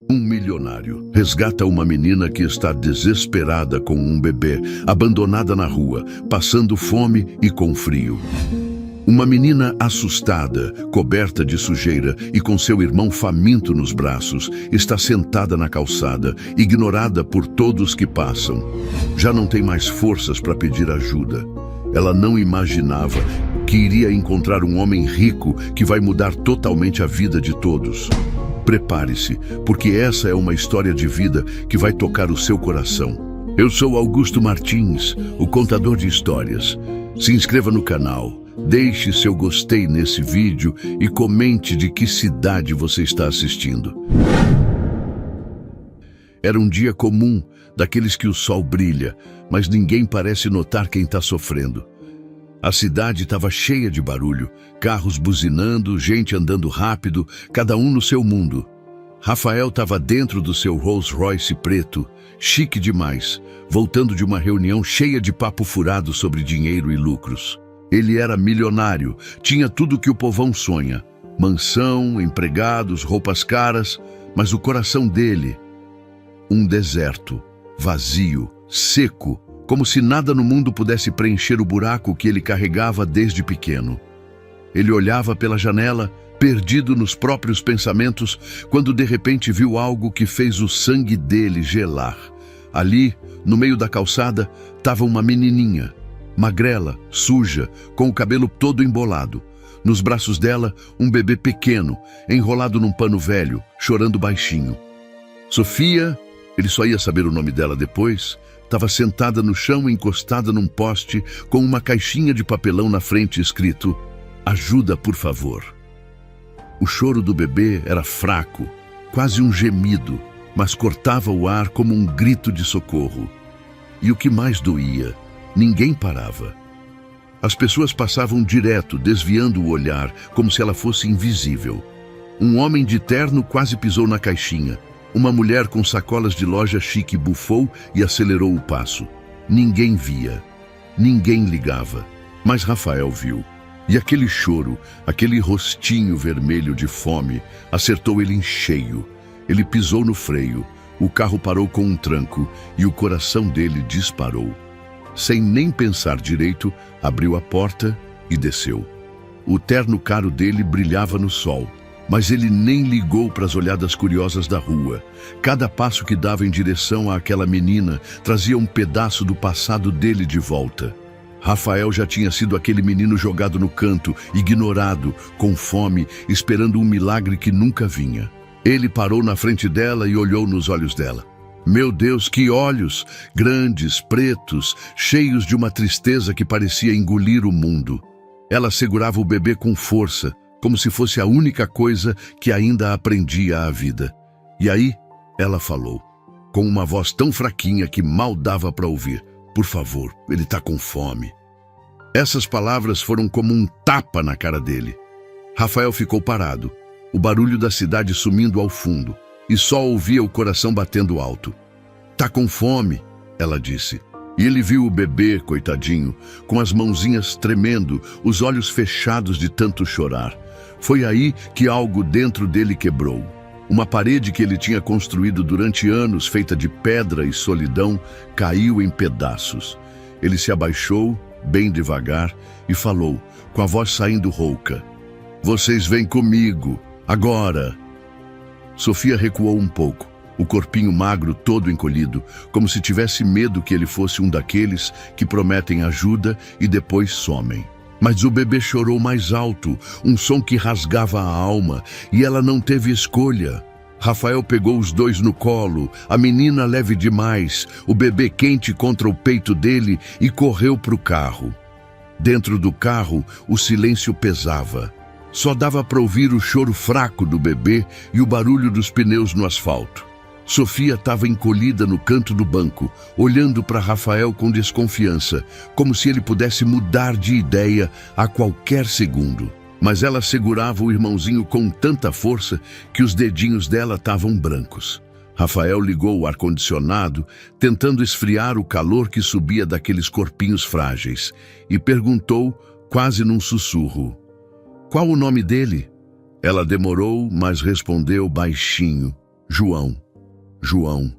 Um milionário resgata uma menina que está desesperada com um bebê, abandonada na rua, passando fome e com frio. Uma menina assustada, coberta de sujeira e com seu irmão faminto nos braços, está sentada na calçada, ignorada por todos que passam. Já não tem mais forças para pedir ajuda. Ela não imaginava que iria encontrar um homem rico que vai mudar totalmente a vida de todos. Prepare-se, porque essa é uma história de vida que vai tocar o seu coração. Eu sou Augusto Martins, o contador de histórias. Se inscreva no canal, deixe seu gostei nesse vídeo e comente de que cidade você está assistindo. Era um dia comum, daqueles que o sol brilha, mas ninguém parece notar quem está sofrendo. A cidade estava cheia de barulho, carros buzinando, gente andando rápido, cada um no seu mundo. Rafael estava dentro do seu Rolls Royce preto, chique demais, voltando de uma reunião cheia de papo furado sobre dinheiro e lucros. Ele era milionário, tinha tudo que o povão sonha: mansão, empregados, roupas caras, mas o coração dele, um deserto, vazio, seco, como se nada no mundo pudesse preencher o buraco que ele carregava desde pequeno. Ele olhava pela janela, perdido nos próprios pensamentos, quando de repente viu algo que fez o sangue dele gelar. Ali, no meio da calçada, estava uma menininha, magrela, suja, com o cabelo todo embolado. Nos braços dela, um bebê pequeno, enrolado num pano velho, chorando baixinho. Sofia, ele só ia saber o nome dela depois, estava sentada no chão, encostada num poste, com uma caixinha de papelão na frente escrito: "Ajuda, por favor". O choro do bebê era fraco, quase um gemido, mas cortava o ar como um grito de socorro. E o que mais doía, ninguém parava. As pessoas passavam direto, desviando o olhar, como se ela fosse invisível. Um homem de terno quase pisou na caixinha. Uma mulher com sacolas de loja chique bufou e acelerou o passo. Ninguém via, ninguém ligava, mas Rafael viu. E aquele choro, aquele rostinho vermelho de fome, acertou ele em cheio. Ele pisou no freio, o carro parou com um tranco e o coração dele disparou. Sem nem pensar direito, abriu a porta e desceu. O terno caro dele brilhava no sol. Mas ele nem ligou para as olhadas curiosas da rua. Cada passo que dava em direção àquela menina trazia um pedaço do passado dele de volta. Rafael já tinha sido aquele menino jogado no canto, ignorado, com fome, esperando um milagre que nunca vinha. Ele parou na frente dela e olhou nos olhos dela. Meu Deus, que olhos! Grandes, pretos, cheios de uma tristeza que parecia engolir o mundo. Ela segurava o bebê com força, como se fosse a única coisa que ainda aprendia à vida. E aí, ela falou, com uma voz tão fraquinha que mal dava para ouvir: "Por favor, ele está com fome". Essas palavras foram como um tapa na cara dele. Rafael ficou parado, o barulho da cidade sumindo ao fundo, e só ouvia o coração batendo alto. "Tá com fome", ela disse. E ele viu o bebê, coitadinho, com as mãozinhas tremendo, os olhos fechados de tanto chorar. Foi aí que algo dentro dele quebrou. Uma parede que ele tinha construído durante anos, feita de pedra e solidão, caiu em pedaços. Ele se abaixou, bem devagar, e falou, com a voz saindo rouca: "Vocês vêm comigo, agora". Sofia recuou um pouco, o corpinho magro todo encolhido, como se tivesse medo que ele fosse um daqueles que prometem ajuda e depois somem. Mas o bebê chorou mais alto, um som que rasgava a alma, e ela não teve escolha. Rafael pegou os dois no colo, a menina leve demais, o bebê quente contra o peito dele, e correu para o carro. Dentro do carro, o silêncio pesava. Só dava para ouvir o choro fraco do bebê e o barulho dos pneus no asfalto. Sofia estava encolhida no canto do banco, olhando para Rafael com desconfiança, como se ele pudesse mudar de ideia a qualquer segundo. Mas ela segurava o irmãozinho com tanta força que os dedinhos dela estavam brancos. Rafael ligou o ar-condicionado, tentando esfriar o calor que subia daqueles corpinhos frágeis, e perguntou, quase num sussurro: "Qual o nome dele?" Ela demorou, mas respondeu baixinho: João. João.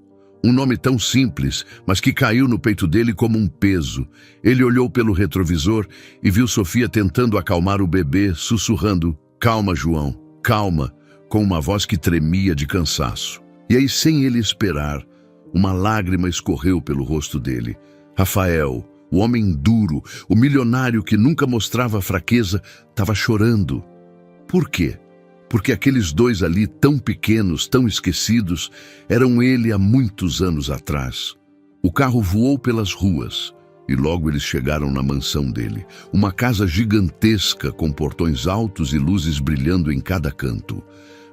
Um nome tão simples, mas que caiu no peito dele como um peso. Ele olhou pelo retrovisor e viu Sofia tentando acalmar o bebê, sussurrando: "Calma, João, calma", com uma voz que tremia de cansaço. E aí, sem ele esperar, uma lágrima escorreu pelo rosto dele. Rafael, o homem duro, o milionário que nunca mostrava fraqueza, estava chorando. Por quê? Porque aqueles dois ali, tão pequenos, tão esquecidos, eram ele há muitos anos atrás. O carro voou pelas ruas e logo eles chegaram na mansão dele. Uma casa gigantesca com portões altos e luzes brilhando em cada canto.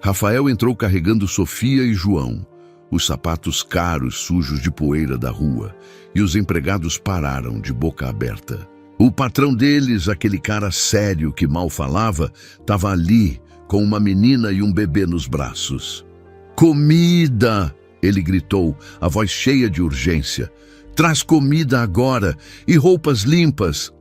Rafael entrou carregando Sofia e João, os sapatos caros sujos de poeira da rua, e os empregados pararam de boca aberta. O patrão deles, aquele cara sério que mal falava, estava ali, com uma menina e um bebê nos braços. "Comida!" ele gritou, a voz cheia de urgência. "Traz comida agora e roupas limpas."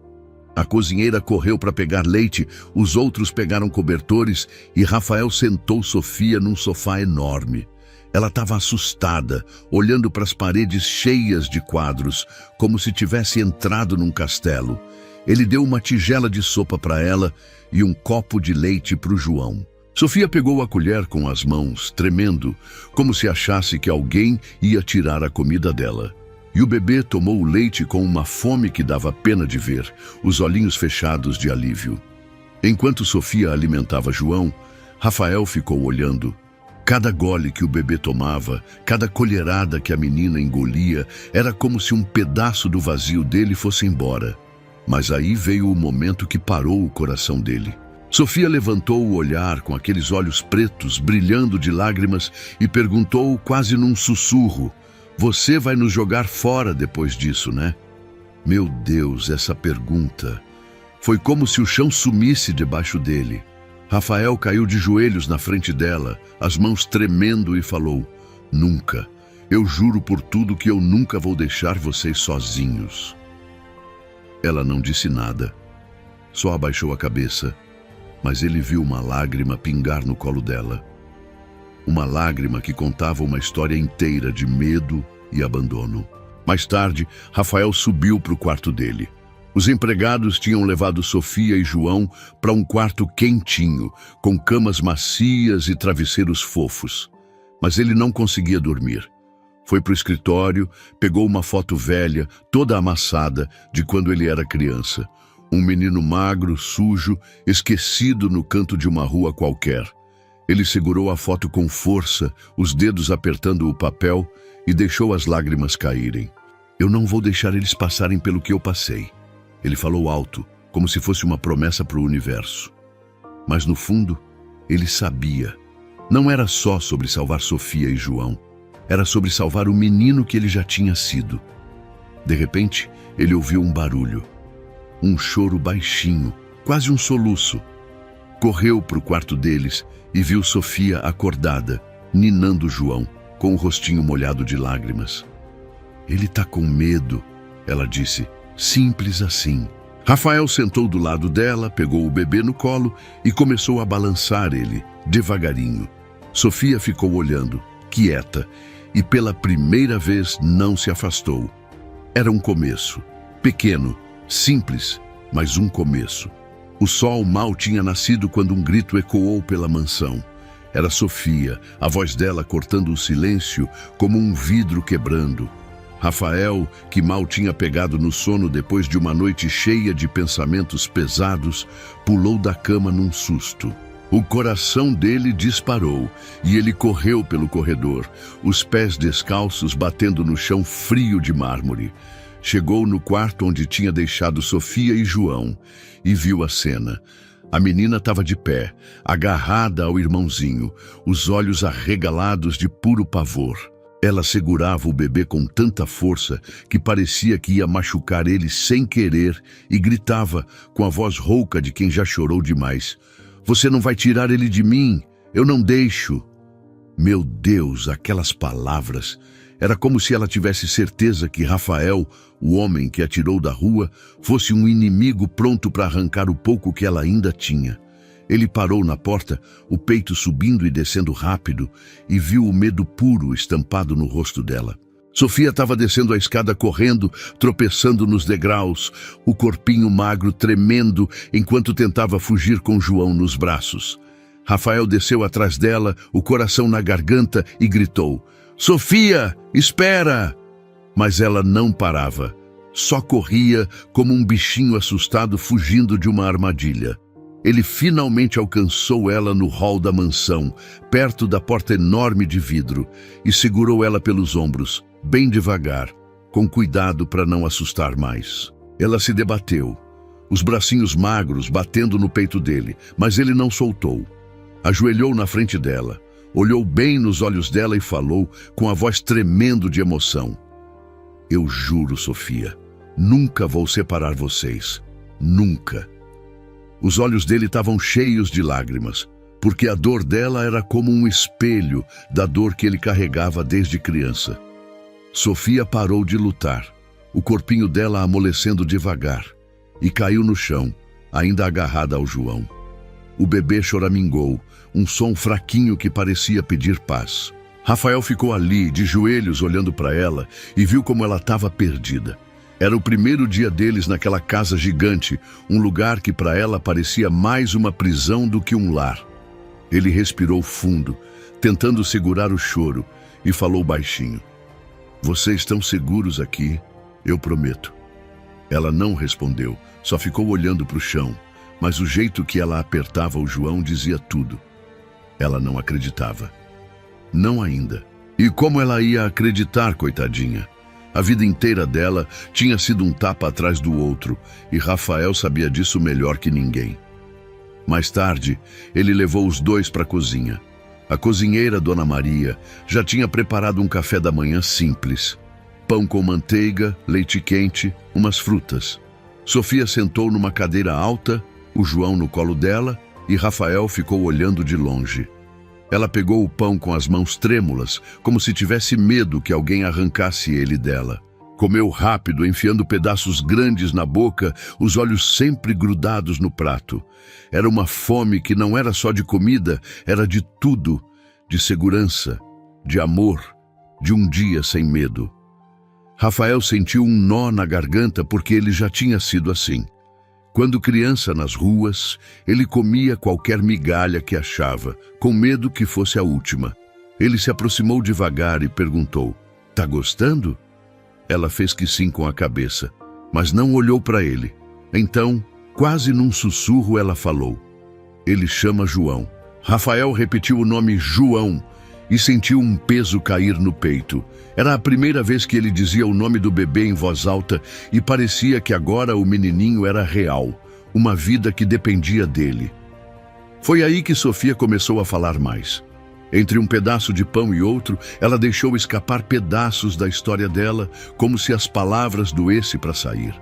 A cozinheira correu para pegar leite, os outros pegaram cobertores e Rafael sentou Sofia num sofá enorme. Ela estava assustada, olhando para as paredes cheias de quadros, como se tivesse entrado num castelo. Ele deu uma tigela de sopa para ela e um copo de leite para o João. Sofia pegou a colher com as mãos, tremendo, como se achasse que alguém ia tirar a comida dela. E o bebê tomou o leite com uma fome que dava pena de ver, os olhinhos fechados de alívio. Enquanto Sofia alimentava João, Rafael ficou olhando. Cada gole que o bebê tomava, cada colherada que a menina engolia, era como se um pedaço do vazio dele fosse embora. Mas aí veio o momento que parou o coração dele. Sofia levantou o olhar com aqueles olhos pretos, brilhando de lágrimas, e perguntou quase num sussurro: "Você vai nos jogar fora depois disso, né?" Meu Deus, essa pergunta. Foi como se o chão sumisse debaixo dele. Rafael caiu de joelhos na frente dela, as mãos tremendo, e falou: "Nunca. Eu juro por tudo que eu nunca vou deixar vocês sozinhos." Ela não disse nada, só abaixou a cabeça, mas ele viu uma lágrima pingar no colo dela. Uma lágrima que contava uma história inteira de medo e abandono. Mais tarde, Rafael subiu para o quarto dele. Os empregados tinham levado Sofia e João para um quarto quentinho, com camas macias e travesseiros fofos. Mas ele não conseguia dormir. Foi para o escritório, pegou uma foto velha, toda amassada, de quando ele era criança. Um menino magro, sujo, esquecido no canto de uma rua qualquer. Ele segurou a foto com força, os dedos apertando o papel, e deixou as lágrimas caírem. "Eu não vou deixar eles passarem pelo que eu passei." Ele falou alto, como se fosse uma promessa para o universo. Mas no fundo, ele sabia. Não era só sobre salvar Sofia e João. Era sobre salvar o menino que ele já tinha sido. De repente, ele ouviu um barulho. Um choro baixinho, quase um soluço. Correu para o quarto deles e viu Sofia acordada, ninando João, com o rostinho molhado de lágrimas. "Ele tá com medo", ela disse, simples assim. Rafael sentou do lado dela, pegou o bebê no colo e começou a balançar ele, devagarinho. Sofia ficou olhando, quieta, e pela primeira vez não se afastou. Era um começo, pequeno, simples, mas um começo. O sol mal tinha nascido quando um grito ecoou pela mansão. Era Sofia, a voz dela cortando o silêncio como um vidro quebrando. Rafael, que mal tinha pegado no sono depois de uma noite cheia de pensamentos pesados, pulou da cama num susto. O coração dele disparou e ele correu pelo corredor, os pés descalços batendo no chão frio de mármore. Chegou no quarto onde tinha deixado Sofia e João e viu a cena. A menina estava de pé, agarrada ao irmãozinho, os olhos arregalados de puro pavor. Ela segurava o bebê com tanta força que parecia que ia machucar ele sem querer e gritava com a voz rouca de quem já chorou demais: "Você não vai tirar ele de mim, eu não deixo." Meu Deus, aquelas palavras! Era como se ela tivesse certeza que Rafael, o homem que a tirou da rua, fosse um inimigo pronto para arrancar o pouco que ela ainda tinha. Ele parou na porta, o peito subindo e descendo rápido, e viu o medo puro estampado no rosto dela. Sofia estava descendo a escada correndo, tropeçando nos degraus, o corpinho magro tremendo enquanto tentava fugir com João nos braços. Rafael desceu atrás dela, o coração na garganta, e gritou: "Sofia, espera!" Mas ela não parava. Só corria como um bichinho assustado fugindo de uma armadilha. Ele finalmente alcançou ela no hall da mansão, perto da porta enorme de vidro, e segurou ela pelos ombros, bem devagar, com cuidado para não assustar mais. Ela se debateu, os bracinhos magros batendo no peito dele, mas ele não soltou. Ajoelhou na frente dela, olhou bem nos olhos dela e falou, com a voz tremendo de emoção: "Eu juro, Sofia, nunca vou separar vocês. Nunca." Os olhos dele estavam cheios de lágrimas, porque a dor dela era como um espelho da dor que ele carregava desde criança. Sofia parou de lutar, o corpinho dela amolecendo devagar, e caiu no chão, ainda agarrada ao João. O bebê choramingou, um som fraquinho que parecia pedir paz. Rafael ficou ali, de joelhos, olhando para ela, e viu como ela estava perdida. Era o primeiro dia deles naquela casa gigante, um lugar que para ela parecia mais uma prisão do que um lar. Ele respirou fundo, tentando segurar o choro, e falou baixinho: "Vocês estão seguros aqui? Eu prometo." Ela não respondeu, só ficou olhando para o chão, mas o jeito que ela apertava o João dizia tudo. Ela não acreditava. Não ainda. E como ela ia acreditar, coitadinha? A vida inteira dela tinha sido um tapa atrás do outro, e Rafael sabia disso melhor que ninguém. Mais tarde, ele levou os dois para a cozinha. A cozinheira, Dona Maria, já tinha preparado um café da manhã simples. Pão com manteiga, leite quente, umas frutas. Sofia sentou numa cadeira alta, o João no colo dela, e Rafael ficou olhando de longe. Ela pegou o pão com as mãos trêmulas, como se tivesse medo que alguém arrancasse ele dela. Comeu rápido, enfiando pedaços grandes na boca, os olhos sempre grudados no prato. Era uma fome que não era só de comida, era de tudo, de segurança, de amor, de um dia sem medo. Rafael sentiu um nó na garganta porque ele já tinha sido assim. Quando criança nas ruas, ele comia qualquer migalha que achava, com medo que fosse a última. Ele se aproximou devagar e perguntou: "Tá gostando?" Ela fez que sim com a cabeça, mas não olhou para ele. Então, quase num sussurro, ela falou: "Ele chama João." Rafael repetiu o nome João e sentiu um peso cair no peito. Era a primeira vez que ele dizia o nome do bebê em voz alta e parecia que agora o menininho era real, uma vida que dependia dele. Foi aí que Sofia começou a falar mais. Entre um pedaço de pão e outro, ela deixou escapar pedaços da história dela, como se as palavras doessem para sair.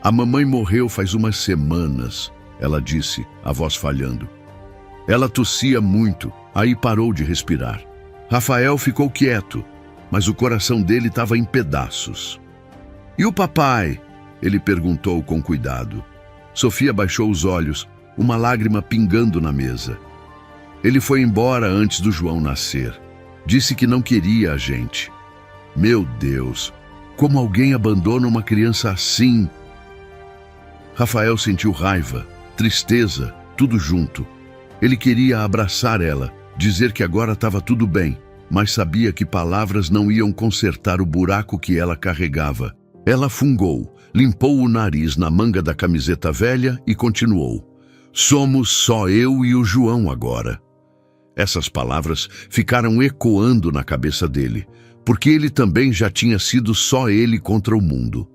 "A mamãe morreu faz umas semanas", ela disse, a voz falhando. Ela tossia muito, aí parou de respirar. Rafael ficou quieto, mas o coração dele estava em pedaços. "E o papai?" ele perguntou com cuidado. Sofia baixou os olhos, uma lágrima pingando na mesa. "Ele foi embora antes do João nascer. Disse que não queria a gente." Meu Deus, como alguém abandona uma criança assim? Rafael sentiu raiva, tristeza, tudo junto. Ele queria abraçar ela, dizer que agora estava tudo bem, mas sabia que palavras não iam consertar o buraco que ela carregava. Ela fungou, limpou o nariz na manga da camiseta velha e continuou: "Somos só eu e o João agora." Essas palavras ficaram ecoando na cabeça dele, porque ele também já tinha sido só ele contra o mundo.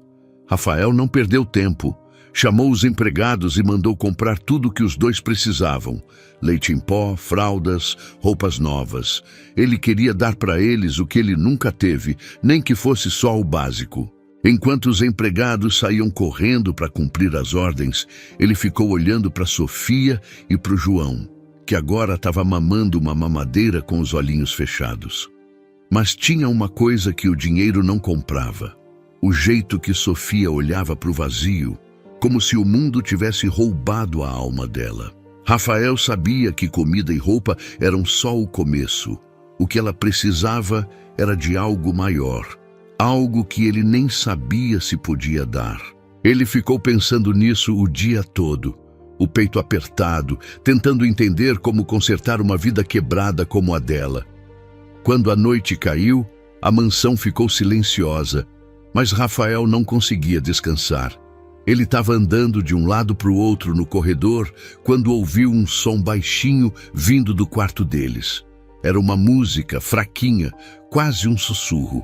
Rafael não perdeu tempo. Chamou os empregados e mandou comprar tudo o que os dois precisavam: leite em pó, fraldas, roupas novas. Ele queria dar para eles o que ele nunca teve, nem que fosse só o básico. Enquanto os empregados saíam correndo para cumprir as ordens, ele ficou olhando para Sofia e para o João, que agora estava mamando uma mamadeira com os olhinhos fechados. Mas tinha uma coisa que o dinheiro não comprava: o jeito que Sofia olhava para o vazio, como se o mundo tivesse roubado a alma dela. Rafael sabia que comida e roupa eram só o começo. O que ela precisava era de algo maior, algo que ele nem sabia se podia dar. Ele ficou pensando nisso o dia todo, o peito apertado, tentando entender como consertar uma vida quebrada como a dela. Quando a noite caiu, a mansão ficou silenciosa, mas Rafael não conseguia descansar. Ele estava andando de um lado para o outro no corredor quando ouviu um som baixinho vindo do quarto deles. Era uma música fraquinha, quase um sussurro.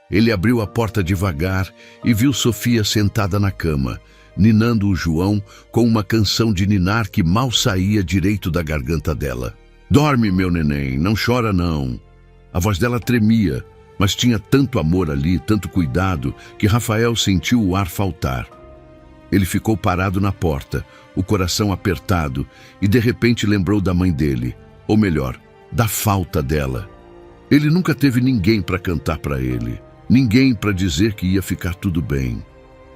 Ele abriu a porta devagar e viu Sofia sentada na cama, ninando o João com uma canção de ninar que mal saía direito da garganta dela. "Dorme, meu neném, não chora não." A voz dela tremia, mas tinha tanto amor ali, tanto cuidado, que Rafael sentiu o ar faltar. Ele ficou parado na porta, o coração apertado, e de repente lembrou da mãe dele, ou melhor, da falta dela. Ele nunca teve ninguém para cantar para ele, ninguém para dizer que ia ficar tudo bem.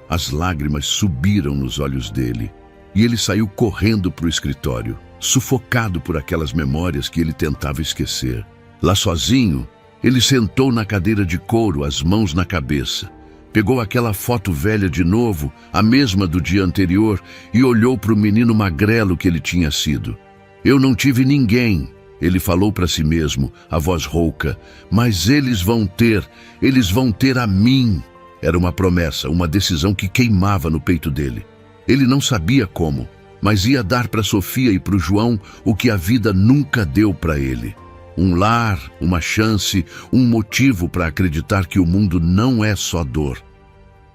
As lágrimas subiram nos olhos dele, e ele saiu correndo para o escritório, sufocado por aquelas memórias que ele tentava esquecer. Lá sozinho, ele sentou na cadeira de couro, as mãos na cabeça. Pegou aquela foto velha de novo, a mesma do dia anterior, e olhou para o menino magrelo que ele tinha sido. "Eu não tive ninguém", ele falou para si mesmo, a voz rouca, "mas eles vão ter a mim." Era uma promessa, uma decisão que queimava no peito dele. Ele não sabia como, mas ia dar para Sofia e para o João o que a vida nunca deu para ele. Um lar, uma chance, um motivo para acreditar que o mundo não é só dor.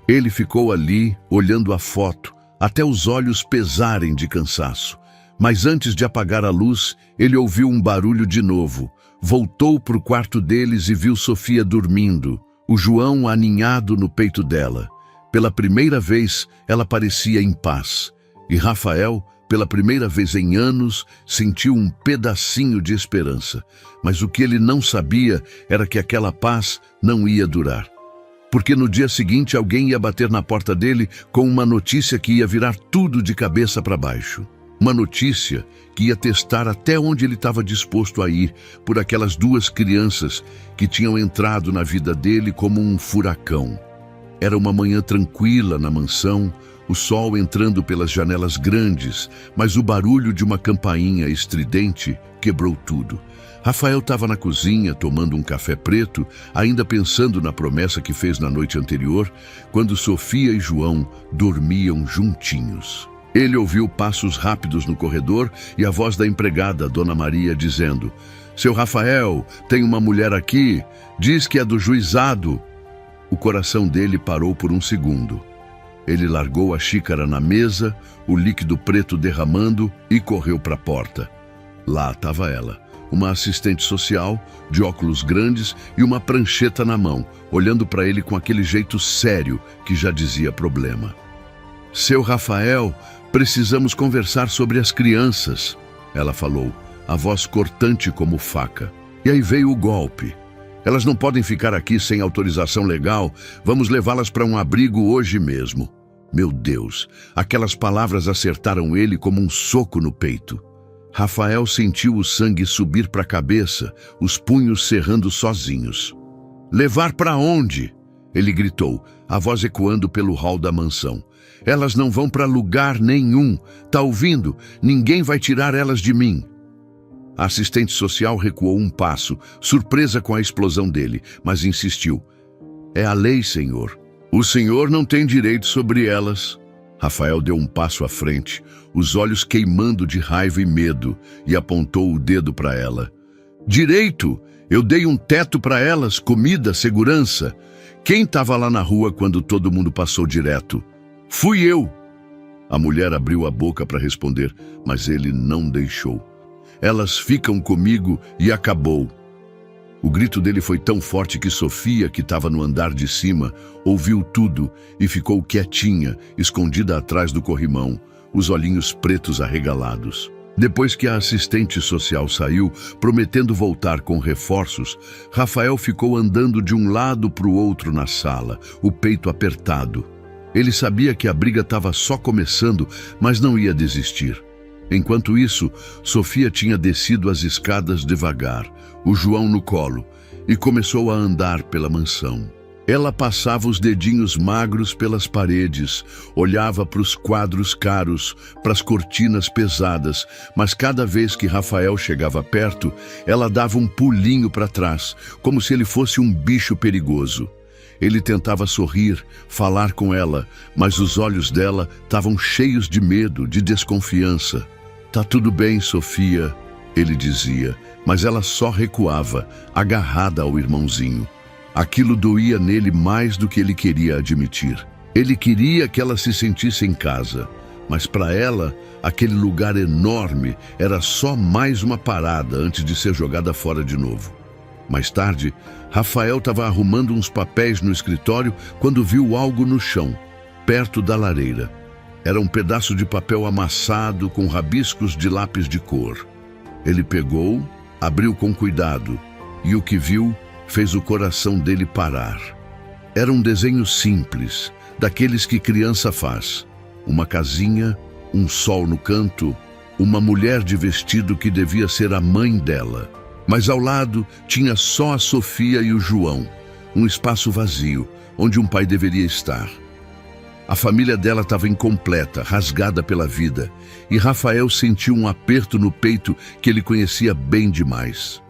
Ele ficou ali, olhando a foto, até os olhos pesarem de cansaço. Mas antes de apagar a luz, ele ouviu um barulho de novo. Voltou para o quarto deles e viu Sofia dormindo, o João aninhado no peito dela. Pela primeira vez, ela parecia em paz. E Rafael, pela primeira vez em anos, sentiu um pedacinho de esperança. Mas o que ele não sabia era que aquela paz não ia durar. Porque no dia seguinte alguém ia bater na porta dele com uma notícia que ia virar tudo de cabeça para baixo. Uma notícia que ia testar até onde ele estava disposto a ir por aquelas duas crianças que tinham entrado na vida dele como um furacão. Era uma manhã tranquila na mansão, o sol entrando pelas janelas grandes, mas o barulho de uma campainha estridente quebrou tudo. Rafael estava na cozinha tomando um café preto, ainda pensando na promessa que fez na noite anterior, quando Sofia e João dormiam juntinhos. Ele ouviu passos rápidos no corredor e a voz da empregada, Dona Maria, dizendo: "Seu Rafael, tem uma mulher aqui, diz que é do juizado." O coração dele parou por um segundo. Ele largou a xícara na mesa, o líquido preto derramando, e correu para a porta. Lá estava ela, uma assistente social, de óculos grandes e uma prancheta na mão, olhando para ele com aquele jeito sério que já dizia problema. "Seu Rafael, precisamos conversar sobre as crianças", ela falou, a voz cortante como faca. E aí veio o golpe. "Elas não podem ficar aqui sem autorização legal, vamos levá-las para um abrigo hoje mesmo." Meu Deus, aquelas palavras acertaram ele como um soco no peito. Rafael sentiu o sangue subir para a cabeça, os punhos cerrando sozinhos. "Levar para onde?" ele gritou, a voz ecoando pelo hall da mansão. "Elas não vão para lugar nenhum, tá ouvindo? Ninguém vai tirar elas de mim." A assistente social recuou um passo, surpresa com a explosão dele, mas insistiu. "É a lei, senhor. O senhor não tem direito sobre elas." Rafael deu um passo à frente, os olhos queimando de raiva e medo, e apontou o dedo para ela. "Direito? Eu dei um teto para elas, comida, segurança. Quem estava lá na rua quando todo mundo passou direto? Fui eu." A mulher abriu a boca para responder, mas ele não deixou. "Elas ficam comigo e acabou." O grito dele foi tão forte que Sofia, que estava no andar de cima, ouviu tudo e ficou quietinha, escondida atrás do corrimão, os olhinhos pretos arregalados. Depois que a assistente social saiu, prometendo voltar com reforços, Rafael ficou andando de um lado para o outro na sala, o peito apertado. Ele sabia que a briga estava só começando, mas não ia desistir. Enquanto isso, Sofia tinha descido as escadas devagar, o João no colo, e começou a andar pela mansão. Ela passava os dedinhos magros pelas paredes, olhava para os quadros caros, para as cortinas pesadas, mas cada vez que Rafael chegava perto, ela dava um pulinho para trás, como se ele fosse um bicho perigoso. Ele tentava sorrir, falar com ela, mas os olhos dela estavam cheios de medo, de desconfiança. "Tá tudo bem, Sofia", ele dizia, mas ela só recuava, agarrada ao irmãozinho. Aquilo doía nele mais do que ele queria admitir. Ele queria que ela se sentisse em casa, mas para ela, aquele lugar enorme era só mais uma parada antes de ser jogada fora de novo. Mais tarde, Rafael estava arrumando uns papéis no escritório quando viu algo no chão, perto da lareira. Era um pedaço de papel amassado com rabiscos de lápis de cor. Ele pegou, abriu com cuidado, e o que viu fez o coração dele parar. Era um desenho simples, daqueles que criança faz. Uma casinha, um sol no canto, uma mulher de vestido que devia ser a mãe dela. Mas ao lado tinha só a Sofia e o João, um espaço vazio, onde um pai deveria estar. A família dela estava incompleta, rasgada pela vida, e Rafael sentiu um aperto no peito que ele conhecia bem demais.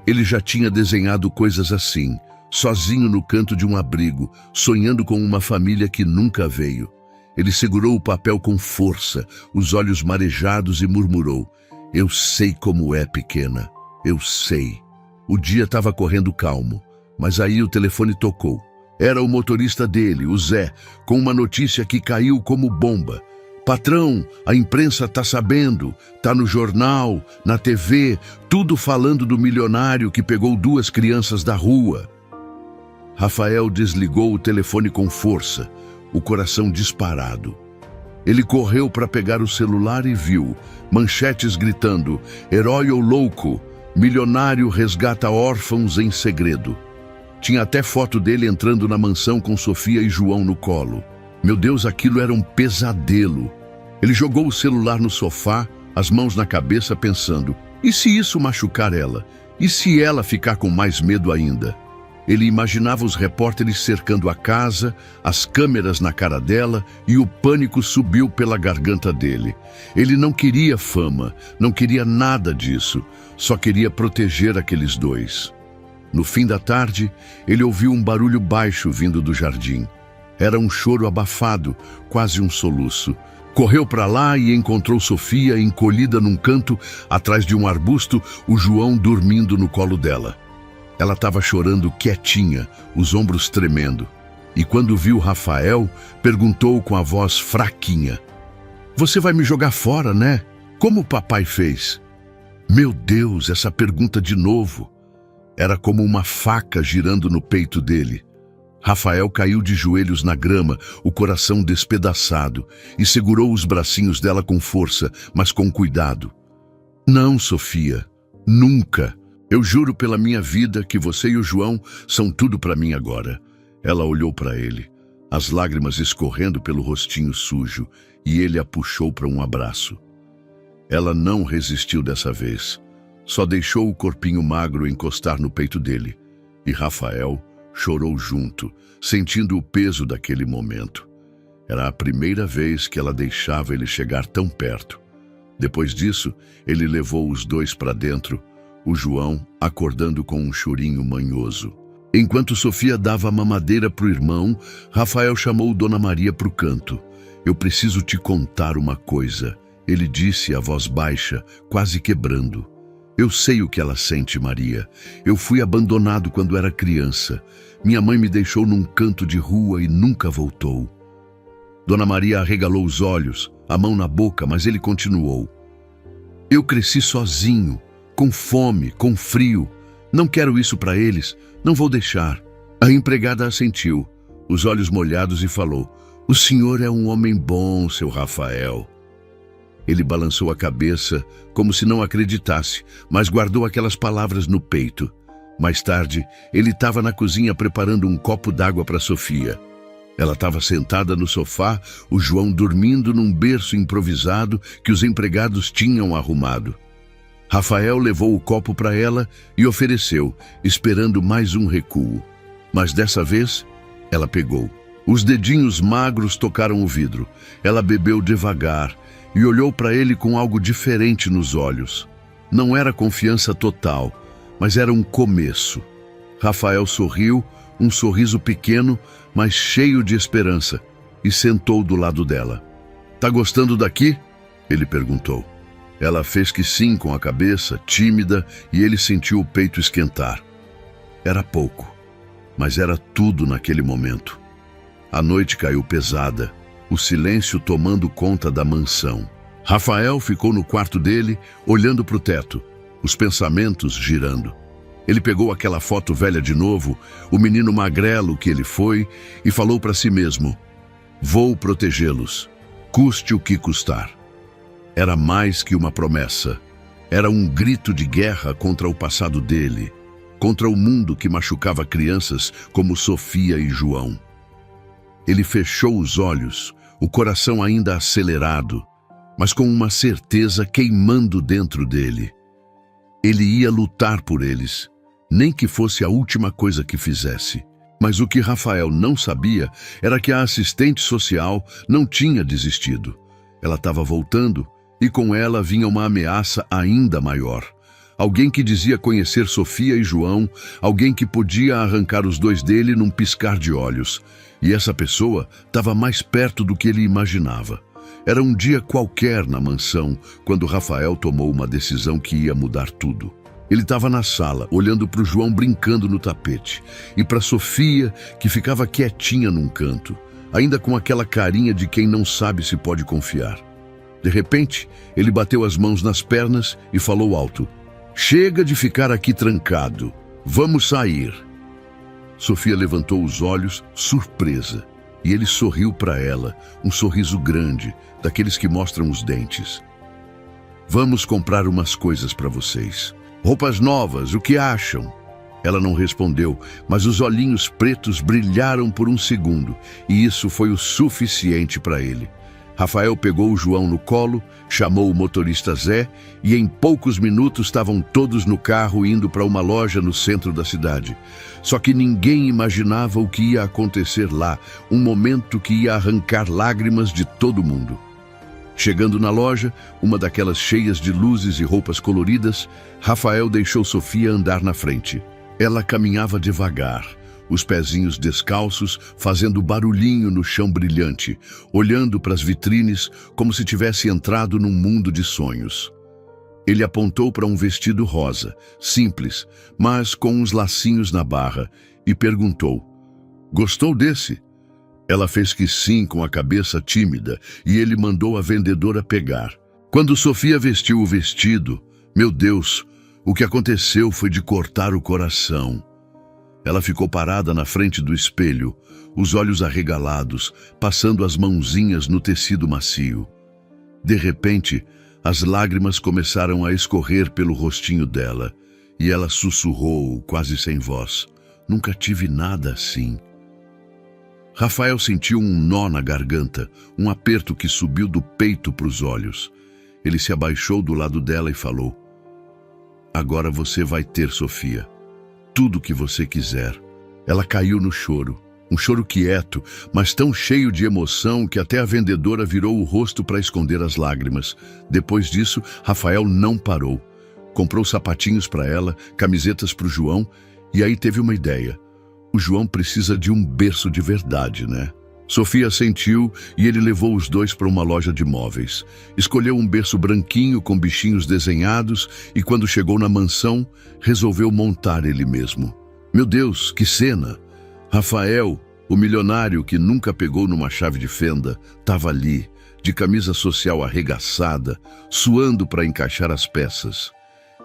Ele já tinha desenhado coisas assim, sozinho no canto de um abrigo, sonhando com uma família que nunca veio. Ele segurou o papel com força, os olhos marejados e murmurou: "Eu sei como é, pequena, eu sei." O dia estava correndo calmo, mas aí o telefone tocou. Era o motorista dele, o Zé, com uma notícia que caiu como bomba. "Patrão, a imprensa tá sabendo, tá no jornal, na TV, tudo falando do milionário que pegou 2 crianças da rua." Rafael desligou o telefone com força, o coração disparado. Ele correu para pegar o celular e viu manchetes gritando: "Herói ou louco, milionário resgata órfãos em segredo." Tinha até foto dele entrando na mansão com Sofia e João no colo. Meu Deus, aquilo era um pesadelo. Ele jogou o celular no sofá, as mãos na cabeça, pensando: e se isso machucar ela? E se ela ficar com mais medo ainda? Ele imaginava os repórteres cercando a casa, as câmeras na cara dela, e o pânico subiu pela garganta dele. Ele não queria fama, não queria nada disso, só queria proteger aqueles 2. No fim da tarde, ele ouviu um barulho baixo vindo do jardim. Era um choro abafado, quase um soluço. Correu para lá e encontrou Sofia encolhida num canto, atrás de um arbusto, o João dormindo no colo dela. Ela estava chorando quietinha, os ombros tremendo. E quando viu Rafael, perguntou com a voz fraquinha: "Você vai me jogar fora, né? Como o papai fez?" Meu Deus, essa pergunta de novo. Era como uma faca girando no peito dele. Rafael caiu de joelhos na grama, o coração despedaçado, e segurou os bracinhos dela com força, mas com cuidado. "Não, Sofia, nunca. Eu juro pela minha vida que você e o João são tudo para mim agora." Ela olhou para ele, as lágrimas escorrendo pelo rostinho sujo, e ele a puxou para um abraço. Ela não resistiu dessa vez. Só deixou o corpinho magro encostar no peito dele, e Rafael chorou junto, sentindo o peso daquele momento. Era a primeira vez que ela deixava ele chegar tão perto. Depois disso, ele levou os 2 para dentro, o João acordando com um chorinho manhoso. Enquanto Sofia dava mamadeira para o irmão, Rafael chamou Dona Maria para o canto. "Eu preciso te contar uma coisa", ele disse a voz baixa, quase quebrando. "Eu sei o que ela sente, Maria. Eu fui abandonado quando era criança. Minha mãe me deixou num canto de rua e nunca voltou." Dona Maria arregalou os olhos, a mão na boca, mas ele continuou: "Eu cresci sozinho, com fome, com frio. Não quero isso para eles, não vou deixar." A empregada assentiu, os olhos molhados, e falou: "O senhor é um homem bom, seu Rafael." Ele balançou a cabeça, como se não acreditasse, mas guardou aquelas palavras no peito. Mais tarde, ele estava na cozinha preparando um copo d'água para Sofia. Ela estava sentada no sofá, o João dormindo num berço improvisado que os empregados tinham arrumado. Rafael levou o copo para ela e ofereceu, esperando mais um recuo. Mas dessa vez, ela pegou. Os dedinhos magros tocaram o vidro. Ela bebeu devagar e olhou para ele com algo diferente nos olhos. Não era confiança total, mas era um começo. Rafael sorriu, um sorriso pequeno, mas cheio de esperança, e sentou do lado dela. "Tá gostando daqui?" ele perguntou. Ela fez que sim com a cabeça, tímida, e ele sentiu o peito esquentar. Era pouco, mas era tudo naquele momento. A noite caiu pesada, o silêncio tomando conta da mansão. Rafael ficou no quarto dele, olhando para o teto, os pensamentos girando. Ele pegou aquela foto velha de novo, o menino magrelo que ele foi, e falou para si mesmo: "Vou protegê-los, custe o que custar." Era mais que uma promessa. Era um grito de guerra contra o passado dele, contra o mundo que machucava crianças como Sofia e João. Ele fechou os olhos, o coração ainda acelerado, mas com uma certeza queimando dentro dele. Ele ia lutar por eles, nem que fosse a última coisa que fizesse. Mas o que Rafael não sabia era que a assistente social não tinha desistido. Ela estava voltando, e com ela vinha uma ameaça ainda maior. Alguém que dizia conhecer Sofia e João, alguém que podia arrancar os dois dele num piscar de olhos. E essa pessoa estava mais perto do que ele imaginava. Era um dia qualquer na mansão, quando Rafael tomou uma decisão que ia mudar tudo. Ele estava na sala, olhando para o João brincando no tapete, e para Sofia, que ficava quietinha num canto, ainda com aquela carinha de quem não sabe se pode confiar. De repente, ele bateu as mãos nas pernas e falou alto: "Chega de ficar aqui trancado. Vamos sair." Sofia levantou os olhos, surpresa, e ele sorriu para ela, um sorriso grande, daqueles que mostram os dentes. "Vamos comprar umas coisas para vocês. Roupas novas, o que acham?" Ela não respondeu, mas os olhinhos pretos brilharam por um segundo, e isso foi o suficiente para ele. Rafael pegou o João no colo, chamou o motorista Zé, e em poucos minutos estavam todos no carro indo para uma loja no centro da cidade. Só que ninguém imaginava o que ia acontecer lá, um momento que ia arrancar lágrimas de todo mundo. Chegando na loja, uma daquelas cheias de luzes e roupas coloridas, Rafael deixou Sofia andar na frente. Ela caminhava devagar, os pezinhos descalços fazendo barulhinho no chão brilhante, olhando para as vitrines como se tivesse entrado num mundo de sonhos. Ele apontou para um vestido rosa, simples, mas com uns lacinhos na barra, e perguntou: "Gostou desse?" Ela fez que sim com a cabeça tímida, e ele mandou a vendedora pegar. Quando Sofia vestiu o vestido, meu Deus, o que aconteceu foi de cortar o coração. Ela ficou parada na frente do espelho, os olhos arregalados, passando as mãozinhas no tecido macio. De repente, as lágrimas começaram a escorrer pelo rostinho dela, e ela sussurrou, quase sem voz: "Nunca tive nada assim." Rafael sentiu um nó na garganta, um aperto que subiu do peito para os olhos. Ele se abaixou do lado dela e falou: "Agora você vai ter, Sofia, tudo o que você quiser." Ela caiu no choro, um choro quieto, mas tão cheio de emoção que até a vendedora virou o rosto para esconder as lágrimas. Depois disso, Rafael não parou. Comprou sapatinhos para ela, camisetas para o João, e aí teve uma ideia. O João precisa de um berço de verdade, né? Sofia assentiu e ele levou os dois para uma loja de móveis. Escolheu um berço branquinho com bichinhos desenhados e quando chegou na mansão, resolveu montar ele mesmo. Meu Deus, que cena! Rafael, o milionário que nunca pegou numa chave de fenda, estava ali, de camisa social arregaçada, suando para encaixar as peças.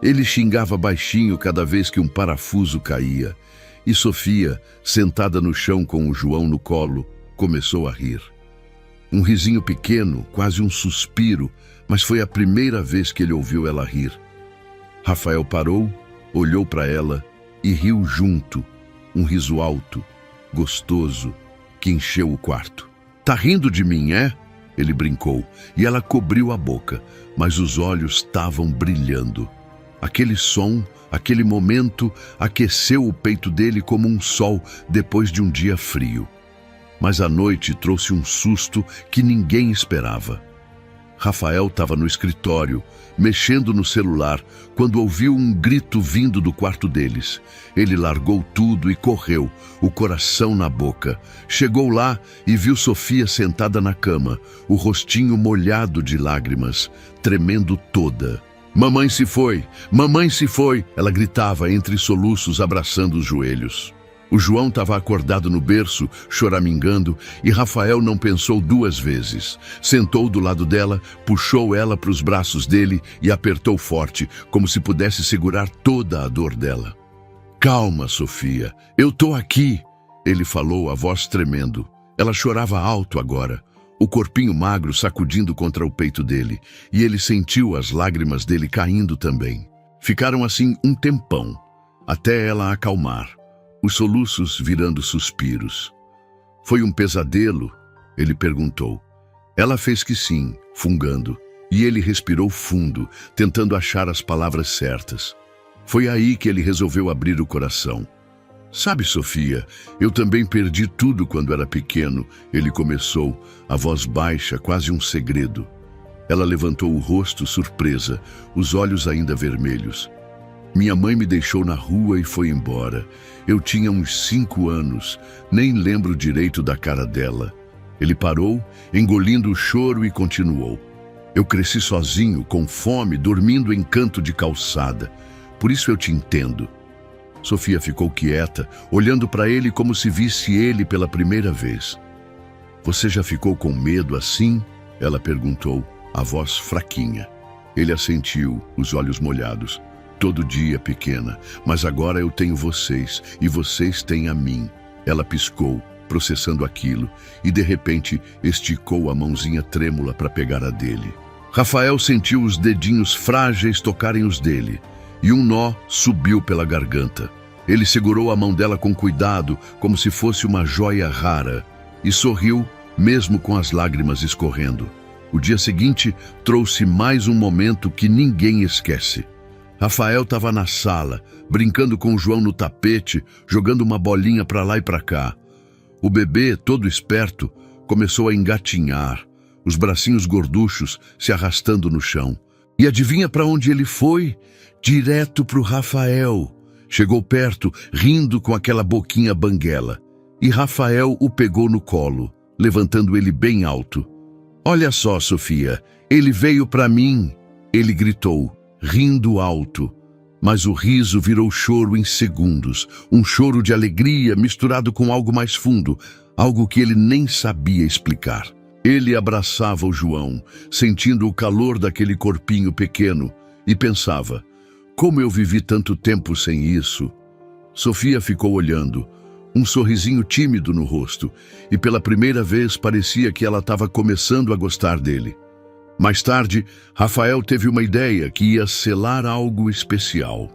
Ele xingava baixinho cada vez que um parafuso caía. E Sofia, sentada no chão com o João no colo, começou a rir. Um risinho pequeno, quase um suspiro, mas foi a primeira vez que ele ouviu ela rir. Rafael parou, olhou para ela e riu junto, um riso alto, gostoso, que encheu o quarto. "Tá rindo de mim, é?" Ele brincou, e ela cobriu a boca, mas os olhos estavam brilhando. Aquele som, aquele momento, aqueceu o peito dele como um sol depois de um dia frio. Mas a noite trouxe um susto que ninguém esperava. Rafael estava no escritório, mexendo no celular, quando ouviu um grito vindo do quarto deles. Ele largou tudo e correu, o coração na boca. Chegou lá e viu Sofia sentada na cama, o rostinho molhado de lágrimas, tremendo toda. "Mamãe se foi! Mamãe se foi!" Ela gritava entre soluços, abraçando os joelhos. O João estava acordado no berço, choramingando, e Rafael não pensou duas vezes. Sentou do lado dela, puxou ela para os braços dele e apertou forte, como se pudesse segurar toda a dor dela. "Calma, Sofia, eu tô aqui", ele falou, a voz tremendo. Ela chorava alto agora, o corpinho magro sacudindo contra o peito dele, e ele sentiu as lágrimas dele caindo também. Ficaram assim um tempão, até ela acalmar. Os soluços virando suspiros. "Foi um pesadelo?" ele perguntou. Ela fez que sim, fungando, e ele respirou fundo, tentando achar as palavras certas. Foi aí que ele resolveu abrir o coração. "Sabe, Sofia, eu também perdi tudo quando era pequeno", ele começou, a voz baixa, quase um segredo. Ela levantou o rosto, surpresa, os olhos ainda vermelhos. "Minha mãe me deixou na rua e foi embora. Eu tinha uns 5 anos, nem lembro direito da cara dela." Ele parou, engolindo o choro e continuou. "Eu cresci sozinho, com fome, dormindo em canto de calçada. Por isso eu te entendo." Sofia ficou quieta, olhando para ele como se visse ele pela primeira vez. "Você já ficou com medo assim?" ela perguntou, a voz fraquinha. Ele assentiu, os olhos molhados. "Todo dia, pequena, mas agora eu tenho vocês e vocês têm a mim." Ela piscou, processando aquilo, e de repente esticou a mãozinha trêmula para pegar a dele. Rafael sentiu os dedinhos frágeis tocarem os dele, e um nó subiu pela garganta. Ele segurou a mão dela com cuidado, como se fosse uma joia rara, e sorriu, mesmo com as lágrimas escorrendo. O dia seguinte trouxe mais um momento que ninguém esquece. Rafael estava na sala, brincando com o João no tapete, jogando uma bolinha para lá e para cá. O bebê, todo esperto, começou a engatinhar, os bracinhos gorduchos se arrastando no chão. E adivinha para onde ele foi? Direto para o Rafael. Chegou perto, rindo com aquela boquinha banguela. E Rafael o pegou no colo, levantando ele bem alto. "Olha só, Sofia, ele veio para mim", ele gritou, rindo alto. Mas o riso virou choro em segundos, um choro de alegria misturado com algo mais fundo, algo que ele nem sabia explicar. Ele abraçava o João, sentindo o calor daquele corpinho pequeno, e pensava: "Como eu vivi tanto tempo sem isso?" Sofia ficou olhando, um sorrisinho tímido no rosto, e pela primeira vez parecia que ela estava começando a gostar dele. Mais tarde, Rafael teve uma ideia que ia selar algo especial.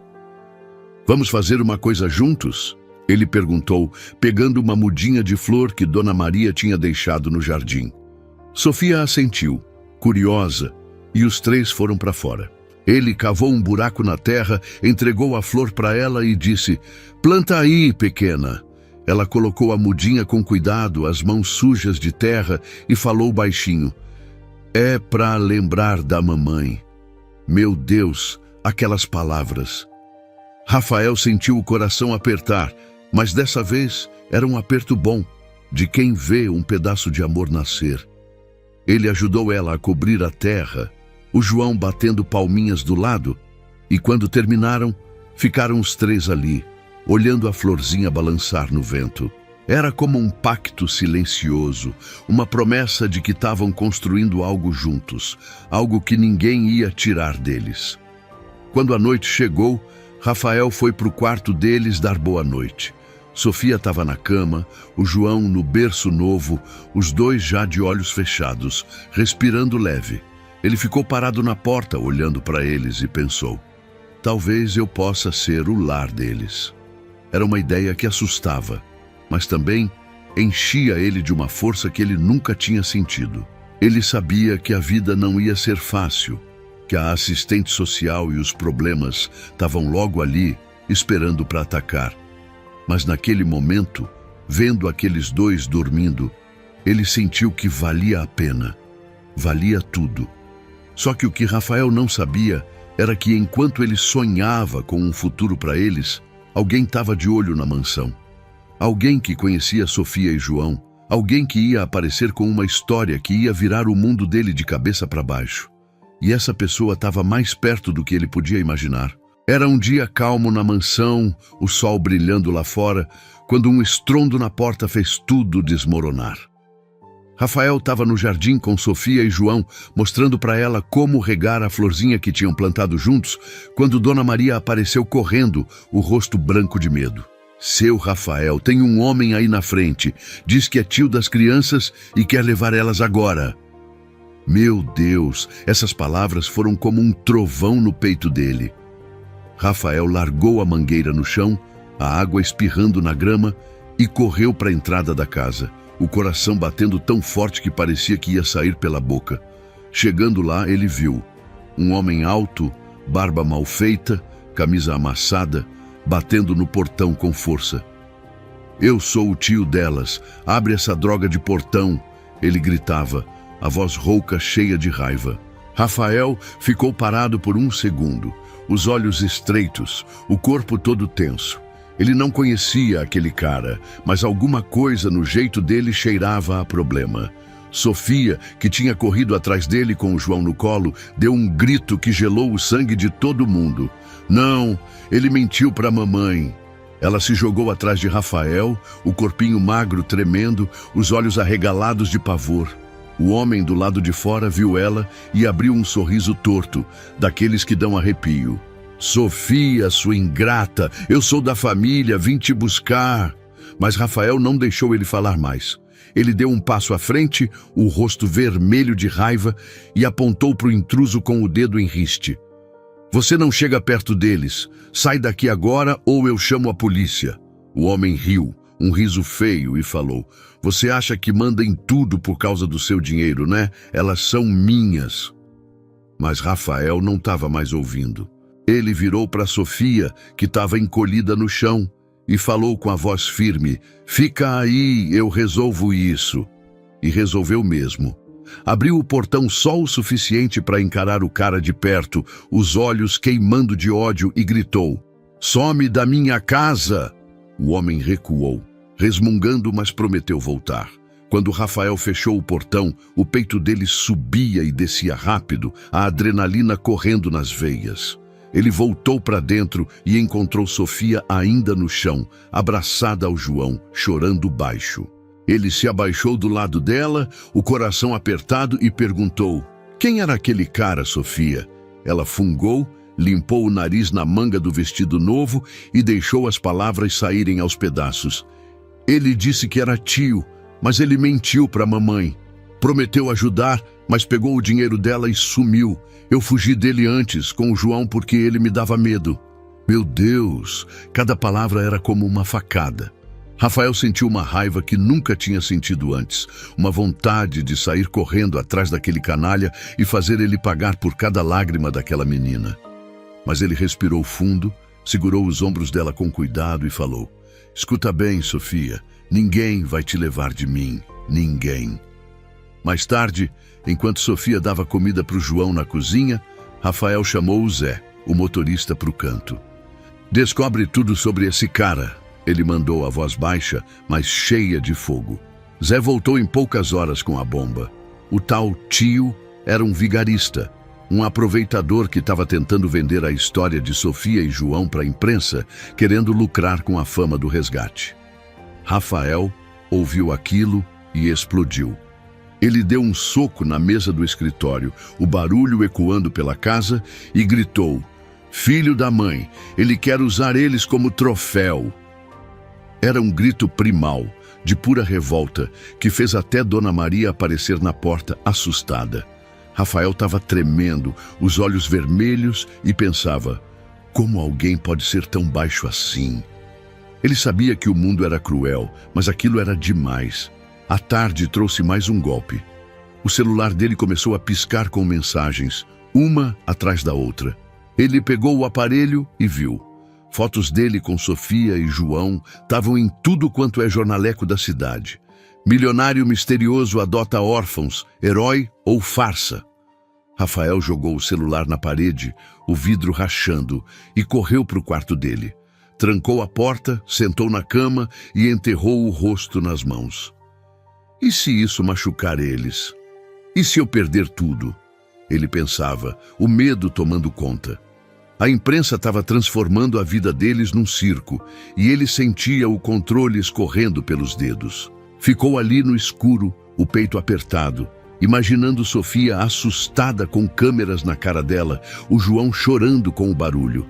"Vamos fazer uma coisa juntos?" ele perguntou, pegando uma mudinha de flor que Dona Maria tinha deixado no jardim. Sofia assentiu, curiosa, e os três foram para fora. Ele cavou um buraco na terra, entregou a flor para ela e disse: "Planta aí, pequena." Ela colocou a mudinha com cuidado, as mãos sujas de terra, e falou baixinho: "É para lembrar da mamãe." Meu Deus, aquelas palavras. Rafael sentiu o coração apertar, mas dessa vez era um aperto bom, de quem vê um pedaço de amor nascer. Ele ajudou ela a cobrir a terra, o João batendo palminhas do lado, e quando terminaram, ficaram os três ali, olhando a florzinha balançar no vento. Era como um pacto silencioso, uma promessa de que estavam construindo algo juntos, algo que ninguém ia tirar deles. Quando a noite chegou, Rafael foi para o quarto deles dar boa noite. Sofia estava na cama, o João no berço novo, os dois já de olhos fechados, respirando leve. Ele ficou parado na porta, olhando para eles, e pensou: talvez eu possa ser o lar deles. Era uma ideia que assustava, mas também enchia ele de uma força que ele nunca tinha sentido. Ele sabia que a vida não ia ser fácil, que a assistente social e os problemas estavam logo ali, esperando para atacar. Mas naquele momento, vendo aqueles dois dormindo, ele sentiu que valia a pena. Valia tudo. Só que o que Rafael não sabia era que enquanto ele sonhava com um futuro para eles, alguém estava de olho na mansão. Alguém que conhecia Sofia e João. Alguém que ia aparecer com uma história que ia virar o mundo dele de cabeça para baixo. E essa pessoa estava mais perto do que ele podia imaginar. Era um dia calmo na mansão, o sol brilhando lá fora, quando um estrondo na porta fez tudo desmoronar. Rafael estava no jardim com Sofia e João, mostrando para ela como regar a florzinha que tinham plantado juntos, quando Dona Maria apareceu correndo, o rosto branco de medo. Seu Rafael, tem um homem aí na frente, diz que é tio das crianças e quer levar elas agora. Meu Deus, essas palavras foram como um trovão no peito dele. Rafael largou a mangueira no chão, a água espirrando na grama, e correu para a entrada da casa, o coração batendo tão forte que parecia que ia sair pela boca. Chegando lá, ele viu um homem alto, barba mal feita, camisa amassada, batendo no portão com força. Eu sou o tio delas, abre essa droga de portão, ele gritava, a voz rouca cheia de raiva. Rafael ficou parado por um segundo, os olhos estreitos, o corpo todo tenso. Ele não conhecia aquele cara, mas alguma coisa no jeito dele cheirava a problema. Sofia, que tinha corrido atrás dele com o João no colo, deu um grito que gelou o sangue de todo mundo. Não, ele mentiu para a mamãe. Ela se jogou atrás de Rafael, o corpinho magro tremendo, os olhos arregalados de pavor. O homem do lado de fora viu ela e abriu um sorriso torto, daqueles que dão arrepio. Sofia, sua ingrata, eu sou da família, vim te buscar. Mas Rafael não deixou ele falar mais. Ele deu um passo à frente, o rosto vermelho de raiva, e apontou para o intruso com o dedo em riste. Você não chega perto deles. Sai daqui agora ou eu chamo a polícia. O homem riu, um riso feio, e falou, você acha que manda em tudo por causa do seu dinheiro, né? Elas são minhas. Mas Rafael não estava mais ouvindo. Ele virou para Sofia, que estava encolhida no chão, e falou com a voz firme, fica aí, eu resolvo isso. E resolveu mesmo. Abriu o portão só o suficiente para encarar o cara de perto, os olhos queimando de ódio, e gritou, some da minha casa! O homem recuou, resmungando, mas prometeu voltar. Quando Rafael fechou o portão, o peito dele subia e descia rápido, a adrenalina correndo nas veias. Ele voltou para dentro e encontrou Sofia ainda no chão, abraçada ao João, chorando baixo. Ele se abaixou do lado dela, o coração apertado, e perguntou, quem era aquele cara, Sofia? Ela fungou, limpou o nariz na manga do vestido novo e deixou as palavras saírem aos pedaços. Ele disse que era tio, mas ele mentiu para a mamãe. Prometeu ajudar, mas pegou o dinheiro dela e sumiu. Eu fugi dele antes, com o João, porque ele me dava medo. Meu Deus, cada palavra era como uma facada. Rafael sentiu uma raiva que nunca tinha sentido antes, uma vontade de sair correndo atrás daquele canalha e fazer ele pagar por cada lágrima daquela menina. Mas ele respirou fundo, segurou os ombros dela com cuidado e falou, escuta bem, Sofia, ninguém vai te levar de mim, ninguém. Mais tarde, enquanto Sofia dava comida para o João na cozinha, Rafael chamou o Zé, o motorista, para o canto. Descobre tudo sobre esse cara, ele mandou a voz baixa, mas cheia de fogo. Zé voltou em poucas horas com a bomba. O tal tio era um vigarista, um aproveitador que estava tentando vender a história de Sofia e João para a imprensa, querendo lucrar com a fama do resgate. Rafael ouviu aquilo e explodiu. Ele deu um soco na mesa do escritório, o barulho ecoando pela casa, e gritou, filho da mãe, ele quer usar eles como troféu. Era um grito primal, de pura revolta, que fez até Dona Maria aparecer na porta, assustada. Rafael estava tremendo, os olhos vermelhos, e pensava, como alguém pode ser tão baixo assim? Ele sabia que o mundo era cruel, mas aquilo era demais. A tarde trouxe mais um golpe. O celular dele começou a piscar com mensagens, uma atrás da outra. Ele pegou o aparelho e viu. Fotos dele com Sofia e João estavam em tudo quanto é jornaleco da cidade. Milionário misterioso adota órfãos, herói ou farsa. Rafael jogou o celular na parede, o vidro rachando, e correu para o quarto dele. Trancou a porta, sentou na cama e enterrou o rosto nas mãos. E se isso machucar eles? E se eu perder tudo? Ele pensava, o medo tomando conta. A imprensa estava transformando a vida deles num circo, e ele sentia o controle escorrendo pelos dedos. Ficou ali no escuro, o peito apertado, imaginando Sofia assustada com câmeras na cara dela, o João chorando com o barulho.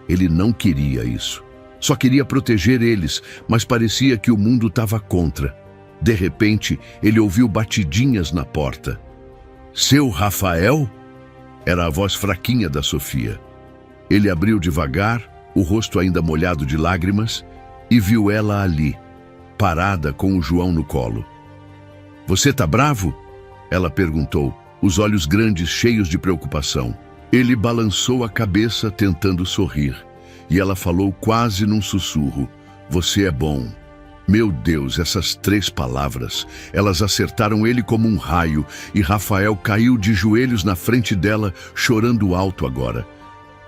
Ele não queria isso. Só queria proteger eles, mas parecia que o mundo estava contra. De repente, ele ouviu batidinhas na porta. Seu Rafael? Era a voz fraquinha da Sofia. Ele abriu devagar, o rosto ainda molhado de lágrimas, e viu ela ali, parada com o João no colo. Você tá bravo? Ela perguntou, os olhos grandes cheios de preocupação. Ele balançou a cabeça tentando sorrir, e ela falou quase num sussurro, você é bom. Meu Deus, essas 3 palavras, elas acertaram ele como um raio, e Rafael caiu de joelhos na frente dela, chorando alto agora.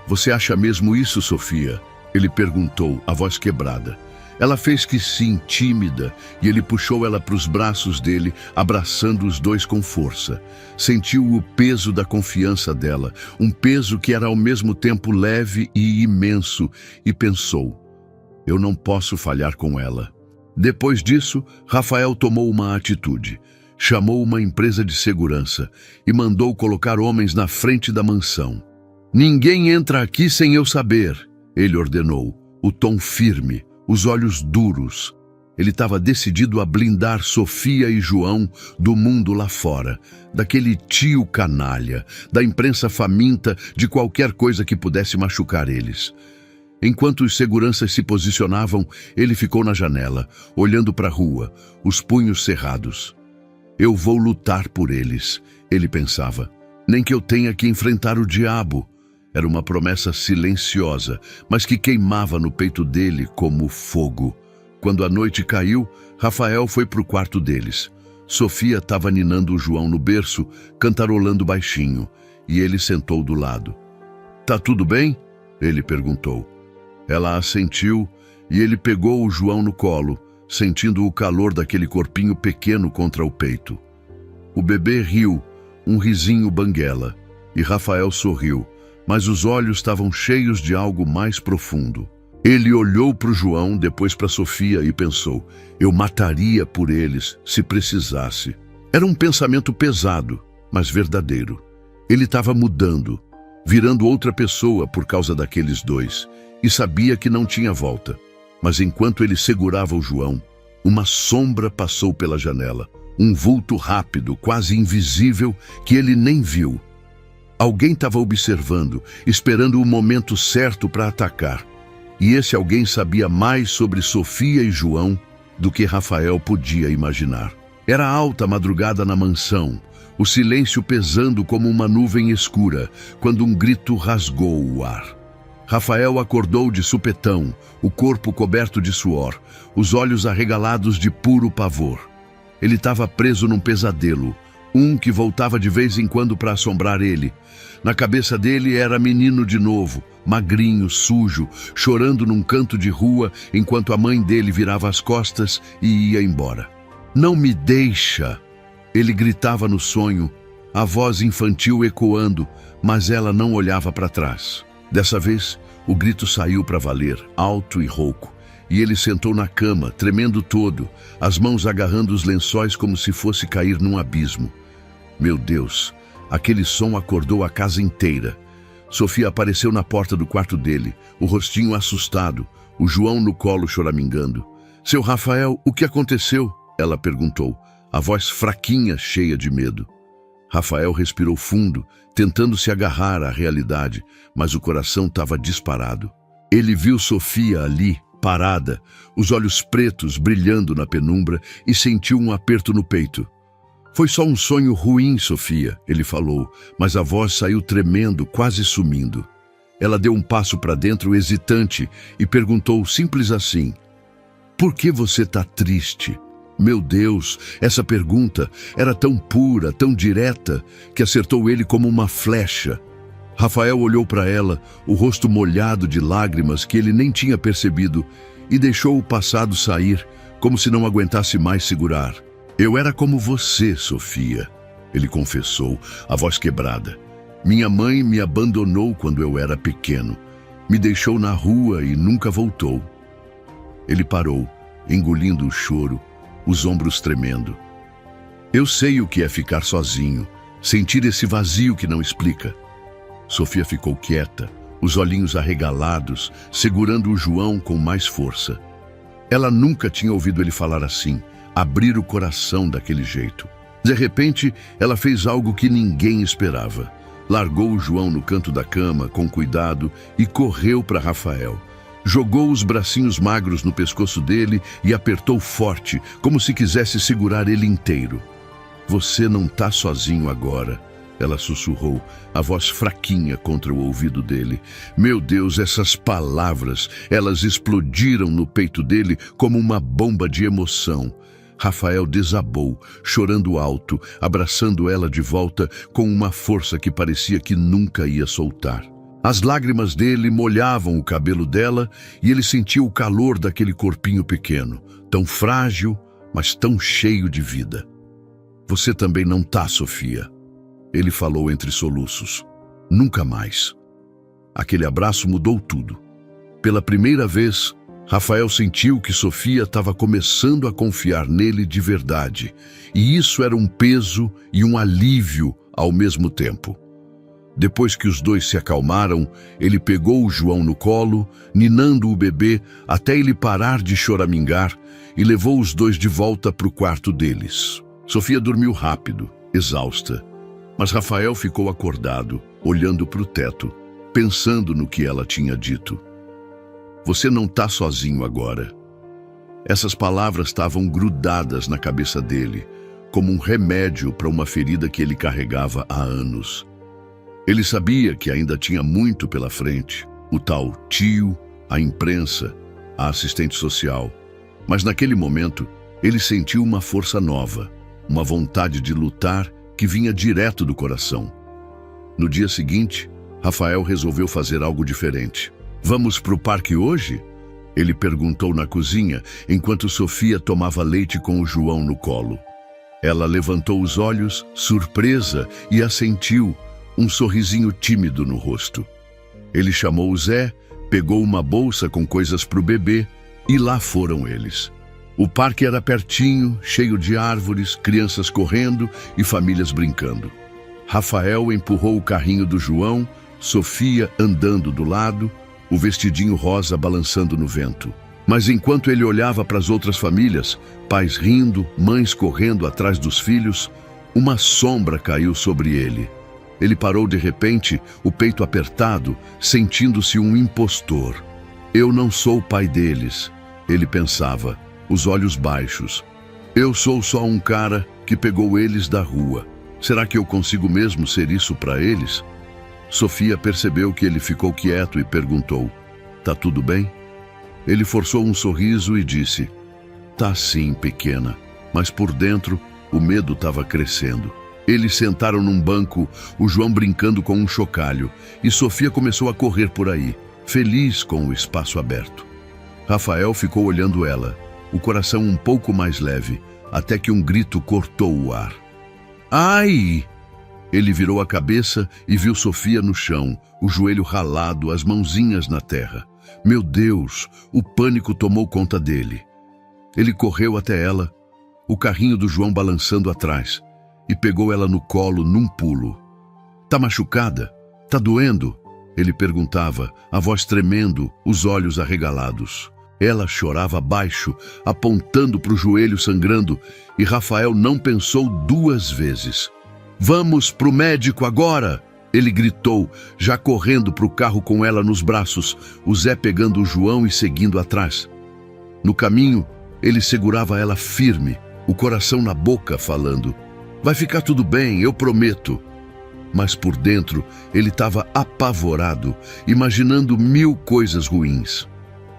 Você acha mesmo isso, Sofia? Ele perguntou, a voz quebrada. Ela fez que sim, tímida, e ele puxou ela para os braços dele, abraçando os dois com força. Sentiu o peso da confiança dela, um peso que era ao mesmo tempo leve e imenso, e pensou, eu não posso falhar com ela. Depois disso, Rafael tomou uma atitude. Chamou uma empresa de segurança e mandou colocar homens na frente da mansão. Ninguém entra aqui sem eu saber, ele ordenou, o tom firme, os olhos duros. Ele estava decidido a blindar Sofia e João do mundo lá fora, daquele tio canalha, da imprensa faminta, de qualquer coisa que pudesse machucar eles. Enquanto os seguranças se posicionavam, ele ficou na janela, olhando para a rua, os punhos cerrados. Eu vou lutar por eles, ele pensava. Nem que eu tenha que enfrentar o diabo. Era uma promessa silenciosa, mas que queimava no peito dele como fogo. Quando a noite caiu, Rafael foi para o quarto deles. Sofia estava ninando o João no berço, cantarolando baixinho, e ele sentou do lado. Tá tudo bem? Ele perguntou. Ela assentiu e ele pegou o João no colo, sentindo o calor daquele corpinho pequeno contra o peito. O bebê riu, um risinho banguela, e Rafael sorriu, mas os olhos estavam cheios de algo mais profundo. Ele olhou para o João, depois para Sofia e pensou, eu mataria por eles se precisasse. Era um pensamento pesado, mas verdadeiro. Ele estava mudando, virando outra pessoa por causa daqueles dois, e sabia que não tinha volta. Mas enquanto ele segurava o João, uma sombra passou pela janela, um vulto rápido, quase invisível, que ele nem viu. Alguém estava observando, esperando o momento certo para atacar. E esse alguém sabia mais sobre Sofia e João do que Rafael podia imaginar. Era alta madrugada na mansão, o silêncio pesando como uma nuvem escura, quando um grito rasgou o ar. Rafael acordou de supetão, o corpo coberto de suor, os olhos arregalados de puro pavor. Ele estava preso num pesadelo, um que voltava de vez em quando para assombrar ele. Na cabeça dele era menino de novo, magrinho, sujo, chorando num canto de rua enquanto a mãe dele virava as costas e ia embora. Não me deixa! Ele gritava no sonho, a voz infantil ecoando, mas ela não olhava para trás. Dessa vez, o grito saiu para valer, alto e rouco, e ele sentou na cama, tremendo todo, as mãos agarrando os lençóis como se fosse cair num abismo. Meu Deus, aquele som acordou a casa inteira. Sofia apareceu na porta do quarto dele, o rostinho assustado, o João no colo choramingando. Seu Rafael, o que aconteceu? Ela perguntou, a voz fraquinha, cheia de medo. Rafael respirou fundo, tentando se agarrar à realidade, mas o coração estava disparado. Ele viu Sofia ali, parada, os olhos pretos brilhando na penumbra, e sentiu um aperto no peito. Foi só um sonho ruim, Sofia, ele falou, mas a voz saiu tremendo, quase sumindo. Ela deu um passo para dentro, hesitante, e perguntou simples assim: por que você está triste? Meu Deus, essa pergunta era tão pura, tão direta, que acertou ele como uma flecha. Rafael olhou para ela, o rosto molhado de lágrimas que ele nem tinha percebido, e deixou o passado sair, como se não aguentasse mais segurar. Eu era como você, Sofia, ele confessou, a voz quebrada. Minha mãe me abandonou quando eu era pequeno. Me deixou na rua e nunca voltou. Ele parou, engolindo o choro, os ombros tremendo. Eu sei o que é ficar sozinho, sentir esse vazio que não explica. Sofia ficou quieta, os olhinhos arregalados, segurando o João com mais força. Ela nunca tinha ouvido ele falar assim, abrir o coração daquele jeito. De repente, ela fez algo que ninguém esperava. Largou o João no canto da cama, com cuidado, e correu para Rafael. Jogou os bracinhos magros no pescoço dele e apertou forte, como se quisesse segurar ele inteiro. Você não está sozinho agora, ela sussurrou, a voz fraquinha contra o ouvido dele. Meu Deus, essas palavras, elas explodiram no peito dele como uma bomba de emoção. Rafael desabou, chorando alto, abraçando ela de volta com uma força que parecia que nunca ia soltar. As lágrimas dele molhavam o cabelo dela e ele sentia o calor daquele corpinho pequeno, tão frágil, mas tão cheio de vida. Você também não tá, Sofia, ele falou entre soluços. Nunca mais. Aquele abraço mudou tudo. Pela primeira vez, Rafael sentiu que Sofia estava começando a confiar nele de verdade, e isso era um peso e um alívio ao mesmo tempo. Depois que os dois se acalmaram, ele pegou o João no colo, ninando o bebê até ele parar de choramingar, e levou os dois de volta para o quarto deles. Sofia dormiu rápido, exausta, mas Rafael ficou acordado, olhando para o teto, pensando no que ela tinha dito. Você não está sozinho agora. Essas palavras estavam grudadas na cabeça dele, como um remédio para uma ferida que ele carregava há anos. Ele sabia que ainda tinha muito pela frente, o tal tio, a imprensa, a assistente social. Mas naquele momento, ele sentiu uma força nova, uma vontade de lutar que vinha direto do coração. No dia seguinte, Rafael resolveu fazer algo diferente. Vamos para o parque hoje? Ele perguntou na cozinha, enquanto Sofia tomava leite com o João no colo. Ela levantou os olhos, surpresa, e assentiu, um sorrisinho tímido no rosto. Ele chamou o Zé, pegou uma bolsa com coisas para o bebê, e lá foram eles. O parque era pertinho, cheio de árvores, crianças correndo e famílias brincando. Rafael empurrou o carrinho do João, Sofia andando do lado, o vestidinho rosa balançando no vento. Mas enquanto ele olhava para as outras famílias, pais rindo, mães correndo atrás dos filhos, uma sombra caiu sobre ele. Ele parou de repente, o peito apertado, sentindo-se um impostor. Eu não sou o pai deles, ele pensava, os olhos baixos. Eu sou só um cara que pegou eles da rua. Será que eu consigo mesmo ser isso para eles? Sofia percebeu que ele ficou quieto e perguntou: tá tudo bem? Ele forçou um sorriso e disse: tá sim, pequena, mas por dentro o medo estava crescendo. Eles sentaram num banco, o João brincando com um chocalho, e Sofia começou a correr por aí, feliz com o espaço aberto. Rafael ficou olhando ela, o coração um pouco mais leve, até que um grito cortou o ar. Ai! Ele virou a cabeça e viu Sofia no chão, o joelho ralado, as mãozinhas na terra. Meu Deus, o pânico tomou conta dele. Ele correu até ela, o carrinho do João balançando atrás, e pegou ela no colo num pulo. Tá machucada? Tá doendo? Ele perguntava, a voz tremendo, os olhos arregalados. Ela chorava baixo, apontando para o joelho sangrando, e Rafael não pensou duas vezes. Vamos pro médico agora! Ele gritou, já correndo para o carro com ela nos braços, o Zé pegando o João e seguindo atrás. No caminho, ele segurava ela firme, o coração na boca, falando: "Vai ficar tudo bem, eu prometo." Mas por dentro, ele estava apavorado, imaginando 1000 coisas ruins.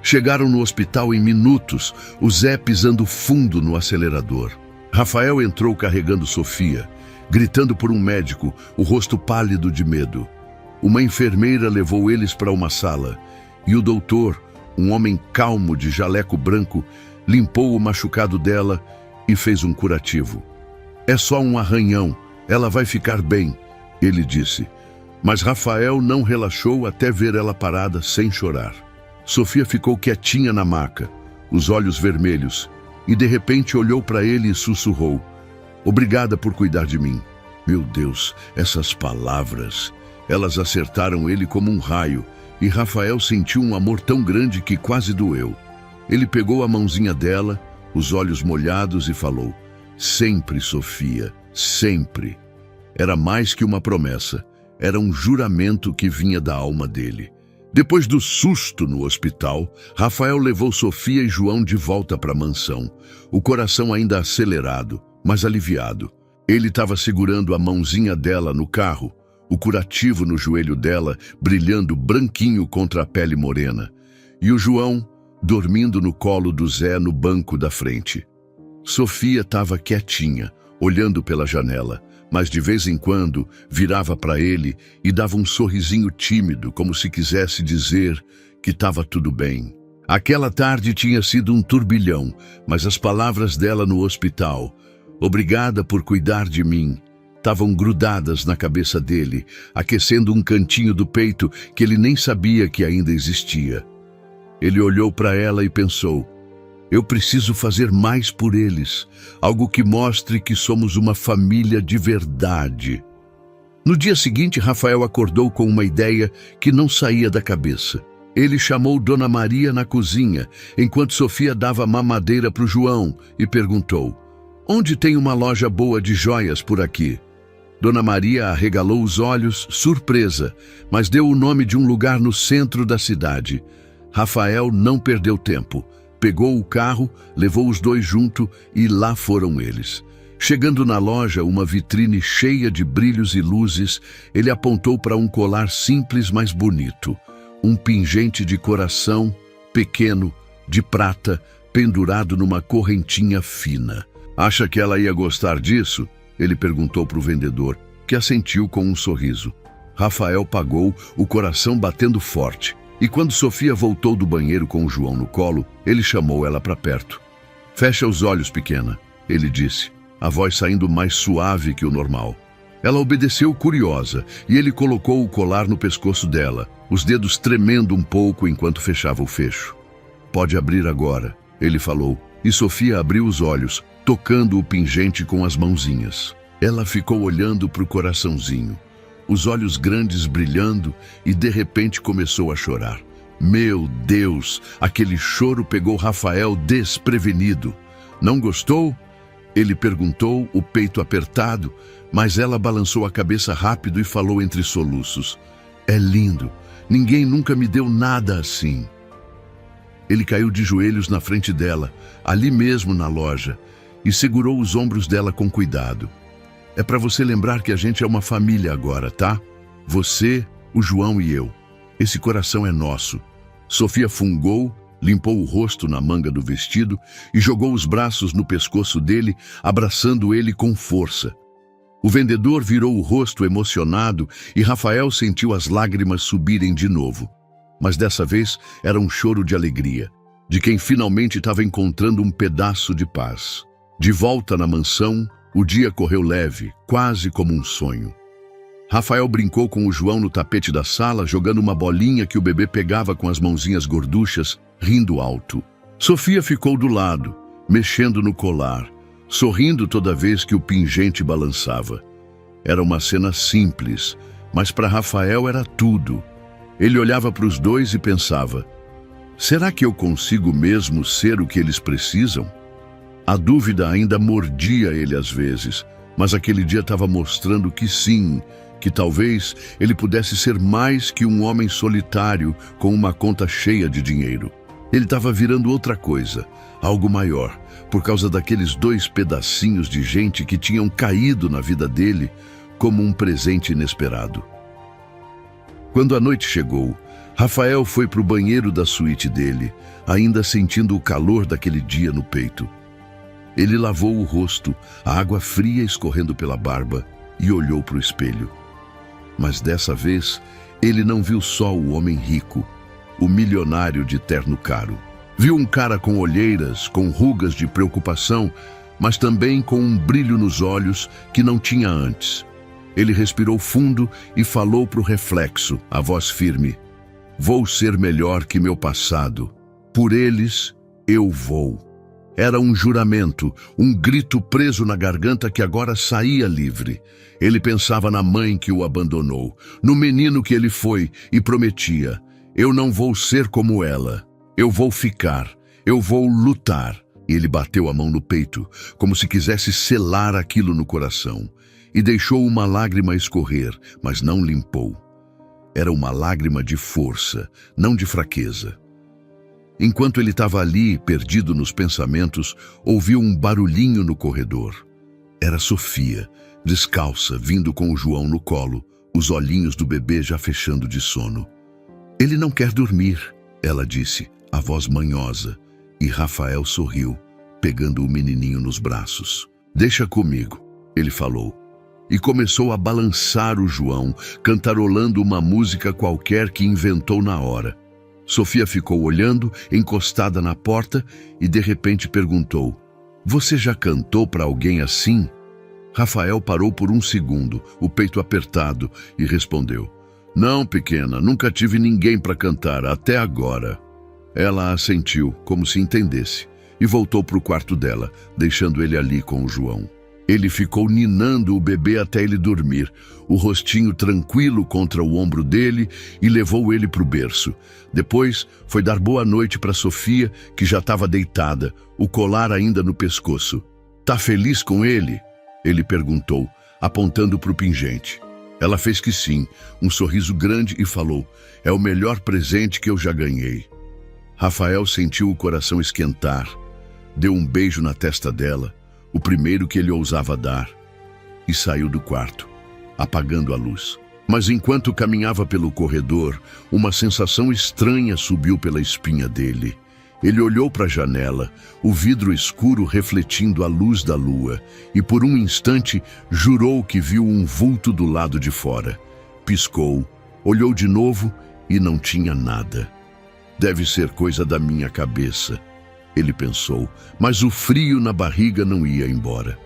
Chegaram no hospital em minutos, o Zé pisando fundo no acelerador. Rafael entrou carregando Sofia, gritando por um médico, o rosto pálido de medo. Uma enfermeira levou eles para uma sala, e o doutor, um homem calmo de jaleco branco, limpou o machucado dela e fez um curativo. "É só um arranhão, ela vai ficar bem", ele disse. Mas Rafael não relaxou até ver ela parada sem chorar. Sofia ficou quietinha na maca, os olhos vermelhos, e de repente olhou para ele e sussurrou: "Obrigada por cuidar de mim." Meu Deus, essas palavras! Elas acertaram ele como um raio, e Rafael sentiu um amor tão grande que quase doeu. Ele pegou a mãozinha dela, os olhos molhados, e falou: "Sempre, Sofia, sempre." Era mais que uma promessa, era um juramento que vinha da alma dele. Depois do susto no hospital, Rafael levou Sofia e João de volta para a mansão, o coração ainda acelerado, mas aliviado. Ele estava segurando a mãozinha dela no carro, o curativo no joelho dela, brilhando branquinho contra a pele morena, e o João dormindo no colo do Zé no banco da frente. Sofia estava quietinha, olhando pela janela, mas de vez em quando virava para ele e dava um sorrisinho tímido, como se quisesse dizer que estava tudo bem. Aquela tarde tinha sido um turbilhão, mas as palavras dela no hospital, "Obrigada por cuidar de mim", estavam grudadas na cabeça dele, aquecendo um cantinho do peito que ele nem sabia que ainda existia. Ele olhou para ela e pensou: "Eu preciso fazer mais por eles, algo que mostre que somos uma família de verdade." No dia seguinte, Rafael acordou com uma ideia que não saía da cabeça. Ele chamou Dona Maria na cozinha, enquanto Sofia dava mamadeira para o João, e perguntou: "Onde tem uma loja boa de joias por aqui?" Dona Maria arregalou os olhos, surpresa, mas deu o nome de um lugar no centro da cidade. Rafael não perdeu tempo. Pegou o carro, levou os dois junto e lá foram eles. Chegando na loja, uma vitrine cheia de brilhos e luzes, ele apontou para um colar simples, mas bonito. Um pingente de coração, pequeno, de prata, pendurado numa correntinha fina. "Acha que ela ia gostar disso?" ele perguntou para o vendedor, que assentiu com um sorriso. Rafael pagou, o coração batendo forte. E quando Sofia voltou do banheiro com o João no colo, ele chamou ela para perto. "Fecha os olhos, pequena", ele disse, a voz saindo mais suave que o normal. Ela obedeceu curiosa, e ele colocou o colar no pescoço dela, os dedos tremendo um pouco enquanto fechava o fecho. "Pode abrir agora", ele falou, e Sofia abriu os olhos, tocando o pingente com as mãozinhas. Ela ficou olhando para o coraçãozinho, os olhos grandes brilhando, e de repente começou a chorar. Meu Deus, aquele choro pegou Rafael desprevenido. "Não gostou?" ele perguntou, o peito apertado, mas ela balançou a cabeça rápido e falou entre soluços: "É lindo, ninguém nunca me deu nada assim." Ele caiu de joelhos na frente dela, ali mesmo na loja, e segurou os ombros dela com cuidado. "É para você lembrar que a gente é uma família agora, tá? Você, o João e eu. Esse coração é nosso." Sofia fungou, limpou o rosto na manga do vestido e jogou os braços no pescoço dele, abraçando ele com força. O vendedor virou o rosto emocionado e Rafael sentiu as lágrimas subirem de novo. Mas dessa vez era um choro de alegria, de quem finalmente estava encontrando um pedaço de paz. De volta na mansão, o dia correu leve, quase como um sonho. Rafael brincou com o João no tapete da sala, jogando uma bolinha que o bebê pegava com as mãozinhas gorduchas, rindo alto. Sofia ficou do lado, mexendo no colar, sorrindo toda vez que o pingente balançava. Era uma cena simples, mas para Rafael era tudo. Ele olhava para os dois e pensava: será que eu consigo mesmo ser o que eles precisam? A dúvida ainda mordia ele às vezes, mas aquele dia estava mostrando que sim, que talvez ele pudesse ser mais que um homem solitário com uma conta cheia de dinheiro. Ele estava virando outra coisa, algo maior, por causa daqueles 2 pedacinhos de gente que tinham caído na vida dele como um presente inesperado. Quando a noite chegou, Rafael foi para o banheiro da suíte dele, ainda sentindo o calor daquele dia no peito. Ele lavou o rosto, a água fria escorrendo pela barba, e olhou para o espelho. Mas dessa vez, ele não viu só o homem rico, o milionário de terno caro. Viu um cara com olheiras, com rugas de preocupação, mas também com um brilho nos olhos que não tinha antes. Ele respirou fundo e falou para o reflexo, a voz firme: "Vou ser melhor que meu passado. Por eles, eu vou." Era um juramento, um grito preso na garganta que agora saía livre. Ele pensava na mãe que o abandonou, no menino que ele foi, e prometia: "Eu não vou ser como ela. Eu vou ficar. Eu vou lutar." E ele bateu a mão no peito, como se quisesse selar aquilo no coração, e deixou uma lágrima escorrer, mas não limpou. Era uma lágrima de força, não de fraqueza. Enquanto ele estava ali, perdido nos pensamentos, ouviu um barulhinho no corredor. Era Sofia, descalça, vindo com o João no colo, os olhinhos do bebê já fechando de sono. "Ele não quer dormir", ela disse, a voz manhosa, e Rafael sorriu, pegando o menininho nos braços. "Deixa comigo", ele falou, e começou a balançar o João, cantarolando uma música qualquer que inventou na hora. Sofia ficou olhando, encostada na porta, e de repente perguntou: "Você já cantou para alguém assim?" Rafael parou por um segundo, o peito apertado, e respondeu: "Não, pequena, nunca tive ninguém para cantar, até agora." Ela assentiu, como se entendesse, e voltou para o quarto dela, deixando ele ali com o João. Ele ficou ninando o bebê até ele dormir, o rostinho tranquilo contra o ombro dele, e levou ele para o berço. Depois foi dar boa noite para Sofia, que já estava deitada, o colar ainda no pescoço. "Tá feliz com ele?" ele perguntou, apontando para o pingente. Ela fez que sim, um sorriso grande, e falou: "É o melhor presente que eu já ganhei." Rafael sentiu o coração esquentar, deu um beijo na testa dela, o primeiro que ele ousava dar, e saiu do quarto, apagando a luz. Mas enquanto caminhava pelo corredor, uma sensação estranha subiu pela espinha dele. Ele olhou para a janela, o vidro escuro refletindo a luz da lua, e por um instante jurou que viu um vulto do lado de fora. Piscou, olhou de novo e não tinha nada. "Deve ser coisa da minha cabeça", ele pensou, mas o frio na barriga não ia embora.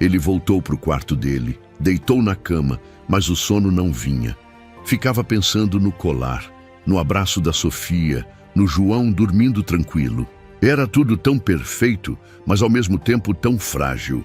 Ele voltou para o quarto dele, deitou na cama, mas o sono não vinha. Ficava pensando no colar, no abraço da Sofia, no João dormindo tranquilo. Era tudo tão perfeito, mas ao mesmo tempo tão frágil.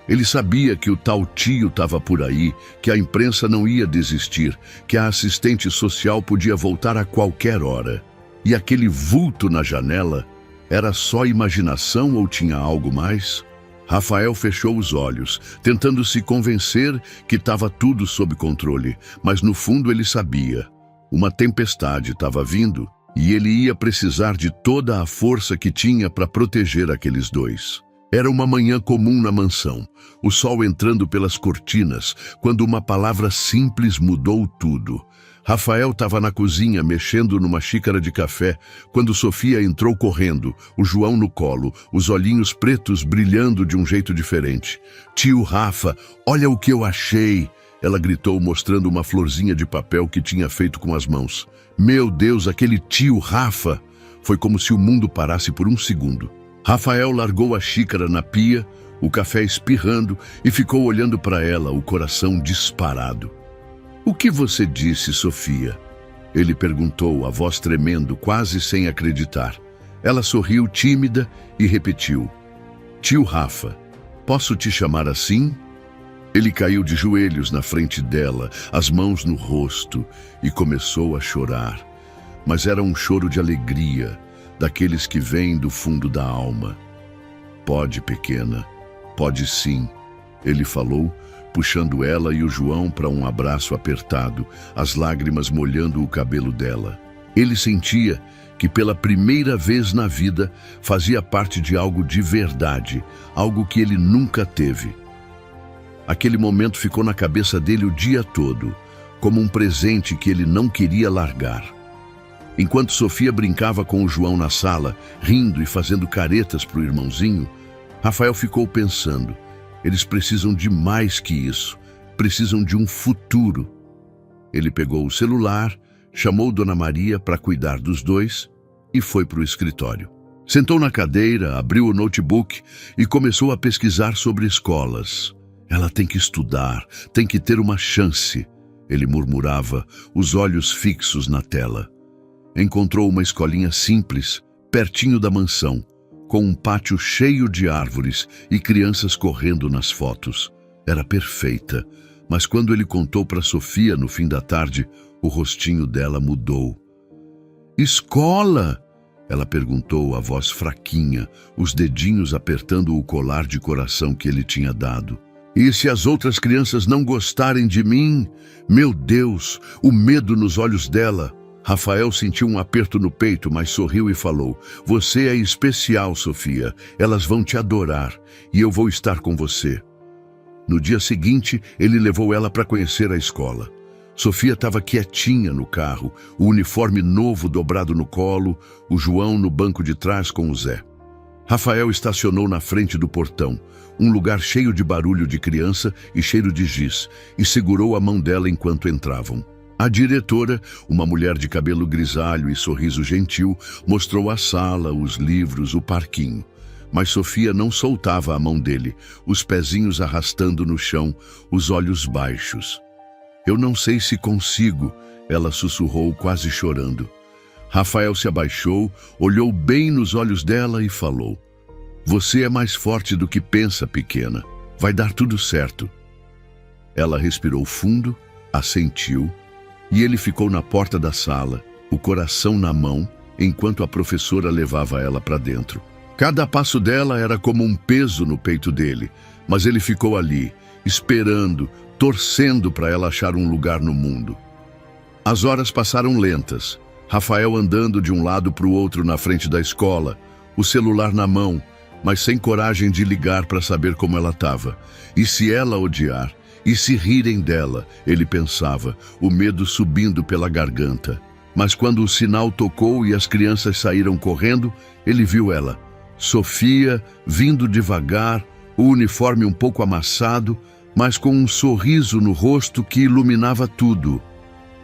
Ele sabia que o tal tio estava por aí, que a imprensa não ia desistir, que a assistente social podia voltar a qualquer hora. E aquele vulto na janela, era só imaginação ou tinha algo mais? Rafael fechou os olhos, tentando se convencer que estava tudo sob controle, mas no fundo ele sabia. Uma tempestade estava vindo e ele ia precisar de toda a força que tinha para proteger aqueles dois. Era uma manhã comum na mansão, o sol entrando pelas cortinas, quando uma palavra simples mudou tudo. Rafael estava na cozinha mexendo numa xícara de café quando Sofia entrou correndo, o João no colo, os olhinhos pretos brilhando de um jeito diferente. "Tio Rafa, olha o que eu achei!" ela gritou, mostrando uma florzinha de papel que tinha feito com as mãos. "Meu Deus, aquele tio Rafa!" Foi como se o mundo parasse por um segundo. Rafael largou a xícara na pia, o café espirrando, e ficou olhando para ela, o coração disparado. "O que você disse, Sofia?" ele perguntou, a voz tremendo, quase sem acreditar. Ela sorriu tímida e repetiu: "Tio Rafa, posso te chamar assim?" Ele caiu de joelhos na frente dela, as mãos no rosto, e começou a chorar. Mas era um choro de alegria, daqueles que vêm do fundo da alma. "Pode, pequena, pode sim", ele falou, puxando ela e o João para um abraço apertado, as lágrimas molhando o cabelo dela. Ele sentia que pela primeira vez na vida fazia parte de algo de verdade, algo que ele nunca teve. Aquele momento ficou na cabeça dele o dia todo, como um presente que ele não queria largar. Enquanto Sofia brincava com o João na sala, rindo e fazendo caretas para o irmãozinho, Rafael ficou pensando, eles precisam de mais que isso, precisam de um futuro. Ele pegou o celular, chamou Dona Maria para cuidar dos dois e foi para o escritório. Sentou na cadeira, abriu o notebook e começou a pesquisar sobre escolas. Ela tem que estudar, tem que ter uma chance, ele murmurava, os olhos fixos na tela. Encontrou uma escolinha simples, pertinho da mansão, com um pátio cheio de árvores e crianças correndo nas fotos. Era perfeita, mas quando ele contou para Sofia no fim da tarde, o rostinho dela mudou. Escola? Ela perguntou, a voz fraquinha, os dedinhos apertando o colar de coração que ele tinha dado. E se as outras crianças não gostarem de mim? Meu Deus, o medo nos olhos dela. Rafael sentiu um aperto no peito, mas sorriu e falou, você é especial, Sofia. Elas vão te adorar e eu vou estar com você. No dia seguinte, ele levou ela para conhecer a escola. Sofia estava quietinha no carro, o uniforme novo dobrado no colo, o João no banco de trás com o Zé. Rafael estacionou na frente do portão, um lugar cheio de barulho de criança e cheiro de giz, e segurou a mão dela enquanto entravam. A diretora, uma mulher de cabelo grisalho e sorriso gentil, mostrou a sala, os livros, o parquinho. Mas Sofia não soltava a mão dele, os pezinhos arrastando no chão, os olhos baixos. Eu não sei se consigo, ela sussurrou quase chorando. Rafael se abaixou, olhou bem nos olhos dela e falou, você é mais forte do que pensa, pequena. Vai dar tudo certo. Ela respirou fundo, assentiu, e ele ficou na porta da sala, o coração na mão, enquanto a professora levava ela para dentro. Cada passo dela era como um peso no peito dele, mas ele ficou ali, esperando, torcendo para ela achar um lugar no mundo. As horas passaram lentas, Rafael andando de um lado para o outro na frente da escola, o celular na mão, mas sem coragem de ligar para saber como ela estava. E se ela odiar? E se rirem dela? Ele pensava, o medo subindo pela garganta. Mas quando o sinal tocou e as crianças saíram correndo, ele viu ela. Sofia, vindo devagar, o uniforme um pouco amassado, mas com um sorriso no rosto que iluminava tudo.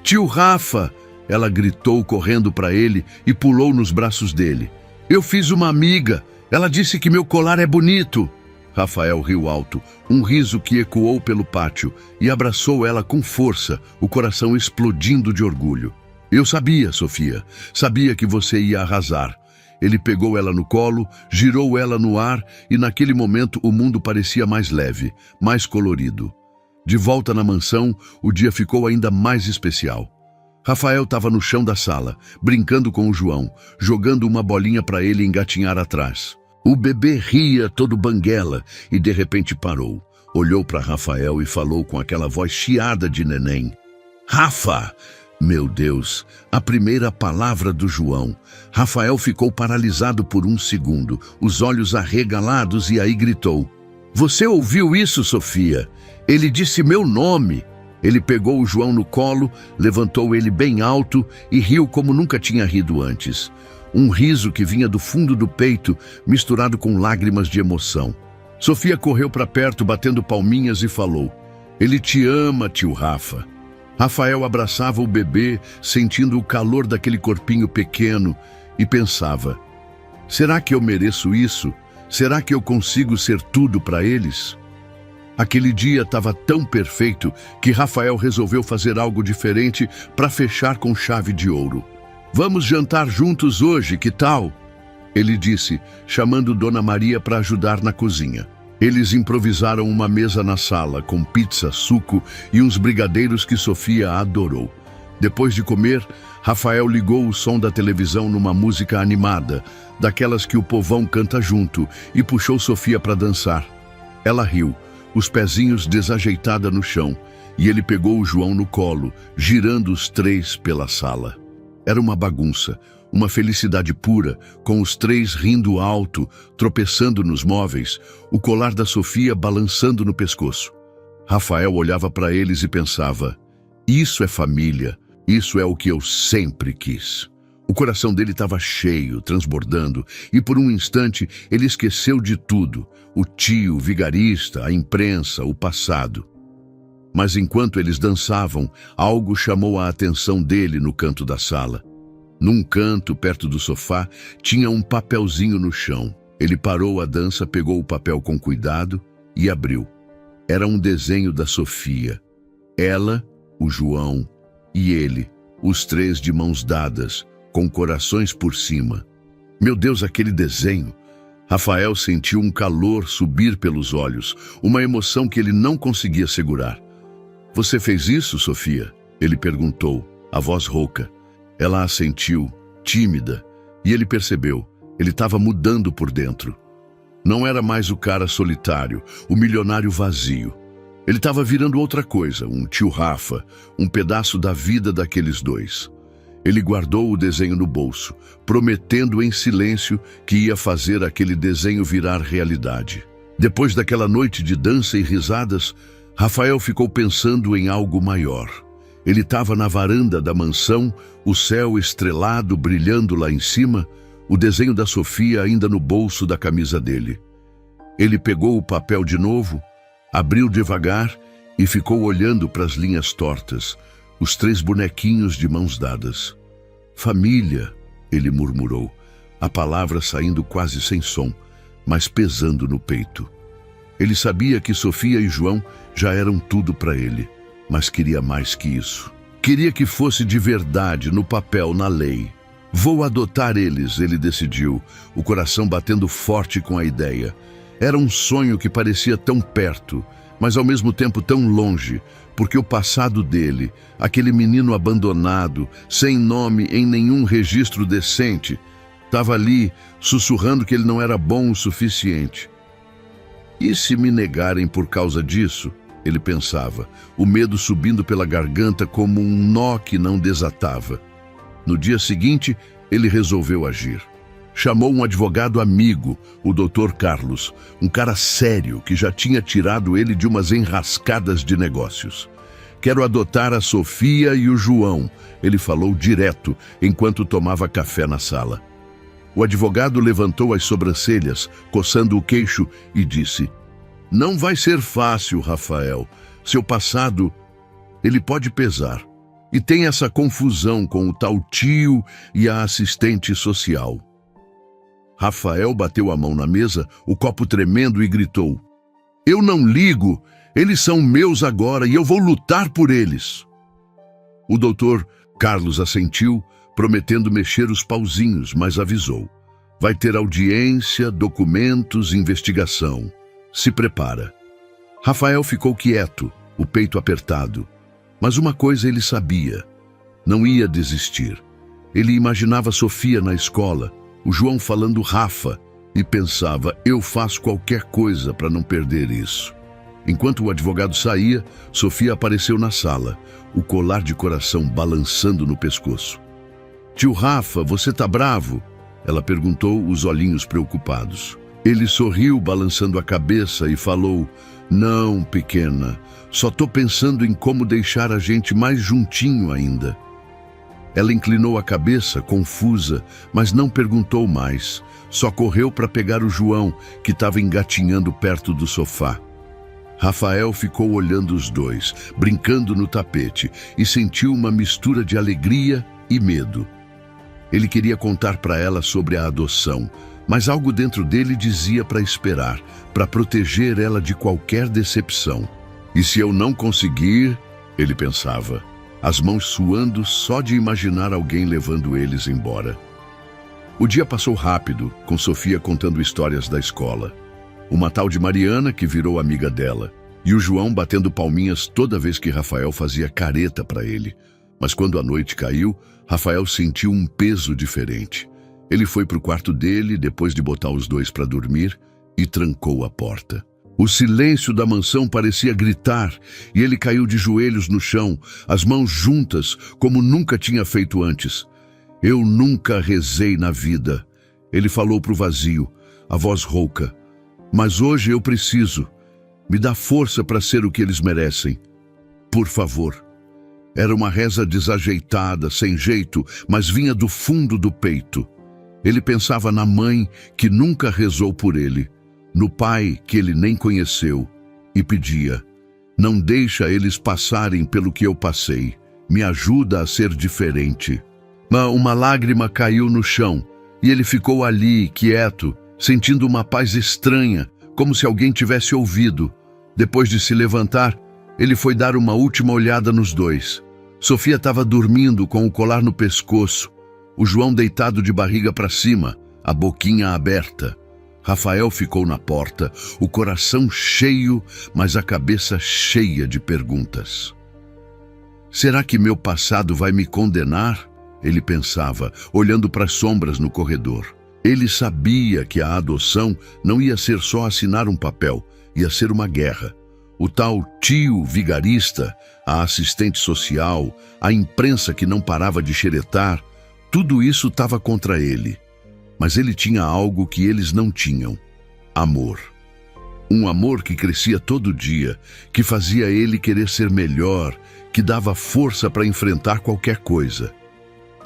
Tio Rafa! Ela gritou correndo para ele e pulou nos braços dele. Eu fiz uma amiga! Ela disse que meu colar é bonito! Rafael riu alto, um riso que ecoou pelo pátio, e abraçou ela com força, o coração explodindo de orgulho. Eu sabia, Sofia, sabia que você ia arrasar. Ele pegou ela no colo, girou ela no ar e naquele momento o mundo parecia mais leve, mais colorido. De volta na mansão, o dia ficou ainda mais especial. Rafael estava no chão da sala, brincando com o João, jogando uma bolinha para ele engatinhar atrás. O bebê ria todo banguela e de repente parou. Olhou para Rafael e falou com aquela voz chiada de neném. Rafa! Meu Deus, a primeira palavra do João. Rafael ficou paralisado por um segundo, os olhos arregalados e aí gritou. Você ouviu isso, Sofia? Ele disse meu nome. Ele pegou o João no colo, levantou ele bem alto e riu como nunca tinha rido antes. Um riso que vinha do fundo do peito, misturado com lágrimas de emoção. Sofia correu para perto, batendo palminhas e falou. Ele te ama, tio Rafa. Rafael abraçava o bebê, sentindo o calor daquele corpinho pequeno, e pensava, será que eu mereço isso? Será que eu consigo ser tudo para eles? Aquele dia estava tão perfeito que Rafael resolveu fazer algo diferente para fechar com chave de ouro. Vamos jantar juntos hoje, que tal? Ele disse, chamando Dona Maria para ajudar na cozinha. Eles improvisaram uma mesa na sala, com pizza, suco e uns brigadeiros que Sofia adorou. Depois de comer, Rafael ligou o som da televisão numa música animada, daquelas que o povão canta junto, e puxou Sofia para dançar. Ela riu, os pezinhos desajeitada no chão, e ele pegou o João no colo, girando os três pela sala. Era uma bagunça, uma felicidade pura, com os três rindo alto, tropeçando nos móveis, o colar da Sofia balançando no pescoço. Rafael olhava para eles e pensava: isso é família, isso é o que eu sempre quis. O coração dele estava cheio, transbordando, e por um instante ele esqueceu de tudo: o tio, o vigarista, a imprensa, o passado. Mas enquanto eles dançavam, algo chamou a atenção dele no canto da sala. Num canto, perto do sofá, tinha um papelzinho no chão. Ele parou a dança, pegou o papel com cuidado e abriu. Era um desenho da Sofia. Ela, o João e ele, os três de mãos dadas, com corações por cima. Meu Deus, aquele desenho! Rafael sentiu um calor subir pelos olhos, uma emoção que ele não conseguia segurar. Você fez isso, Sofia? Ele perguntou, a voz rouca. Ela assentiu, tímida, e ele percebeu, ele estava mudando por dentro. Não era mais o cara solitário, o milionário vazio. Ele estava virando outra coisa, um tio Rafa, um pedaço da vida daqueles dois. Ele guardou o desenho no bolso, prometendo em silêncio que ia fazer aquele desenho virar realidade. Depois daquela noite de dança e risadas, Rafael ficou pensando em algo maior. Ele estava na varanda da mansão, o céu estrelado brilhando lá em cima, o desenho da Sofia ainda no bolso da camisa dele. Ele pegou o papel de novo, abriu devagar e ficou olhando para as linhas tortas, os três bonequinhos de mãos dadas. Família, ele murmurou, a palavra saindo quase sem som, mas pesando no peito. Ele sabia que Sofia e João já eram tudo para ele, mas queria mais que isso. Queria que fosse de verdade, no papel, na lei. Vou adotar eles, ele decidiu, o coração batendo forte com a ideia. Era um sonho que parecia tão perto, mas ao mesmo tempo tão longe, porque o passado dele, aquele menino abandonado, sem nome em nenhum registro decente, estava ali, sussurrando que ele não era bom o suficiente. E se me negarem por causa disso? Ele pensava, o medo subindo pela garganta como um nó que não desatava. No dia seguinte, ele resolveu agir. Chamou um advogado amigo, o Dr. Carlos, um cara sério que já tinha tirado ele de umas enrascadas de negócios. Quero adotar a Sofia e o João, ele falou direto, enquanto tomava café na sala. O advogado levantou as sobrancelhas, coçando o queixo, e disse: não vai ser fácil, Rafael. Seu passado, ele pode pesar. E tem essa confusão com o tal tio e a assistente social. Rafael bateu a mão na mesa, o copo tremendo, e gritou: eu não ligo, eles são meus agora e eu vou lutar por eles. O doutor Carlos assentiu, prometendo mexer os pauzinhos, mas avisou: vai ter audiência, documentos, investigação. Se prepara. Rafael ficou quieto, o peito apertado. Mas uma coisa ele sabia: não ia desistir. Ele imaginava Sofia na escola, o João falando Rafa, e pensava: eu faço qualquer coisa para não perder isso. Enquanto o advogado saía, Sofia apareceu na sala, o colar de coração balançando no pescoço. Tio Rafa, você tá bravo? Ela perguntou, os olhinhos preocupados. Ele sorriu, balançando a cabeça, e falou: não, pequena, só tô pensando em como deixar a gente mais juntinho ainda. Ela inclinou a cabeça, confusa, mas não perguntou mais. Só correu para pegar o João, que estava engatinhando perto do sofá. Rafael ficou olhando os dois, brincando no tapete, e sentiu uma mistura de alegria e medo. Ele queria contar para ela sobre a adoção, mas algo dentro dele dizia para esperar, para proteger ela de qualquer decepção. E se eu não conseguir, ele pensava, as mãos suando só de imaginar alguém levando eles embora. O dia passou rápido, com Sofia contando histórias da escola. Uma tal de Mariana, que virou amiga dela, e o João batendo palminhas toda vez que Rafael fazia careta para ele. Mas quando a noite caiu, Rafael sentiu um peso diferente. Ele foi para o quarto dele, depois de botar os dois para dormir, e trancou a porta. O silêncio da mansão parecia gritar, e ele caiu de joelhos no chão, as mãos juntas, como nunca tinha feito antes. Eu nunca rezei na vida. Ele falou para o vazio, a voz rouca. Mas hoje eu preciso. Me dá força para ser o que eles merecem. Por favor. Era uma reza desajeitada, sem jeito, mas vinha do fundo do peito. Ele pensava na mãe que nunca rezou por ele, no pai que ele nem conheceu, e pedia: não deixa eles passarem pelo que eu passei. Me ajuda a ser diferente. Uma lágrima caiu no chão, e ele ficou ali, quieto, sentindo uma paz estranha, como se alguém tivesse ouvido. Depois de se levantar, ele foi dar uma última olhada nos dois. Sofia estava dormindo com o colar no pescoço, o João deitado de barriga para cima, a boquinha aberta. Rafael ficou na porta, o coração cheio, mas a cabeça cheia de perguntas. Será que meu passado vai me condenar? Ele pensava, olhando para as sombras no corredor. Ele sabia que a adoção não ia ser só assinar um papel, ia ser uma guerra. O tal tio vigarista, a assistente social, a imprensa que não parava de xeretar, tudo isso estava contra ele. Mas ele tinha algo que eles não tinham: amor. Um amor que crescia todo dia, que fazia ele querer ser melhor, que dava força para enfrentar qualquer coisa.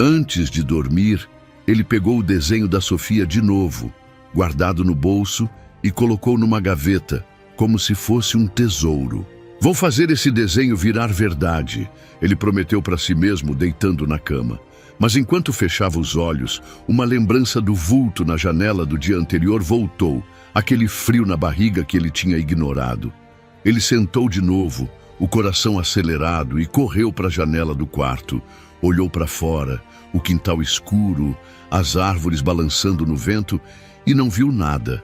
Antes de dormir, ele pegou o desenho da Sofia de novo, guardado no bolso, e colocou numa gaveta, como se fosse um tesouro. Vou fazer esse desenho virar verdade, ele prometeu para si mesmo, deitando na cama. Mas enquanto fechava os olhos, uma lembrança do vulto na janela do dia anterior voltou, aquele frio na barriga que ele tinha ignorado. Ele sentou de novo, o coração acelerado, e correu para a janela do quarto. Olhou para fora, o quintal escuro, as árvores balançando no vento, e não viu nada.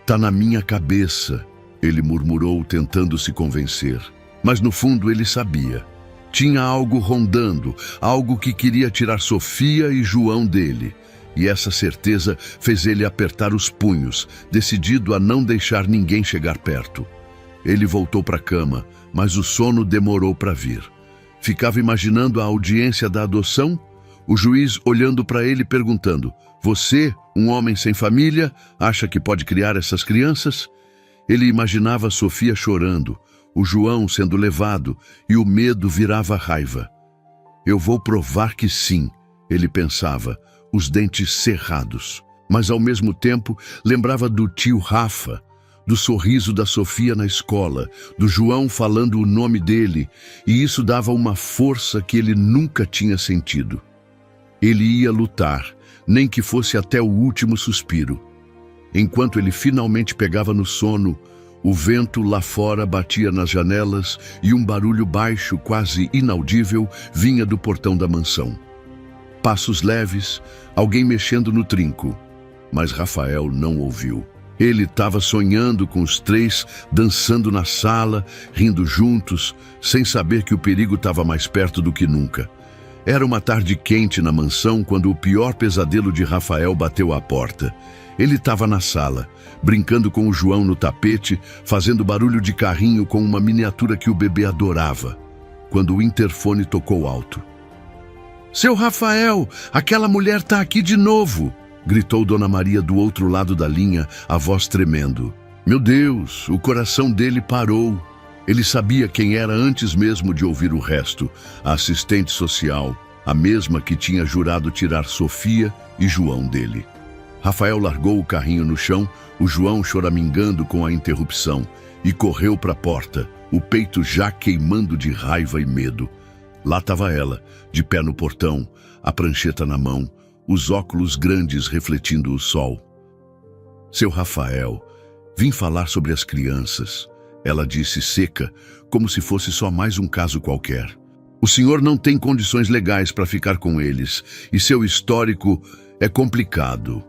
Tá na minha cabeça, ele murmurou, tentando se convencer. Mas no fundo ele sabia. Tinha algo rondando, algo que queria tirar Sofia e João dele. E essa certeza fez ele apertar os punhos, decidido a não deixar ninguém chegar perto. Ele voltou para a cama, mas o sono demorou para vir. Ficava imaginando a audiência da adoção, o juiz olhando para ele perguntando: você, um homem sem família, acha que pode criar essas crianças? Ele imaginava Sofia chorando, o João sendo levado, e o medo virava raiva. Eu vou provar que sim, ele pensava, os dentes cerrados. Mas ao mesmo tempo lembrava do tio Rafa, do sorriso da Sofia na escola, do João falando o nome dele, e isso dava uma força que ele nunca tinha sentido. Ele ia lutar, nem que fosse até o último suspiro. Enquanto ele finalmente pegava no sono, o vento lá fora batia nas janelas e um barulho baixo, quase inaudível, vinha do portão da mansão. Passos leves, alguém mexendo no trinco, mas Rafael não ouviu. Ele estava sonhando com os três, dançando na sala, rindo juntos, sem saber que o perigo estava mais perto do que nunca. Era uma tarde quente na mansão quando o pior pesadelo de Rafael bateu à porta. Ele estava na sala, brincando com o João no tapete, fazendo barulho de carrinho com uma miniatura que o bebê adorava, quando o interfone tocou alto. Seu Rafael, aquela mulher está aqui de novo! Gritou Dona Maria do outro lado da linha, a voz tremendo. Meu Deus, o coração dele parou. Ele sabia quem era antes mesmo de ouvir o resto, a assistente social, a mesma que tinha jurado tirar Sofia e João dele. Rafael largou o carrinho no chão, o João choramingando com a interrupção, e correu para a porta, o peito já queimando de raiva e medo. Lá estava ela, de pé no portão, a prancheta na mão, os óculos grandes refletindo o sol. Seu Rafael, vim falar sobre as crianças, ela disse seca, como se fosse só mais um caso qualquer. O senhor não tem condições legais para ficar com eles, e seu histórico é complicado.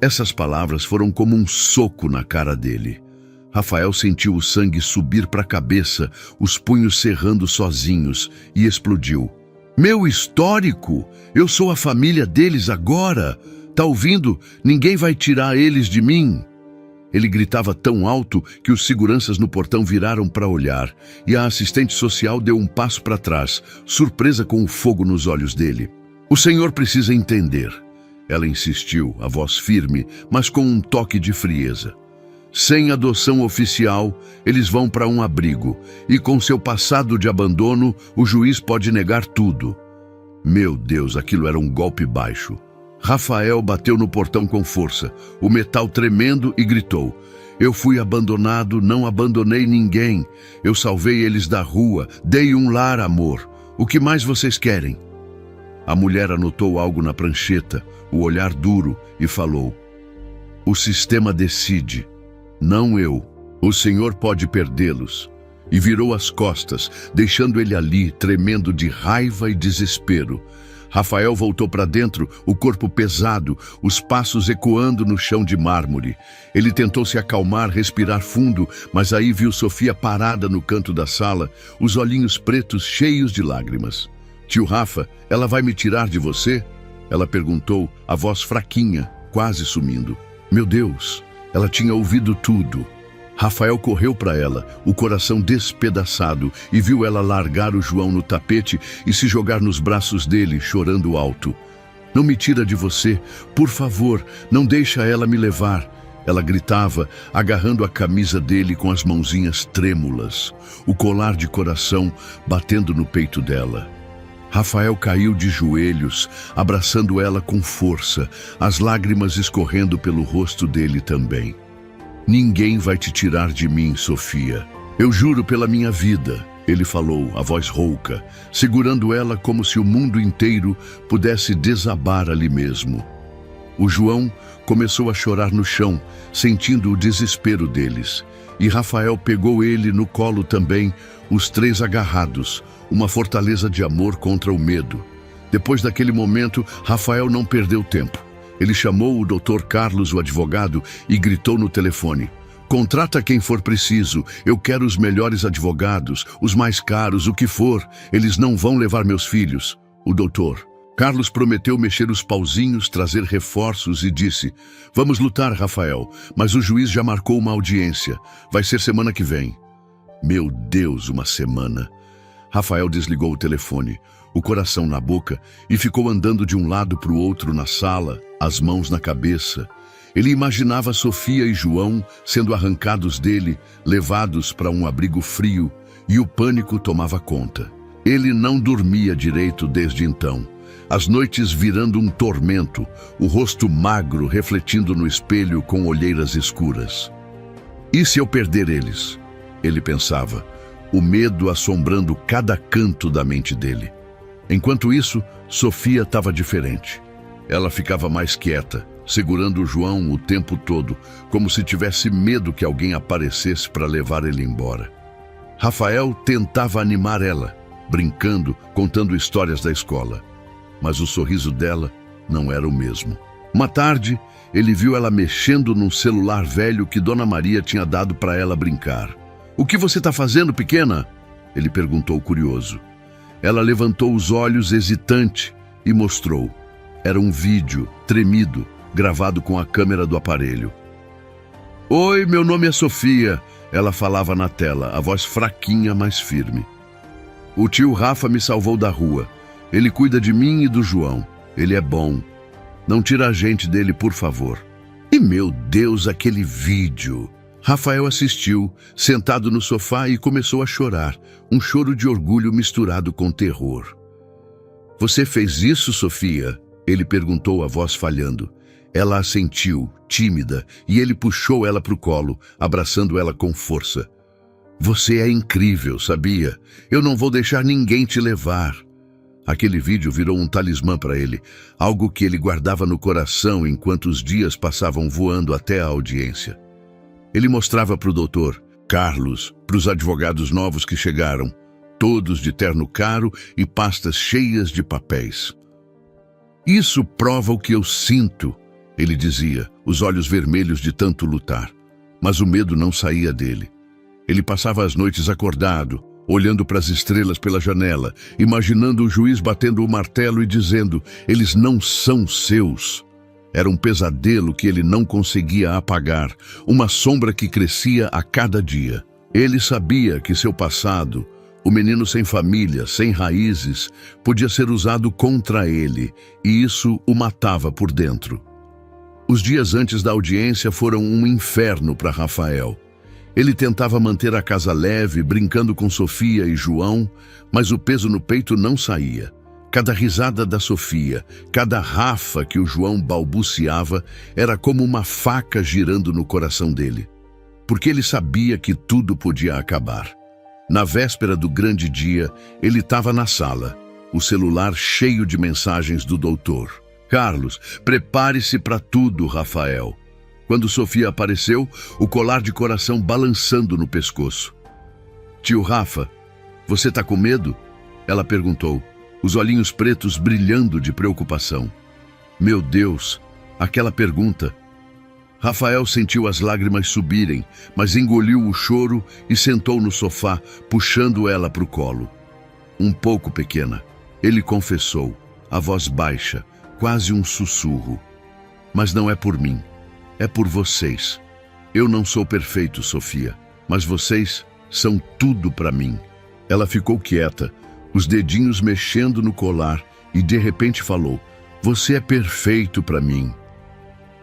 Essas palavras foram como um soco na cara dele. Rafael sentiu o sangue subir para a cabeça, os punhos cerrando sozinhos, e explodiu. Meu histórico? Eu sou a família deles agora. Tá ouvindo? Ninguém vai tirar eles de mim. Ele gritava tão alto que os seguranças no portão viraram para olhar, e a assistente social deu um passo para trás, surpresa com o fogo nos olhos dele. O senhor precisa entender. Ela insistiu, a voz firme, mas com um toque de frieza. Sem adoção oficial, eles vão para um abrigo, e com seu passado de abandono, o juiz pode negar tudo. Meu Deus, aquilo era um golpe baixo. Rafael bateu no portão com força, o metal tremendo, e gritou: eu fui abandonado, não abandonei ninguém. Eu salvei eles da rua, dei um lar, amor. O que mais vocês querem? A mulher anotou algo na prancheta, o olhar duro, e falou: o sistema decide, não eu. O senhor pode perdê-los. E virou as costas, deixando ele ali, tremendo de raiva e desespero. Rafael voltou para dentro, o corpo pesado, os passos ecoando no chão de mármore. Ele tentou se acalmar, respirar fundo, mas aí viu Sofia parada no canto da sala, os olhinhos pretos cheios de lágrimas. Tio Rafa, ela vai me tirar de você? Ela perguntou, a voz fraquinha, quase sumindo. Meu Deus, ela tinha ouvido tudo. Rafael correu para ela, o coração despedaçado, e viu ela largar o João no tapete e se jogar nos braços dele, chorando alto. Não me tira de você, por favor, não deixa ela me levar. Ela gritava, agarrando a camisa dele com as mãozinhas trêmulas, o colar de coração batendo no peito dela. Rafael caiu de joelhos, abraçando ela com força, as lágrimas escorrendo pelo rosto dele também. Ninguém vai te tirar de mim, Sofia. Eu juro pela minha vida, ele falou, a voz rouca, segurando ela como se o mundo inteiro pudesse desabar ali mesmo. O João começou a chorar no chão, sentindo o desespero deles. E Rafael pegou ele no colo também, os três agarrados, uma fortaleza de amor contra o medo. Depois daquele momento, Rafael não perdeu tempo. Ele chamou o Dr. Carlos, o advogado, e gritou no telefone: contrata quem for preciso, eu quero os melhores advogados, os mais caros, o que for, eles não vão levar meus filhos. O doutor Carlos prometeu mexer os pauzinhos, trazer reforços e disse: vamos lutar, Rafael, mas o juiz já marcou uma audiência, vai ser semana que vem. Meu Deus, uma semana. Rafael desligou o telefone, o coração na boca, e ficou andando de um lado para o outro na sala, as mãos na cabeça. Ele imaginava Sofia e João sendo arrancados dele, levados para um abrigo frio, e o pânico tomava conta. Ele não dormia direito desde então, as noites virando um tormento, o rosto magro refletindo no espelho com olheiras escuras. E se eu perder eles? Ele pensava, o medo assombrando cada canto da mente dele. Enquanto isso, Sofia estava diferente. Ela ficava mais quieta, segurando o João o tempo todo, como se tivesse medo que alguém aparecesse para levar ele embora. Rafael tentava animar ela, brincando, contando histórias da escola. Mas o sorriso dela não era o mesmo. Uma tarde, ele viu ela mexendo num celular velho que Dona Maria tinha dado para ela brincar. O que você está fazendo, pequena? Ele perguntou curioso. Ela levantou os olhos hesitante e mostrou. Era um vídeo, tremido, gravado com a câmera do aparelho. Oi, meu nome é Sofia, ela falava na tela, a voz fraquinha, mas firme. O tio Rafa me salvou da rua. Ele cuida de mim e do João. Ele é bom. Não tira a gente dele, por favor. E meu Deus, aquele vídeo! Rafael assistiu, sentado no sofá, e começou a chorar, um choro de orgulho misturado com terror. Você fez isso, Sofia? Ele perguntou, a voz falhando. Ela assentiu, tímida, e ele puxou ela para o colo, abraçando ela com força. Você é incrível, sabia? Eu não vou deixar ninguém te levar. Aquele vídeo virou um talismã para ele, algo que ele guardava no coração enquanto os dias passavam voando até a audiência. Ele mostrava para o doutor Carlos, para os advogados novos que chegaram, todos de terno caro e pastas cheias de papéis. Isso prova o que eu sinto, ele dizia, os olhos vermelhos de tanto lutar. Mas o medo não saía dele. Ele passava as noites acordado, olhando para as estrelas pela janela, imaginando o juiz batendo o martelo e dizendo: eles não são seus. Era um pesadelo que ele não conseguia apagar, uma sombra que crescia a cada dia. Ele sabia que seu passado O menino sem família, sem raízes, podia ser usado contra ele, e isso o matava por dentro. Os dias antes da audiência foram um inferno para Rafael. Ele tentava manter a casa leve, brincando com Sofia e João, mas o peso no peito não saía. Cada risada da Sofia, cada rafa que o João balbuciava, era como uma faca girando no coração dele. Porque ele sabia que tudo podia acabar. Na véspera do grande dia, ele estava na sala, o celular cheio de mensagens do doutor. Carlos, prepare-se para tudo, Rafael. Quando Sofia apareceu, o colar de coração balançando no pescoço. Tio Rafa, você está com medo? Ela perguntou, os olhinhos pretos brilhando de preocupação. Meu Deus, aquela pergunta. Rafael sentiu as lágrimas subirem, mas engoliu o choro e sentou no sofá, puxando ela para o colo. Um pouco pequena, ele confessou, a voz baixa, quase um sussurro. Mas não é por mim, é por vocês. Eu não sou perfeito, Sofia, mas vocês são tudo para mim. Ela ficou quieta, os dedinhos mexendo no colar, e de repente falou, você é perfeito para mim.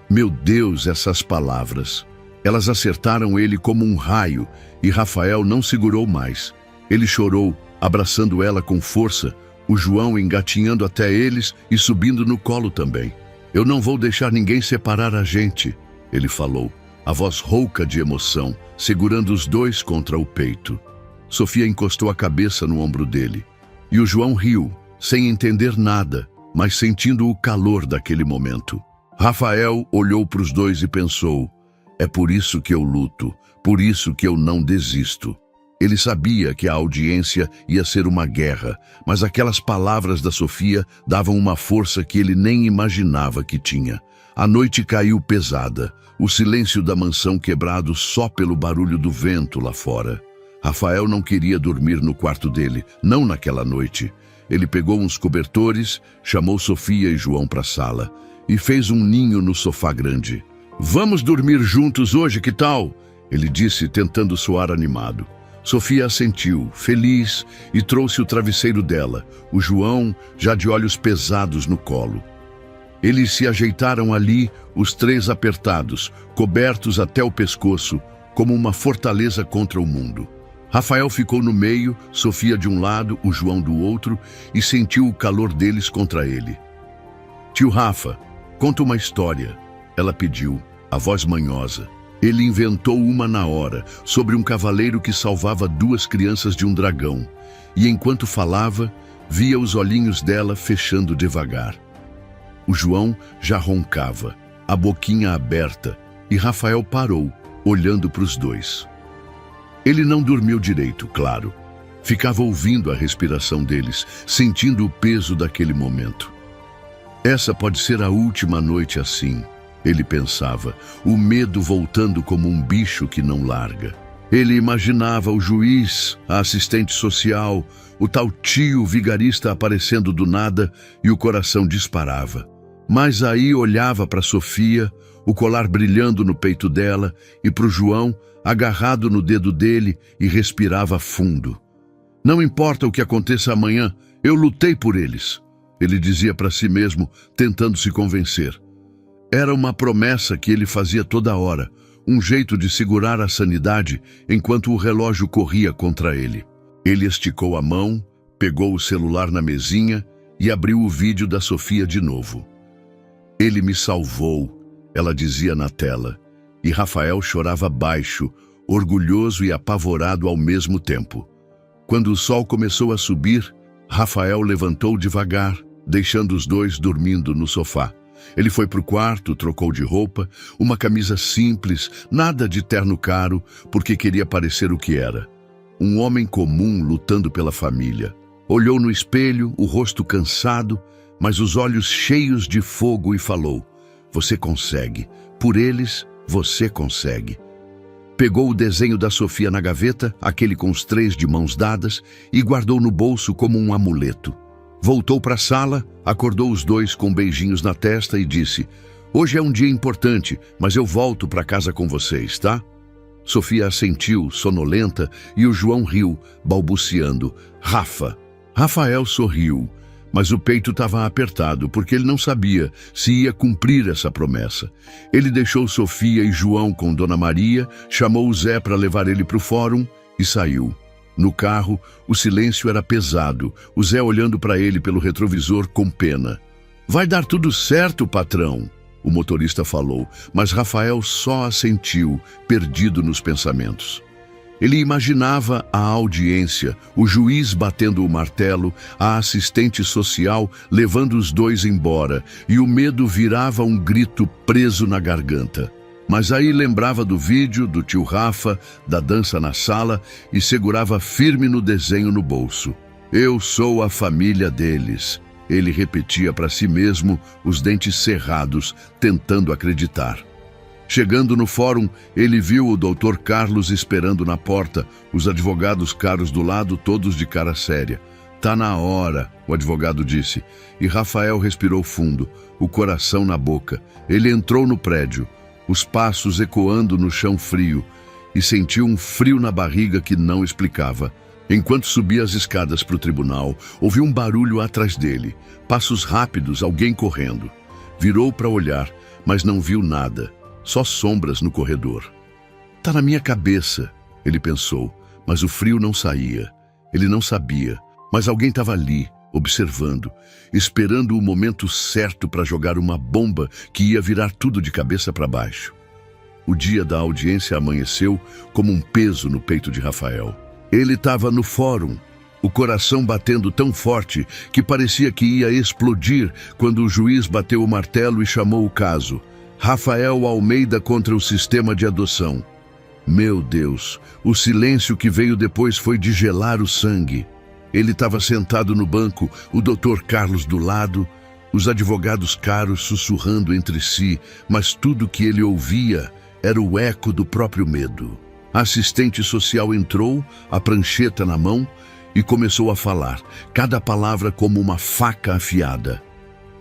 Meu Deus, essas palavras. Elas acertaram ele como um raio, e Rafael não segurou mais. Ele chorou, abraçando ela com força, o João engatinhando até eles e subindo no colo também. Eu não vou deixar ninguém separar a gente, ele falou, a voz rouca de emoção, segurando os dois contra o peito. Sofia encostou a cabeça no ombro dele. E o João riu, sem entender nada, mas sentindo o calor daquele momento. Rafael olhou para os dois e pensou, é por isso que eu luto, por isso que eu não desisto. Ele sabia que a audiência ia ser uma guerra, mas aquelas palavras da Sofia davam uma força que ele nem imaginava que tinha. A noite caiu pesada, o silêncio da mansão quebrado só pelo barulho do vento lá fora. Rafael não queria dormir no quarto dele, não naquela noite. Ele pegou uns cobertores, chamou Sofia e João para a sala e fez um ninho no sofá grande. Vamos dormir juntos hoje, que tal? Ele disse, tentando soar animado. Sofia assentiu, feliz, e trouxe o travesseiro dela, o João já de olhos pesados no colo. Eles se ajeitaram ali, os três apertados, cobertos até o pescoço, como uma fortaleza contra o mundo. Rafael ficou no meio, Sofia de um lado, o João do outro, e sentiu o calor deles contra ele. Tio Rafa, conta uma história, ela pediu, a voz manhosa. Ele inventou uma na hora, sobre um cavaleiro que salvava duas crianças de um dragão, e enquanto falava, via os olhinhos dela fechando devagar. O João já roncava, a boquinha aberta, e Rafael parou, olhando para os dois. Ele não dormiu direito, claro. Ficava ouvindo a respiração deles, sentindo o peso daquele momento. Essa pode ser a última noite assim, ele pensava, o medo voltando como um bicho que não larga. Ele imaginava o juiz, a assistente social, o tal tio vigarista aparecendo do nada e o coração disparava. Mas aí olhava para Sofia, o colar brilhando no peito dela, e para o João, agarrado no dedo dele, e respirava fundo. Não importa o que aconteça amanhã, eu lutei por eles, ele dizia para si mesmo, tentando se convencer. Era uma promessa que ele fazia toda hora, um jeito de segurar a sanidade enquanto o relógio corria contra ele. Ele esticou a mão, pegou o celular na mesinha e abriu o vídeo da Sofia de novo. Ele me salvou, ela dizia na tela, e Rafael chorava baixo, orgulhoso e apavorado ao mesmo tempo. Quando o sol começou a subir, Rafael levantou devagar, deixando os dois dormindo no sofá. Ele foi para o quarto, trocou de roupa, uma camisa simples, nada de terno caro, porque queria parecer o que era. Um homem comum lutando pela família. Olhou no espelho, o rosto cansado, mas os olhos cheios de fogo e falou, você consegue, por eles você consegue. Pegou o desenho da Sofia na gaveta, aquele com os três de mãos dadas, e guardou no bolso como um amuleto. Voltou para a sala, acordou os dois com beijinhos na testa e disse, hoje é um dia importante, mas eu volto para casa com vocês, tá? Sofia assentiu, sonolenta, e o João riu, balbuciando: Rafa. Rafael sorriu, mas o peito estava apertado, porque ele não sabia se ia cumprir essa promessa. Ele deixou Sofia e João com Dona Maria, chamou o Zé para levar ele para o fórum e saiu. No carro, o silêncio era pesado, o Zé olhando para ele pelo retrovisor com pena. Vai dar tudo certo, patrão, o motorista falou, mas Rafael só assentiu, perdido nos pensamentos. Ele imaginava a audiência, o juiz batendo o martelo, a assistente social levando os dois embora, e o medo virava um grito preso na garganta. Mas aí lembrava do vídeo do tio Rafa, da dança na sala, e segurava firme no desenho no bolso. Eu sou a família deles. Ele repetia para si mesmo, os dentes cerrados, tentando acreditar. Chegando no fórum, ele viu o Dr. Carlos esperando na porta, os advogados caros do lado, todos de cara séria. Tá na hora, o advogado disse, e Rafael respirou fundo, o coração na boca. Ele entrou no prédio, os passos ecoando no chão frio, e sentiu um frio na barriga que não explicava. Enquanto subia as escadas para o tribunal, ouviu um barulho atrás dele, passos rápidos, alguém correndo. Virou para olhar, mas não viu nada. Só sombras no corredor. Tá na minha cabeça, ele pensou, mas o frio não saía. Ele não sabia, mas alguém estava ali, observando, esperando o momento certo para jogar uma bomba que ia virar tudo de cabeça para baixo. O dia da audiência amanheceu como um peso no peito de Rafael. Ele estava no fórum, o coração batendo tão forte que parecia que ia explodir quando o juiz bateu o martelo e chamou o caso. Rafael Almeida contra o sistema de adoção. Meu Deus, o silêncio que veio depois foi de gelar o sangue. Ele estava sentado no banco, o Dr. Carlos do lado, os advogados caros sussurrando entre si, mas tudo que ele ouvia era o eco do próprio medo. A assistente social entrou, a prancheta na mão, e começou a falar, cada palavra como uma faca afiada.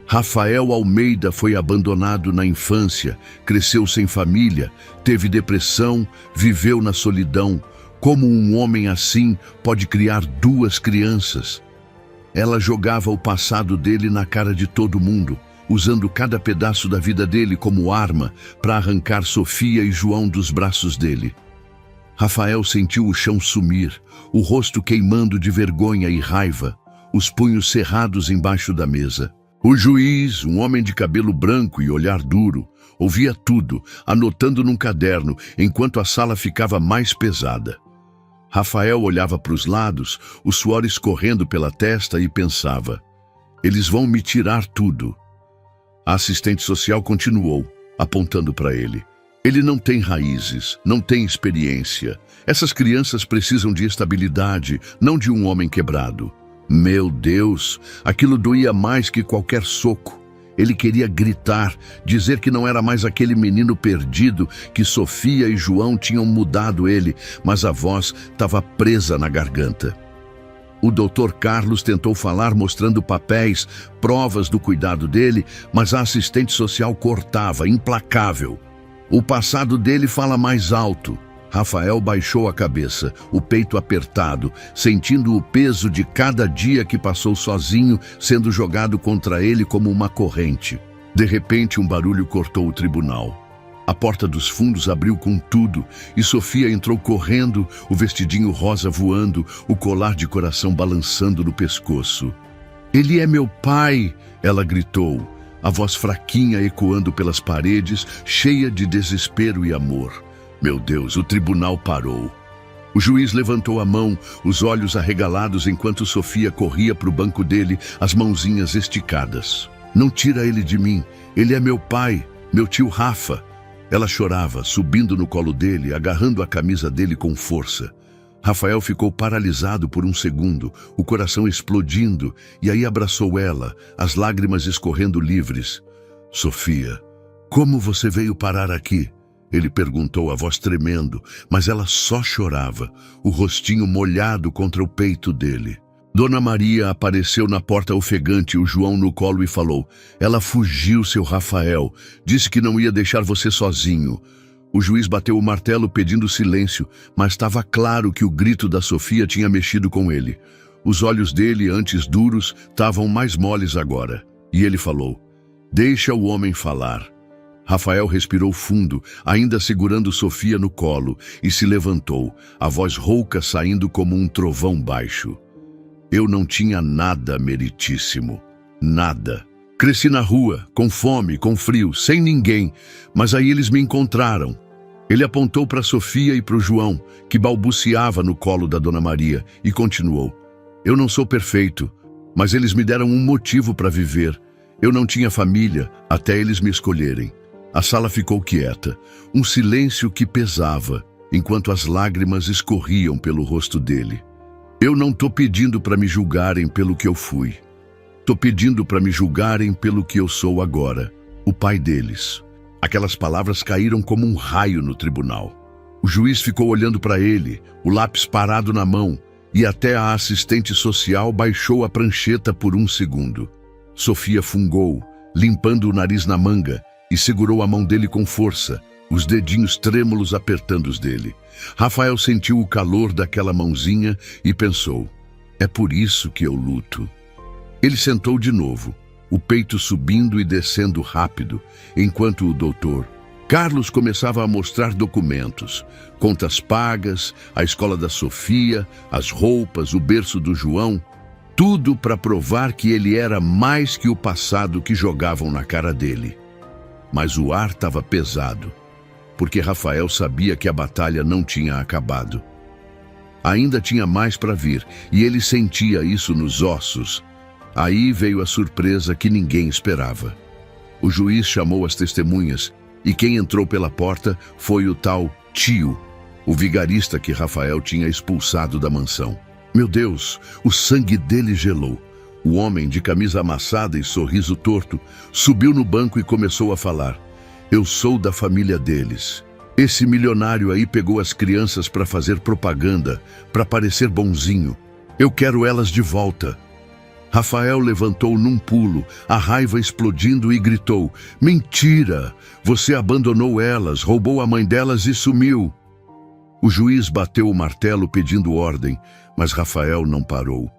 Rafael Almeida foi abandonado na infância, cresceu sem família, teve depressão, viveu na solidão. Como um homem assim pode criar 2 crianças? Ela jogava o passado dele na cara de todo mundo, usando cada pedaço da vida dele como arma para arrancar Sofia e João dos braços dele. Rafael sentiu o chão sumir, o rosto queimando de vergonha e raiva, os punhos cerrados embaixo da mesa. O juiz, um homem de cabelo branco e olhar duro, ouvia tudo, anotando num caderno, enquanto a sala ficava mais pesada. Rafael olhava para os lados, o suor escorrendo pela testa e pensava, eles vão me tirar tudo. A assistente social continuou, apontando para ele. Ele não tem raízes, não tem experiência. Essas crianças precisam de estabilidade, não de um homem quebrado. Meu Deus, aquilo doía mais que qualquer soco. Ele queria gritar, dizer que não era mais aquele menino perdido, que Sofia e João tinham mudado ele, mas a voz estava presa na garganta. O Dr. Carlos tentou falar mostrando papéis, provas do cuidado dele, mas a assistente social cortava, implacável. O passado dele fala mais alto. Rafael baixou a cabeça, o peito apertado, sentindo o peso de cada dia que passou sozinho sendo jogado contra ele como uma corrente. De repente, um barulho cortou o tribunal. A porta dos fundos abriu com tudo e Sofia entrou correndo, o vestidinho rosa voando, o colar de coração balançando no pescoço. Ele é meu pai, ela gritou, a voz fraquinha ecoando pelas paredes, cheia de desespero e amor. Meu Deus, o tribunal parou. O juiz levantou a mão, os olhos arregalados enquanto Sofia corria para o banco dele, as mãozinhas esticadas. Não tira ele de mim, ele é meu pai, meu tio Rafa. Ela chorava, subindo no colo dele, agarrando a camisa dele com força. Rafael ficou paralisado por um segundo, o coração explodindo, e aí abraçou ela, as lágrimas escorrendo livres. Sofia, como você veio parar aqui? Ele perguntou, a voz tremendo, mas ela só chorava, o rostinho molhado contra o peito dele. Dona Maria apareceu na porta ofegante, o João no colo e falou, ela fugiu, seu Rafael, disse que não ia deixar você sozinho. O juiz bateu o martelo pedindo silêncio, mas estava claro que o grito da Sofia tinha mexido com ele. Os olhos dele, antes duros, estavam mais moles agora. E ele falou: "Deixa o homem falar." Rafael respirou fundo, ainda segurando Sofia no colo, e se levantou, a voz rouca saindo como um trovão baixo. "Eu não tinha nada, meritíssimo. Nada. Cresci na rua, com fome, com frio, sem ninguém, mas aí eles me encontraram." Ele apontou para Sofia e para o João, que balbuciava no colo da Dona Maria, e continuou: "Eu não sou perfeito, mas eles me deram um motivo para viver. Eu não tinha família, até eles me escolherem." A sala ficou quieta, um silêncio que pesava, enquanto as lágrimas escorriam pelo rosto dele. "Eu não estou pedindo para me julgarem pelo que eu fui. Estou pedindo para me julgarem pelo que eu sou agora, o pai deles." Aquelas palavras caíram como um raio no tribunal. O juiz ficou olhando para ele, o lápis parado na mão, e até a assistente social baixou a prancheta por um segundo. Sofia fungou, limpando o nariz na manga, e segurou a mão dele com força, os dedinhos trêmulos apertando os dele. Rafael sentiu o calor daquela mãozinha e pensou: "É por isso que eu luto." Ele sentou de novo, o peito subindo e descendo rápido, enquanto o doutor Carlos começava a mostrar documentos, contas pagas, a escola da Sofia, as roupas, o berço do João, tudo para provar que ele era mais que o passado que jogavam na cara dele. Mas o ar estava pesado, porque Rafael sabia que a batalha não tinha acabado. Ainda tinha mais para vir, e ele sentia isso nos ossos. Aí veio a surpresa que ninguém esperava. O juiz chamou as testemunhas, e quem entrou pela porta foi o tal tio, o vigarista que Rafael tinha expulsado da mansão. Meu Deus, o sangue dele gelou. O homem, de camisa amassada e sorriso torto, subiu no banco e começou a falar: "Eu sou da família deles. Esse milionário aí pegou as crianças para fazer propaganda, para parecer bonzinho. Eu quero elas de volta." Rafael levantou num pulo, a raiva explodindo, e gritou: "Mentira! Você abandonou elas, roubou a mãe delas e sumiu." O juiz bateu o martelo pedindo ordem, mas Rafael não parou.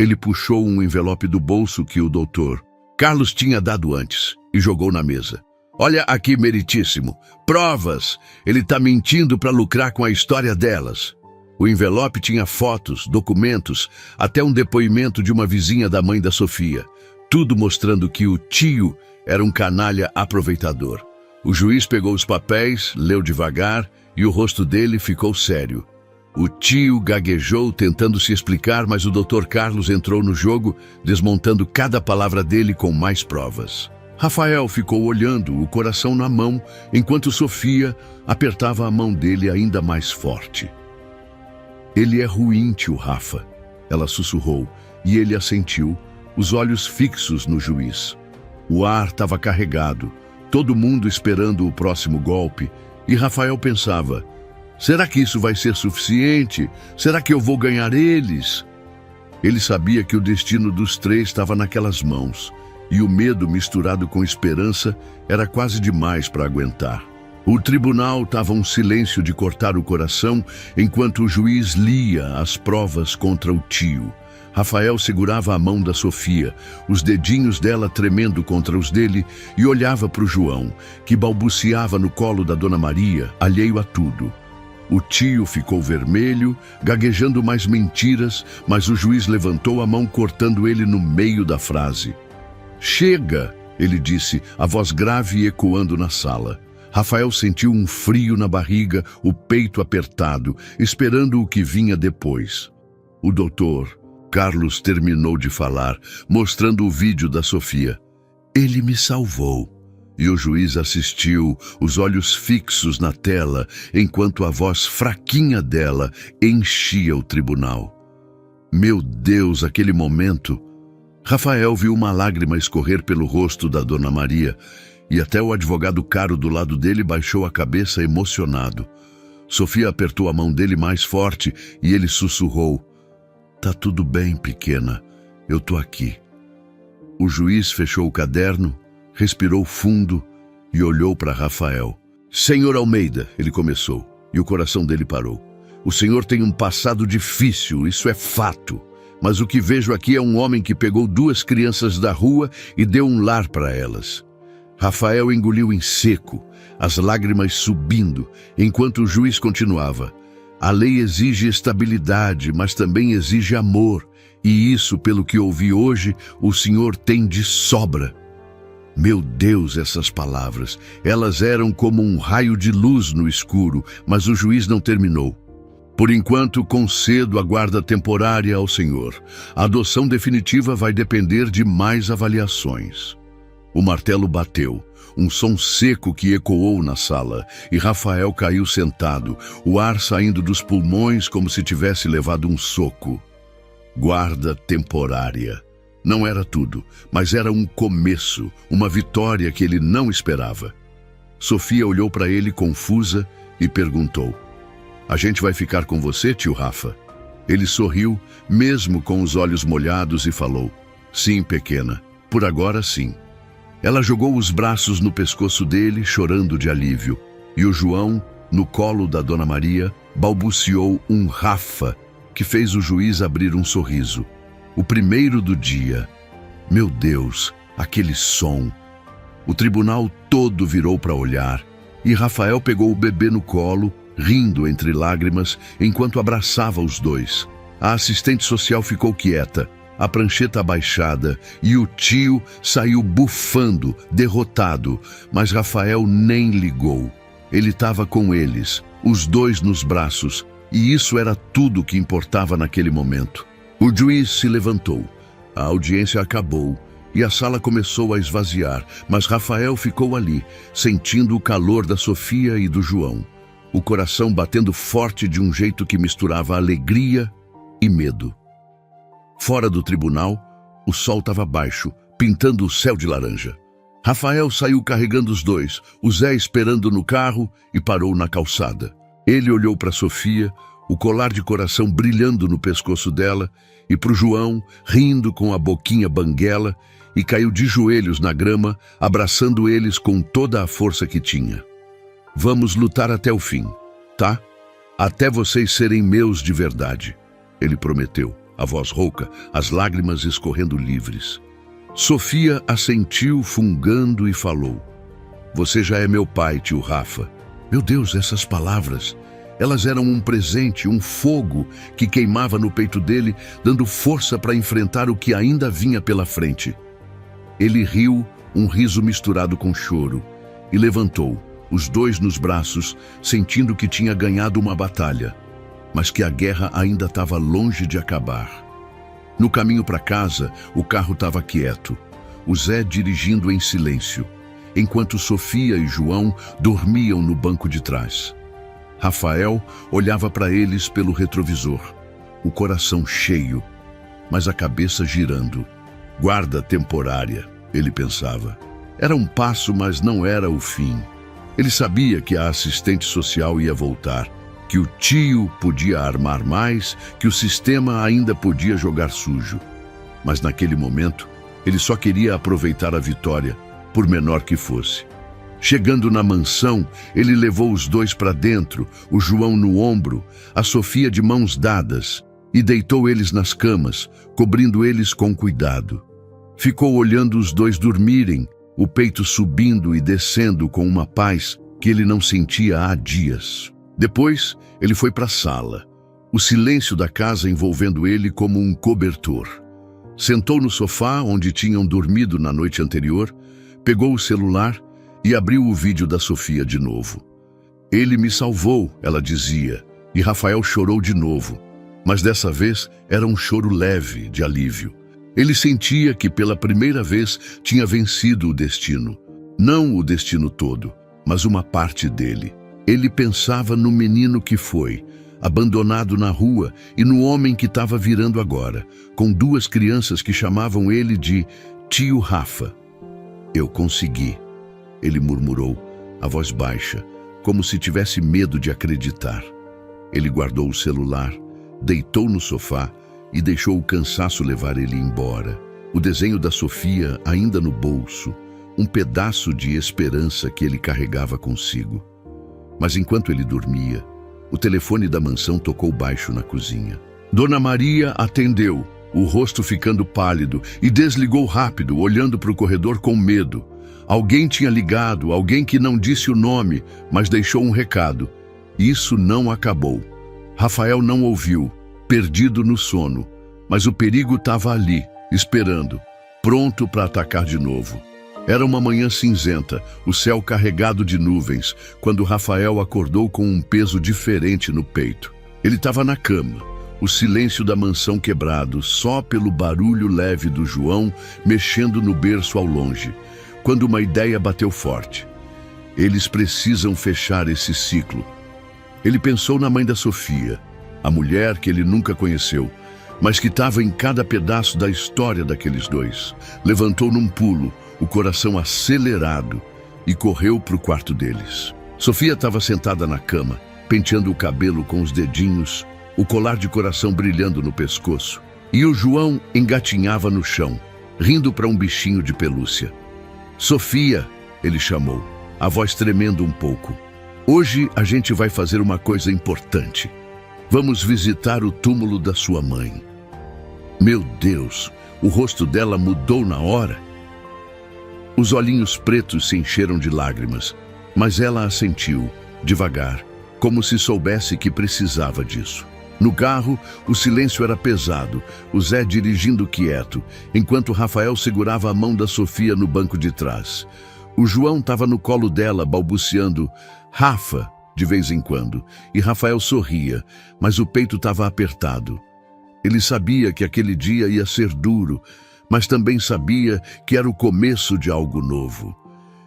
Ele puxou um envelope do bolso que o doutor Carlos tinha dado antes e jogou na mesa. "Olha aqui, meritíssimo. Provas! Ele está mentindo para lucrar com a história delas." O envelope tinha fotos, documentos, até um depoimento de uma vizinha da mãe da Sofia. Tudo mostrando que o tio era um canalha aproveitador. O juiz pegou os papéis, leu devagar e o rosto dele ficou sério. O tio gaguejou tentando se explicar, mas o Dr. Carlos entrou no jogo, desmontando cada palavra dele com mais provas. Rafael ficou olhando, o coração na mão, enquanto Sofia apertava a mão dele ainda mais forte. "Ele é ruim, tio Rafa," ela sussurrou, e ele assentiu, os olhos fixos no juiz. O ar estava carregado, todo mundo esperando o próximo golpe, e Rafael pensava: será que isso vai ser suficiente? Será que eu vou ganhar eles? Ele sabia que o destino dos três estava naquelas mãos, e o medo misturado com esperança era quase demais para aguentar. O tribunal estava um silêncio de cortar o coração, enquanto o juiz lia as provas contra o tio. Rafael segurava a mão da Sofia, os dedinhos dela tremendo contra os dele, e olhava para o João, que balbuciava no colo da Dona Maria, alheio a tudo. O tio ficou vermelho, gaguejando mais mentiras, mas o juiz levantou a mão, cortando ele no meio da frase. "Chega!" ele disse, a voz grave ecoando na sala. Rafael sentiu um frio na barriga, o peito apertado, esperando o que vinha depois. O doutor Carlos terminou de falar, mostrando o vídeo da Sofia. "Ele me salvou." E o juiz assistiu, os olhos fixos na tela, enquanto a voz fraquinha dela enchia o tribunal. Meu Deus, aquele momento! Rafael viu uma lágrima escorrer pelo rosto da Dona Maria, e até o advogado caro do lado dele baixou a cabeça emocionado. Sofia apertou a mão dele mais forte e ele sussurrou: "Tá tudo bem, pequena, eu tô aqui." O juiz fechou o caderno, respirou fundo e olhou para Rafael. Senhor Almeida, ele começou, e o coração dele parou. O senhor tem um passado difícil, isso é fato. Mas o que vejo aqui é um homem que pegou 2 crianças da rua e deu um lar para elas. Rafael engoliu em seco, as lágrimas subindo, enquanto o juiz continuava. A lei exige estabilidade, mas também exige amor. E isso, pelo que ouvi hoje, o senhor tem de sobra. Meu Deus, essas palavras. Elas eram como um raio de luz no escuro, mas o juiz não terminou. Por enquanto, concedo a guarda temporária ao senhor. A adoção definitiva vai depender de mais avaliações. O martelo bateu, um som seco que ecoou na sala, e Rafael caiu sentado, o ar saindo dos pulmões como se tivesse levado um soco. Guarda temporária. Não era tudo, mas era um começo, uma vitória que ele não esperava. Sofia olhou para ele confusa e perguntou: "A gente vai ficar com você, tio Rafa?" Ele sorriu, mesmo com os olhos molhados, e falou: "Sim, pequena, por agora sim." Ela jogou os braços no pescoço dele, chorando de alívio, e o João, no colo da Dona Maria, balbuciou um Rafa, que fez o juiz abrir um sorriso. O primeiro do dia. Meu Deus, aquele som. O tribunal todo virou para olhar, e Rafael pegou o bebê no colo, rindo entre lágrimas, enquanto abraçava os dois. A assistente social ficou quieta, a prancheta abaixada, e o tio saiu bufando, derrotado, mas Rafael nem ligou. Ele estava com eles, os dois nos braços, e isso era tudo que importava naquele momento. O juiz se levantou, a audiência acabou, e a sala começou a esvaziar, mas Rafael ficou ali, sentindo o calor da Sofia e do João, o coração batendo forte de um jeito que misturava alegria e medo. Fora do tribunal, o sol estava baixo, pintando o céu de laranja. Rafael saiu carregando os dois, o Zé esperando no carro, e parou na calçada. Ele olhou para Sofia, o colar de coração brilhando no pescoço dela, e para o João, rindo com a boquinha banguela, e caiu de joelhos na grama, abraçando eles com toda a força que tinha. "Vamos lutar até o fim, tá? Até vocês serem meus de verdade", ele prometeu, a voz rouca, as lágrimas escorrendo livres. Sofia assentiu, fungando, e falou: "Você já é meu pai, tio Rafa." Meu Deus, essas palavras! Elas eram um presente, um fogo que queimava no peito dele, dando força para enfrentar o que ainda vinha pela frente. Ele riu, um riso misturado com choro, e levantou, os dois nos braços, sentindo que tinha ganhado uma batalha, mas que a guerra ainda estava longe de acabar. No caminho para casa, o carro estava quieto, o Zé dirigindo em silêncio, enquanto Sofia e João dormiam no banco de trás. Rafael olhava para eles pelo retrovisor, o coração cheio, mas a cabeça girando. Guarda temporária, ele pensava. Era um passo, mas não era o fim. Ele sabia que a assistente social ia voltar, que o tio podia armar mais, que o sistema ainda podia jogar sujo. Mas naquele momento, ele só queria aproveitar a vitória, por menor que fosse. Chegando na mansão, ele levou os dois para dentro, o João no ombro, a Sofia de mãos dadas, e deitou eles nas camas, cobrindo eles com cuidado. Ficou olhando os dois dormirem, o peito subindo e descendo com uma paz que ele não sentia há dias. Depois, ele foi para a sala, o silêncio da casa envolvendo ele como um cobertor. Sentou no sofá onde tinham dormido na noite anterior, pegou o celular e abriu o vídeo da Sofia de novo. "Ele me salvou", ela dizia, e Rafael chorou de novo, mas dessa vez era um choro leve, de alívio. Ele sentia que pela primeira vez tinha vencido o destino. Não o destino todo, mas uma parte dele. Ele pensava no menino que foi, abandonado na rua, e no homem que estava virando agora, com 2 crianças que chamavam ele de tio Rafa. "Eu consegui", ele murmurou, a voz baixa, como se tivesse medo de acreditar. Ele guardou o celular, deitou no sofá e deixou o cansaço levar ele embora. O desenho da Sofia ainda no bolso, um pedaço de esperança que ele carregava consigo. Mas enquanto ele dormia, o telefone da mansão tocou baixo na cozinha. Dona Maria atendeu, o rosto ficando pálido, e desligou rápido, olhando para o corredor com medo. Alguém tinha ligado, alguém que não disse o nome, mas deixou um recado. Isso não acabou. Rafael não ouviu, perdido no sono, mas o perigo estava ali, esperando, pronto para atacar de novo. Era uma manhã cinzenta, o céu carregado de nuvens, quando Rafael acordou com um peso diferente no peito. Ele estava na cama, o silêncio da mansão quebrado, só pelo barulho leve do João mexendo no berço ao longe, quando uma ideia bateu forte. Eles precisam fechar esse ciclo. Ele pensou na mãe da Sofia, a mulher que ele nunca conheceu, mas que estava em cada pedaço da história daqueles dois. Levantou num pulo, o coração acelerado, e correu para o quarto deles. Sofia estava sentada na cama, penteando o cabelo com os dedinhos, o colar de coração brilhando no pescoço, e o João engatinhava no chão, rindo para um bichinho de pelúcia. Sofia, ele chamou, a voz tremendo um pouco. Hoje a gente vai fazer uma coisa importante. Vamos visitar o túmulo da sua mãe. Meu Deus, o rosto dela mudou na hora. Os olhinhos pretos se encheram de lágrimas, mas ela assentiu, devagar, como se soubesse que precisava disso. No carro, o silêncio era pesado, o Zé dirigindo quieto, enquanto Rafael segurava a mão da Sofia no banco de trás. O João estava no colo dela, balbuciando "Rafa", de vez em quando, e Rafael sorria, mas o peito estava apertado. Ele sabia que aquele dia ia ser duro, mas também sabia que era o começo de algo novo.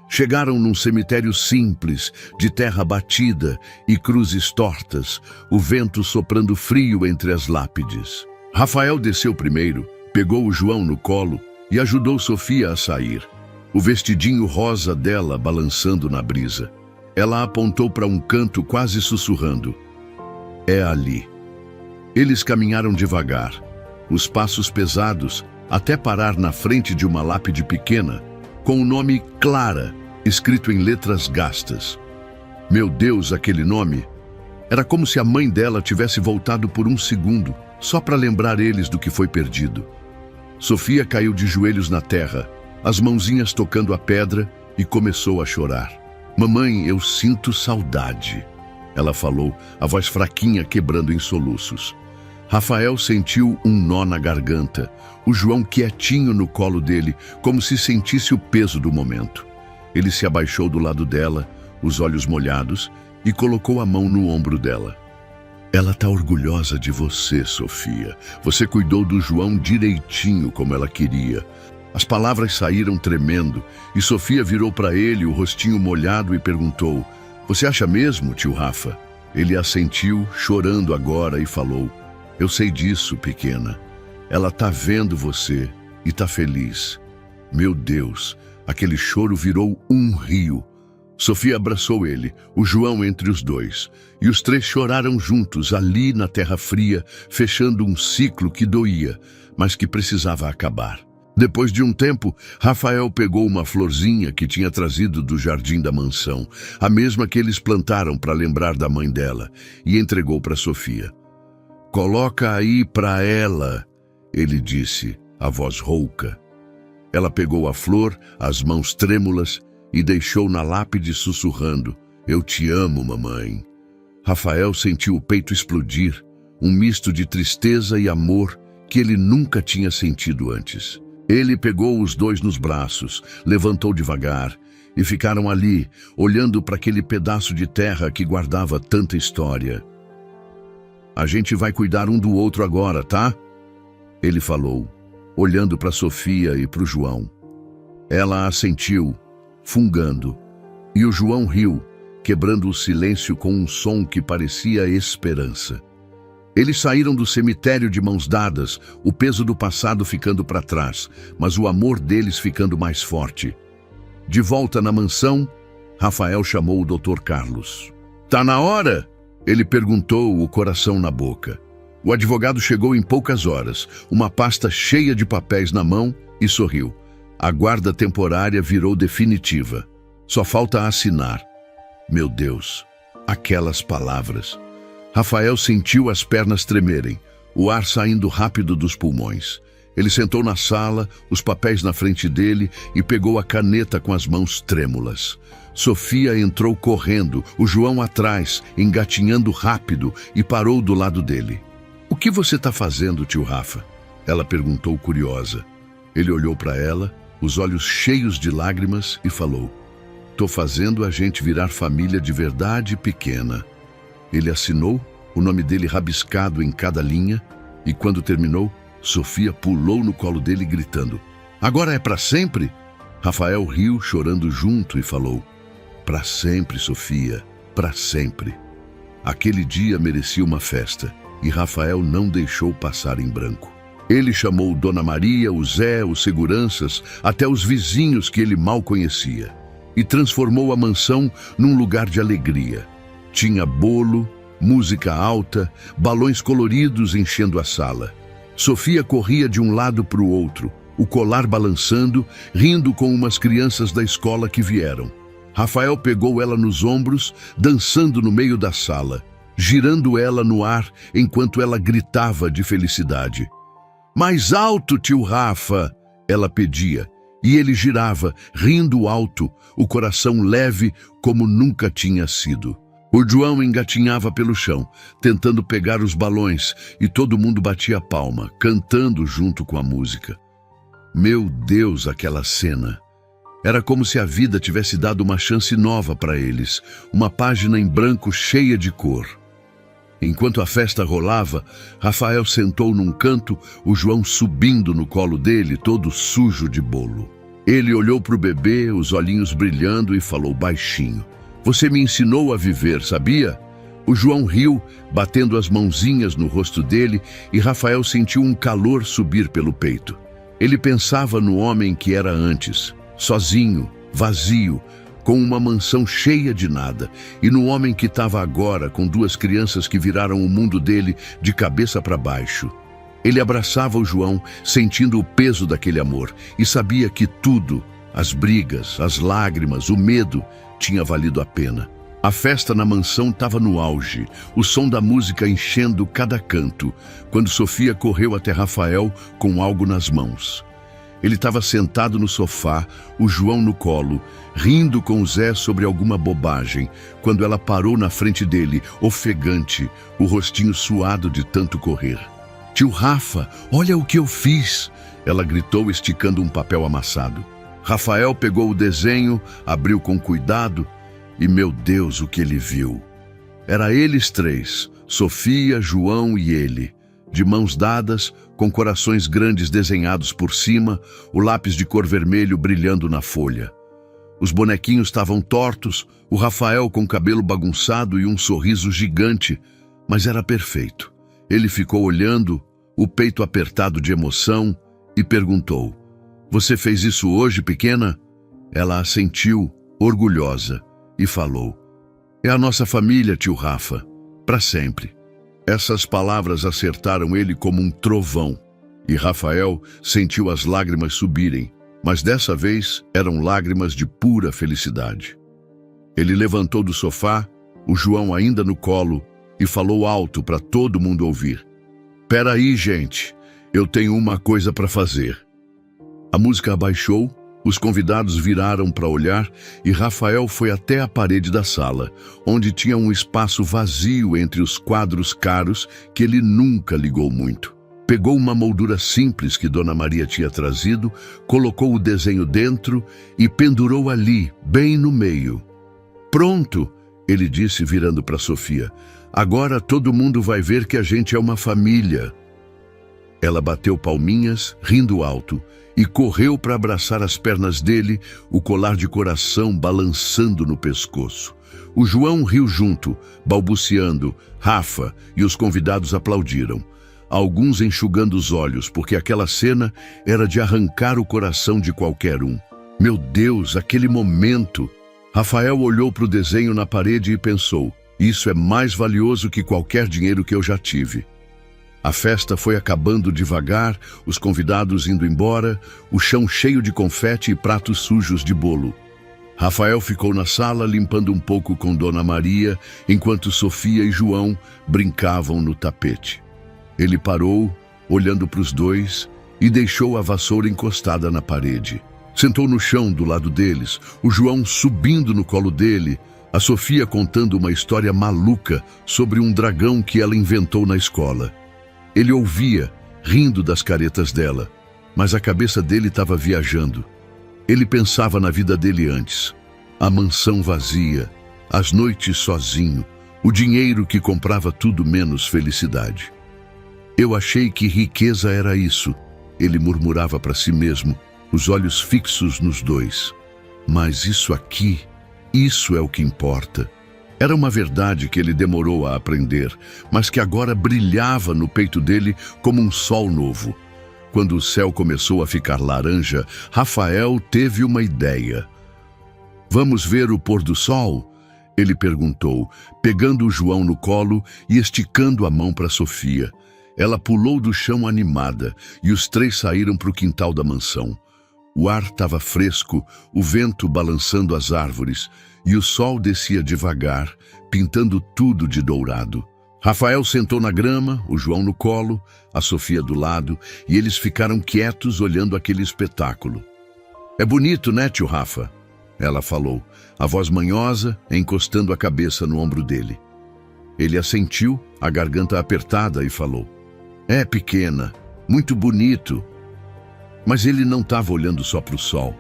Chegaram num cemitério simples, de terra batida e cruzes tortas, o vento soprando frio entre as lápides. Rafael desceu primeiro, pegou o João no colo e ajudou Sofia a sair, o vestidinho rosa dela balançando na brisa. Ela apontou para um canto, quase sussurrando: "É ali." Eles caminharam devagar, os passos pesados, até parar na frente de uma lápide pequena, com o nome Clara, escrito em letras gastas. Meu Deus, aquele nome! Era como se a mãe dela tivesse voltado por um segundo, só para lembrar eles do que foi perdido. Sofia caiu de joelhos na terra, as mãozinhas tocando a pedra, e começou a chorar. "Mamãe, eu sinto saudade", ela falou, a voz fraquinha quebrando em soluços. Rafael sentiu um nó na garganta, o João quietinho no colo dele, como se sentisse o peso do momento. Ele se abaixou do lado dela, os olhos molhados, e colocou a mão no ombro dela. "Ela está orgulhosa de você, Sofia. Você cuidou do João direitinho como ela queria." As palavras saíram tremendo, e Sofia virou para ele, o rostinho molhado, e perguntou: "Você acha mesmo, tio Rafa?" Ele assentiu, chorando agora, e falou: "Eu sei disso, pequena. Ela tá vendo você e tá feliz." Meu Deus, aquele choro virou um rio. Sofia abraçou ele, o João entre os dois, e os três choraram juntos ali na terra fria, fechando um ciclo que doía, mas que precisava acabar. Depois de um tempo, Rafael pegou uma florzinha que tinha trazido do jardim da mansão, a mesma que eles plantaram para lembrar da mãe dela, e entregou para Sofia. "Coloca aí para ela", ele disse, a voz rouca. Ela pegou a flor, as mãos trêmulas, e deixou na lápide sussurrando: "Eu te amo, mamãe." Rafael sentiu o peito explodir, um misto de tristeza e amor que ele nunca tinha sentido antes. Ele pegou os dois nos braços, levantou devagar, e ficaram ali, olhando para aquele pedaço de terra que guardava tanta história. "A gente vai cuidar um do outro agora, tá?" ele falou, olhando para Sofia e para o João. Ela assentiu, fungando, e o João riu, quebrando o silêncio com um som que parecia esperança. Eles saíram do cemitério de mãos dadas, o peso do passado ficando para trás, mas o amor deles ficando mais forte. De volta na mansão, Rafael chamou o Dr. Carlos. "Tá na hora?" ele perguntou, o coração na boca. O advogado chegou em poucas horas, uma pasta cheia de papéis na mão, e sorriu. A guarda temporária virou definitiva. Só falta assinar. Meu Deus, Aquelas palavras. Rafael sentiu as pernas tremerem, o ar saindo rápido dos pulmões. Ele sentou na sala, os papéis na frente dele e pegou a caneta com as mãos trêmulas. Sofia entrou correndo, o João atrás, engatinhando rápido, e parou do lado dele. "O que você está fazendo, tio Rafa?" Ela perguntou curiosa. Ele olhou para ela, os olhos cheios de lágrimas, e falou: "Tô fazendo a gente virar família de verdade pequena." Ele assinou, o nome dele rabiscado em cada linha, e quando terminou, Sofia pulou no colo dele gritando: "Agora é para sempre?" Rafael riu, chorando junto, e falou: "Para sempre, Sofia, para sempre." Aquele dia merecia uma festa, e Rafael não deixou passar em branco. Ele chamou Dona Maria, o Zé, os seguranças, até os vizinhos que ele mal conhecia, e transformou a mansão num lugar de alegria. Tinha bolo, música alta, balões coloridos enchendo a sala. Sofia corria de um lado para o outro, o colar balançando, rindo com umas crianças da escola que vieram. Rafael pegou ela nos ombros, dançando no meio da sala, girando ela no ar enquanto ela gritava de felicidade. "Mais alto, tio Rafa!" ela pedia, e ele girava, rindo alto, o coração leve como nunca tinha sido. O João engatinhava pelo chão, tentando pegar os balões, e todo mundo batia palma, cantando junto com a música. Meu Deus, aquela cena! Era como se a vida tivesse dado uma chance nova para eles, uma página em branco cheia de cor. Enquanto a festa rolava, Rafael sentou num canto, o João subindo no colo dele, todo sujo de bolo. Ele olhou para o bebê, os olhinhos brilhando, e falou baixinho: "Você me ensinou a viver, sabia?" O João riu, batendo as mãozinhas no rosto dele, e Rafael sentiu um calor subir pelo peito. Ele pensava no homem que era antes, sozinho, vazio, com uma mansão cheia de nada, e no homem que estava agora com duas crianças que viraram o mundo dele de cabeça para baixo. Ele abraçava o João, sentindo o peso daquele amor, e sabia que tudo, as brigas, as lágrimas, o medo, tinha valido a pena. A festa na mansão estava no auge, o som da música enchendo cada canto, quando Sofia correu até Rafael com algo nas mãos. Ele estava sentado no sofá, o João no colo, rindo com o Zé sobre alguma bobagem, quando ela parou na frente dele, ofegante, o rostinho suado de tanto correr. "Tio Rafa, olha o que eu fiz!" ela gritou, esticando um papel amassado. Rafael pegou o desenho, abriu com cuidado, e meu Deus, o que ele viu! Era eles três, Sofia, João e ele, de mãos dadas, com corações grandes desenhados por cima, o lápis de cor vermelho brilhando na folha. Os bonequinhos estavam tortos, o Rafael com cabelo bagunçado e um sorriso gigante, mas era perfeito. Ele ficou olhando, o peito apertado de emoção, e perguntou: "Você fez isso hoje, pequena?" Ela assentiu, orgulhosa, e falou: "É a nossa família, tio Rafa, para sempre." Essas palavras acertaram ele como um trovão, e Rafael sentiu as lágrimas subirem, mas dessa vez eram lágrimas de pura felicidade. Ele levantou do sofá, o João ainda no colo, e falou alto para todo mundo ouvir: "Peraí, gente, eu tenho uma coisa para fazer." A música abaixou, os convidados viraram para olhar e Rafael foi até a parede da sala, onde tinha um espaço vazio entre os quadros caros que ele nunca ligou muito. Pegou uma moldura simples que Dona Maria tinha trazido, colocou o desenho dentro e pendurou ali, bem no meio. "Pronto!" ele disse, virando para Sofia. "Agora todo mundo vai ver que a gente é uma família." Ela bateu palminhas, rindo alto, e correu para abraçar as pernas dele, o colar de coração balançando no pescoço. O João riu junto, balbuciando, "Rafa", e os convidados aplaudiram, alguns enxugando os olhos, porque aquela cena era de arrancar o coração de qualquer um. Meu Deus, aquele momento! Rafael olhou para o desenho na parede e pensou: "Isso é mais valioso que qualquer dinheiro que eu já tive." A festa foi acabando devagar, os convidados indo embora, o chão cheio de confete e pratos sujos de bolo. Rafael ficou na sala limpando um pouco com Dona Maria, enquanto Sofia e João brincavam no tapete. Ele parou, olhando para os dois, e deixou a vassoura encostada na parede. Sentou no chão do lado deles, o João subindo no colo dele, a Sofia contando uma história maluca sobre um dragão que ela inventou na escola. Ele ouvia, rindo das caretas dela, mas a cabeça dele estava viajando. Ele pensava na vida dele antes, a mansão vazia, as noites sozinho, o dinheiro que comprava tudo menos felicidade. Eu achei que riqueza era isso, ele murmurava para si mesmo, os olhos fixos nos dois. Mas isso aqui, isso é o que importa. Era uma verdade que ele demorou a aprender, mas que agora brilhava no peito dele como um sol novo. Quando o céu começou a ficar laranja, Rafael teve uma ideia. "Vamos ver o pôr do sol?" Ele perguntou, pegando o João no colo e esticando a mão para Sofia. Ela pulou do chão animada e os três saíram para o quintal da mansão. O ar estava fresco, o vento balançando as árvores e o sol descia devagar, pintando tudo de dourado. Rafael sentou na grama, o João no colo, a Sofia do lado, e eles ficaram quietos olhando aquele espetáculo. "É bonito, né, tio Rafa?" Ela falou, a voz manhosa, encostando a cabeça no ombro dele. Ele assentiu, a garganta apertada, e falou, "É, pequena, muito bonito." Mas ele não estava olhando só para o sol.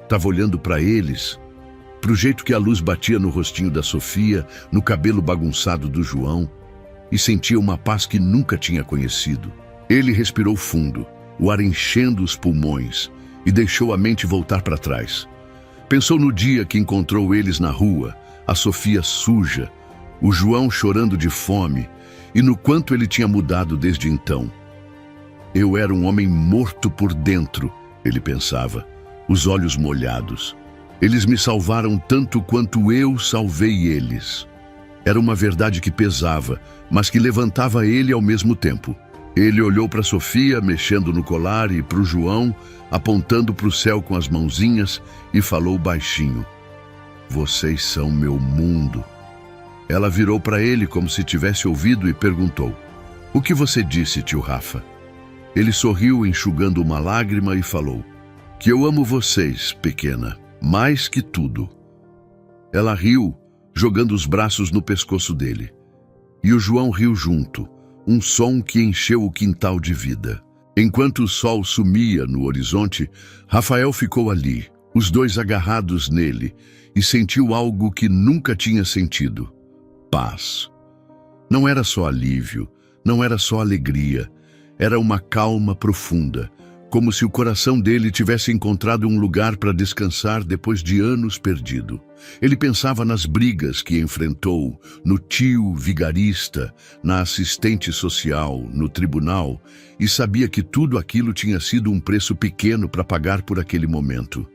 Estava olhando para eles, para o jeito que a luz batia no rostinho da Sofia, no cabelo bagunçado do João, e sentia uma paz que nunca tinha conhecido. Ele respirou fundo, o ar enchendo os pulmões, e deixou a mente voltar para trás. Pensou no dia que encontrou eles na rua, a Sofia suja, o João chorando de fome, e no quanto ele tinha mudado desde então. "Eu era um homem morto por dentro", ele pensava, os olhos molhados. "Eles me salvaram tanto quanto eu salvei eles." Era uma verdade que pesava, mas que levantava ele ao mesmo tempo. Ele olhou para Sofia, mexendo no colar, e para o João, apontando para o céu com as mãozinhas, e falou baixinho, "Vocês são meu mundo." Ela virou para ele como se tivesse ouvido e perguntou, "O que você disse, tio Rafa?" Ele sorriu, enxugando uma lágrima, e falou, "Que eu amo vocês, pequena, mais que tudo." Ela riu, jogando os braços no pescoço dele. E o João riu junto, um som que encheu o quintal de vida. Enquanto o sol sumia no horizonte, Rafael ficou ali, os dois agarrados nele, e sentiu algo que nunca tinha sentido. Paz. Não era só alívio, não era só alegria, era uma calma profunda, como se o coração dele tivesse encontrado um lugar para descansar depois de anos perdido. Ele pensava nas brigas que enfrentou, no tio vigarista, na assistente social, no tribunal, e sabia que tudo aquilo tinha sido um preço pequeno para pagar por aquele momento.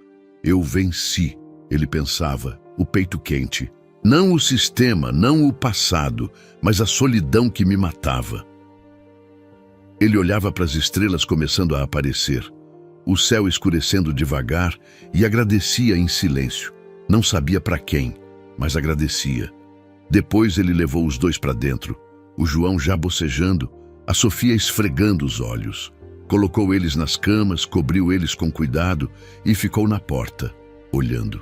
"Eu venci", ele pensava, o peito quente. Não o sistema, não o passado, mas a solidão que me matava. Ele olhava para as estrelas começando a aparecer, o céu escurecendo devagar, e agradecia em silêncio. Não sabia para quem, mas agradecia. Depois ele levou os dois para dentro, o João já bocejando, a Sofia esfregando os olhos. Colocou eles nas camas, cobriu eles com cuidado e ficou na porta, olhando.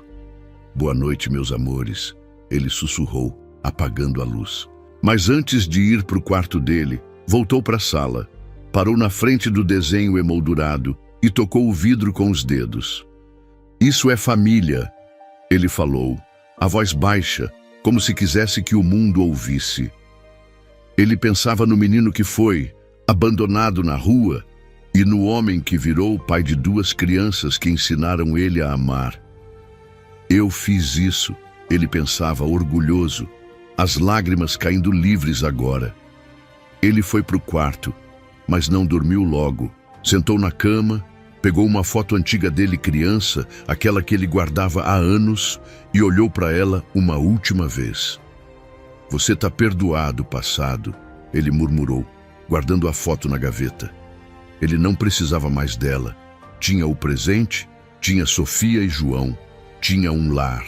"Boa noite, meus amores", ele sussurrou, apagando a luz. Mas antes de ir para o quarto dele, voltou para a sala, parou na frente do desenho emoldurado e tocou o vidro com os dedos. "Isso é família", ele falou, a voz baixa, como se quisesse que o mundo ouvisse. Ele pensava no menino que foi, abandonado na rua, e no homem que virou pai de duas crianças que ensinaram ele a amar. "Eu fiz isso", ele pensava, orgulhoso, as lágrimas caindo livres agora. Ele foi para o quarto, mas não dormiu logo. Sentou na cama, pegou uma foto antiga dele criança, aquela que ele guardava há anos, e olhou para ela uma última vez. "Você está perdoado, passado", ele murmurou, guardando a foto na gaveta. Ele não precisava mais dela. Tinha o presente, tinha Sofia e João. tinha um lar.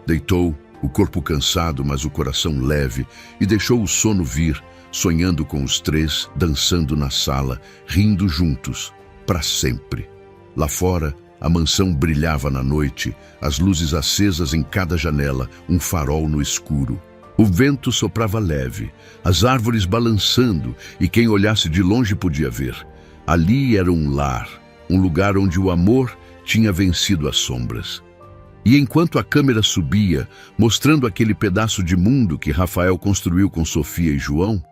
Deitou, o corpo cansado, mas o coração leve, e deixou o sono vir, sonhando com os três, dançando na sala, rindo juntos, para sempre. Lá fora, a mansão brilhava na noite, as luzes acesas em cada janela, um farol no escuro. O vento soprava leve, as árvores balançando, e quem olhasse de longe podia ver. Ali era um lar, um lugar onde o amor tinha vencido as sombras. E enquanto a câmera subia, mostrando aquele pedaço de mundo que Rafael construiu com Sofia e João,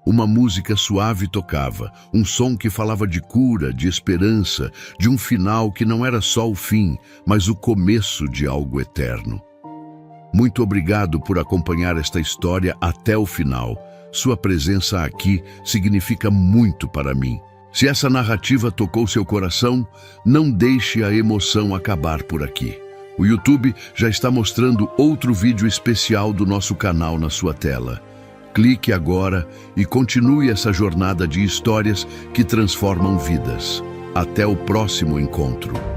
uma música suave tocava, um som que falava de cura, de esperança, de um final que não era só o fim, mas o começo de algo eterno. Muito obrigado por acompanhar esta história até o final. Sua presença aqui significa muito para mim. Se essa narrativa tocou seu coração, não deixe a emoção acabar por aqui. O YouTube já está mostrando outro vídeo especial do nosso canal na sua tela. Clique agora e continue essa jornada de histórias que transformam vidas. Até o próximo encontro.